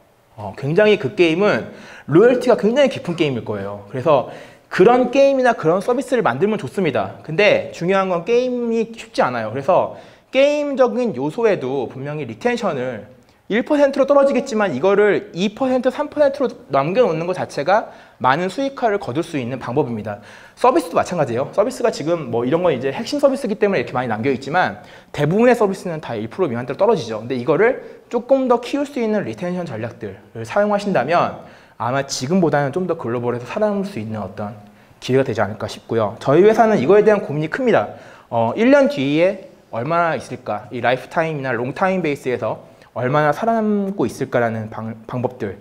굉장히 그 게임은 로열티가 굉장히 깊은 게임일 거예요. 그래서 그런 게임이나 그런 서비스를 만들면 좋습니다. 근데 중요한 건 게임이 쉽지 않아요. 그래서 게임적인 요소에도 분명히 리텐션을 1%로 떨어지겠지만 이거를 2%, 3%로 남겨놓는 것 자체가 많은 수익화를 거둘 수 있는 방법입니다. 서비스도 마찬가지예요. 서비스가 지금 뭐 이런 건 이제 핵심 서비스이기 때문에 이렇게 많이 남겨있지만 대부분의 서비스는 다 1% 미만대로 떨어지죠. 근데 이거를 조금 더 키울 수 있는 리텐션 전략들을 사용하신다면 아마 지금보다는 좀 더 글로벌해서 살아남을 수 있는 어떤 기회가 되지 않을까 싶고요. 저희 회사는 이거에 대한 고민이 큽니다. 1년 뒤에 얼마나 있을까? 이 라이프타임이나 롱타임 베이스에서 얼마나 살아남고 있을까라는 방법들,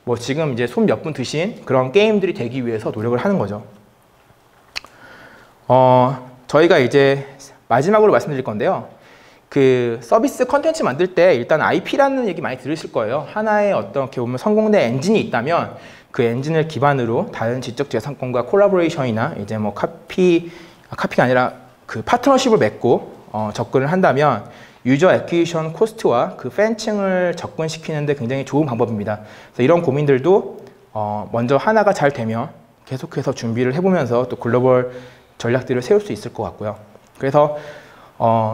뭐 지금 이제 손 몇 분 드신 그런 게임들이 되기 위해서 노력을 하는 거죠. 저희가 이제 마지막으로 말씀드릴 건데요. 그 서비스 컨텐츠 만들 때 일단 IP라는 얘기 많이 들으실 거예요. 하나의 어떻게 보면 성공된 엔진이 있다면 그 엔진을 기반으로 다른 지적재산권과 콜라보레이션이나 이제 뭐 카피가 아니라 그 파트너십을 맺고 접근을 한다면 유저 애퀴지션 코스트와 그 팬층을 접근시키는데 굉장히 좋은 방법입니다. 그래서 이런 고민들도 먼저 하나가 잘 되면 계속해서 준비를 해보면서 또 글로벌 전략들을 세울 수 있을 것 같고요. 그래서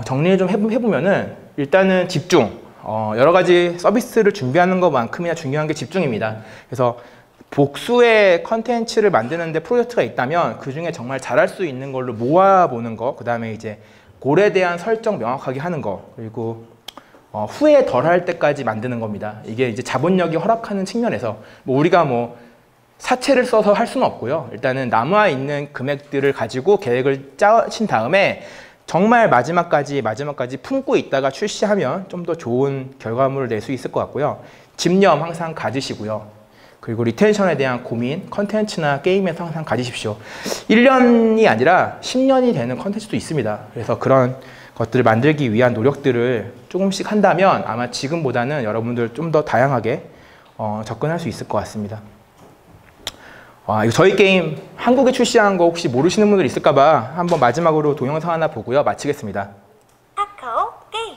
정리를 좀 해보면은 일단은 집중, 여러 가지 서비스를 준비하는 것만큼이나 중요한 게 집중입니다. 그래서 복수의 컨텐츠를 만드는데 프로젝트가 있다면 그 중에 정말 잘할 수 있는 걸로 모아보는 거, 그 다음에 이제 골에 대한 설정 명확하게 하는 거, 그리고 후회 덜 할 때까지 만드는 겁니다. 이게 이제 자본력이 허락하는 측면에서 뭐 우리가 뭐 사채를 써서 할 수는 없고요. 일단은 남아있는 금액들을 가지고 계획을 짜신 다음에 정말 마지막까지 품고 있다가 출시하면 좀 더 좋은 결과물을 낼 수 있을 것 같고요. 집념 항상 가지시고요. 그리고 리텐션에 대한 고민, 컨텐츠나 게임에서 항상 가지십시오. 1년이 아니라 10년이 되는 컨텐츠도 있습니다. 그래서 그런 것들을 만들기 위한 노력들을 조금씩 한다면 아마 지금보다는 여러분들 좀 더 다양하게 접근할 수 있을 것 같습니다. 이거 저희 게임 한국에 출시한 거 혹시 모르시는 분들 있을까봐 한번 마지막으로 동영상 하나 보고요. 마치겠습니다. 카카오 게임.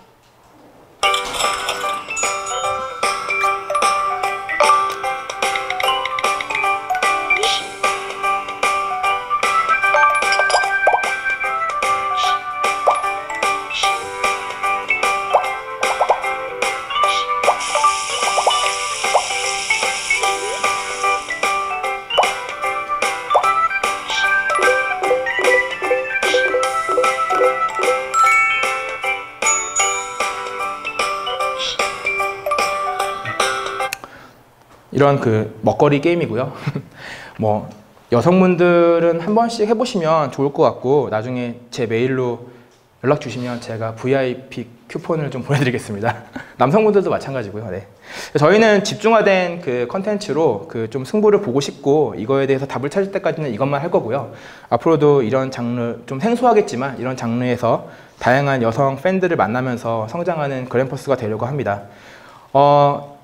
이런 그 먹거리 게임이고요. 뭐 여성분들은 한 번씩 해보시면 좋을 것 같고 나중에 제 메일로 연락 주시면 제가 VIP 쿠폰을 좀 보내드리겠습니다. 남성분들도 마찬가지고요. 네. 저희는 집중화된 그 컨텐츠로 그 좀 승부를 보고 싶고 이거에 대해서 답을 찾을 때까지는 이것만 할 거고요. 앞으로도 이런 장르 좀 생소하겠지만 이런 장르에서 다양한 여성 팬들을 만나면서 성장하는 그랜퍼스가 되려고 합니다.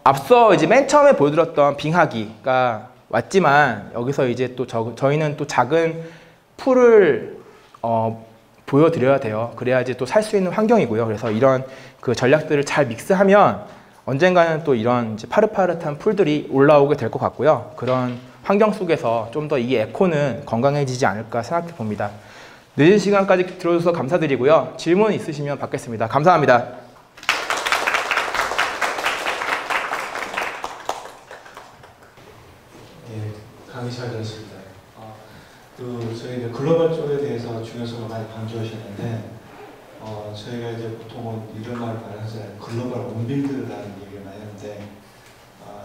앞서 이제 맨 처음에 보여드렸던 빙하기가 왔지만 여기서 이제 또 저희는 또 작은 풀을 보여드려야 돼요. 그래야지 또 살 수 있는 환경이고요. 그래서 이런 그 전략들을 잘 믹스하면 언젠가는 또 이런 이제 파릇파릇한 풀들이 올라오게 될 것 같고요. 그런 환경 속에서 좀 더 이 에코는 건강해지지 않을까 생각해 봅니다. 늦은 시간까지 들어주셔서 감사드리고요. 질문 있으시면 받겠습니다. 감사합니다. 강의 잘 들었습니다. 저희 글로벌 쪽에 대해서 중요성을 많이 강조하셨는데, 저희가 이제 보통은 이런 말을 많이 하잖아요. 글로벌 온빌드라는 얘기를 많이 하는데,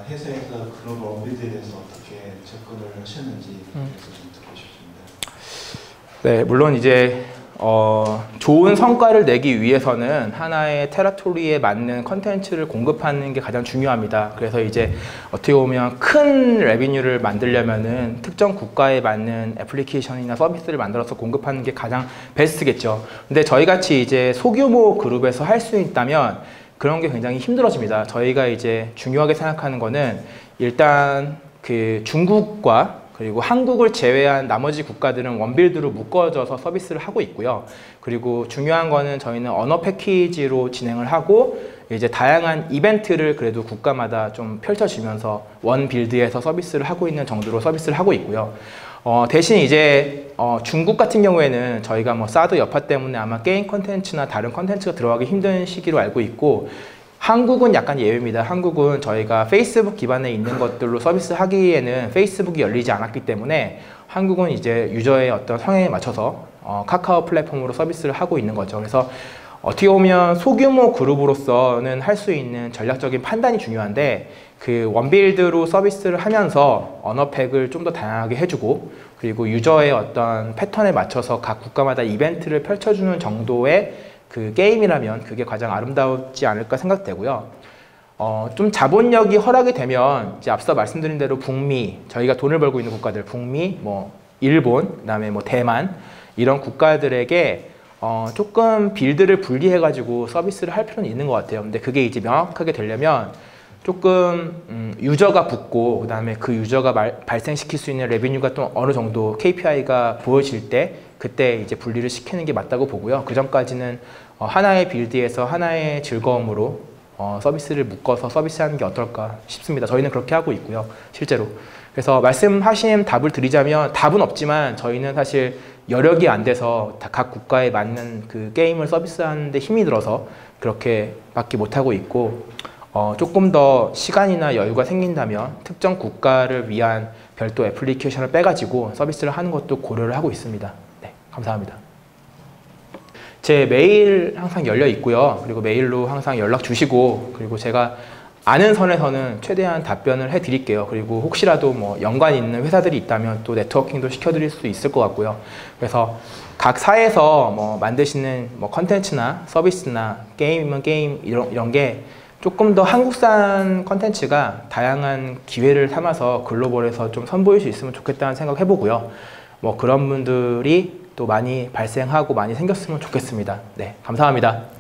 회사에서 글로벌 온빌드에 대해서 어떻게 접근을 하셨는지 그래서 좀 듣고 싶습니다. 네, 물론 이제 좋은 성과를 내기 위해서는 하나의 테라토리에 맞는 컨텐츠를 공급하는 게 가장 중요합니다. 그래서 이제 어떻게 보면 큰 레비뉴를 만들려면은 특정 국가에 맞는 애플리케이션이나 서비스를 만들어서 공급하는 게 가장 베스트겠죠. 근데 저희같이 이제 소규모 그룹에서 할 수 있다면 그런 게 굉장히 힘들어집니다. 저희가 이제 중요하게 생각하는 거는 일단 그 중국과 그리고 한국을 제외한 나머지 국가들은 원빌드로 묶어져서 서비스를 하고 있고요. 그리고 중요한 거는 저희는 언어 패키지로 진행을 하고 이제 다양한 이벤트를 그래도 국가마다 좀 펼쳐지면서 원 빌드에서 서비스를 하고 있는 정도로 서비스를 하고 있고요. 대신 이제 중국 같은 경우에는 저희가 뭐 사드 여파 때문에 아마 게임 컨텐츠나 다른 컨텐츠가 들어가기 힘든 시기로 알고 있고, 한국은 약간 예외입니다. 한국은 저희가 페이스북 기반에 있는 것들로 서비스 하기에는 페이스북이 열리지 않았기 때문에 한국은 이제 유저의 어떤 성향에 맞춰서 카카오 플랫폼으로 서비스를 하고 있는 거죠. 그래서 어떻게 보면 소규모 그룹으로서는 할 수 있는 전략적인 판단이 중요한데, 그 원빌드로 서비스를 하면서 언어팩을 좀 더 다양하게 해주고, 그리고 유저의 어떤 패턴에 맞춰서 각 국가마다 이벤트를 펼쳐주는 정도의 그 게임이라면 그게 가장 아름다웠지 않을까 생각되고요. 좀 자본력이 허락이 되면 이제 앞서 말씀드린 대로 북미, 저희가 돈을 벌고 있는 국가들, 북미, 뭐 일본, 그다음에 뭐 대만 이런 국가들에게 조금 빌드를 분리해가지고 서비스를 할 필요는 있는 것 같아요. 근데 그게 이제 명확하게 되려면 조금 유저가 붙고, 그 다음에 그 유저가 발생시킬 수 있는 레비뉴가 또 어느 정도 KPI가 보여질 때 그때 이제 분리를 시키는 게 맞다고 보고요. 그 전까지는 하나의 빌드에서 하나의 즐거움으로 서비스를 묶어서 서비스하는 게 어떨까 싶습니다. 저희는 그렇게 하고 있고요, 실제로. 그래서 말씀하신 답을 드리자면, 답은 없지만 저희는 사실 여력이 안 돼서 각 국가에 맞는 그 게임을 서비스하는 데 힘이 들어서 그렇게 밖에 못하고 있고, 조금 더 시간이나 여유가 생긴다면 특정 국가를 위한 별도 애플리케이션을 빼가지고 서비스를 하는 것도 고려를 하고 있습니다. 네, 감사합니다. 제 메일 항상 열려 있고요. 그리고 메일로 항상 연락 주시고, 그리고 제가 아는 선에서는 최대한 답변을 해드릴게요. 그리고 혹시라도 뭐 연관 있는 회사들이 있다면 또 네트워킹도 시켜드릴 수 있을 것 같고요. 그래서 각 사에서 뭐 만드시는 뭐 컨텐츠나 서비스나 게임이면 게임 이런 게 조금 더 한국산 컨텐츠가 다양한 기회를 삼아서 글로벌에서 좀 선보일 수 있으면 좋겠다는 생각 해보고요. 뭐 그런 분들이 또 많이 발생하고 많이 생겼으면 좋겠습니다. 네, 감사합니다.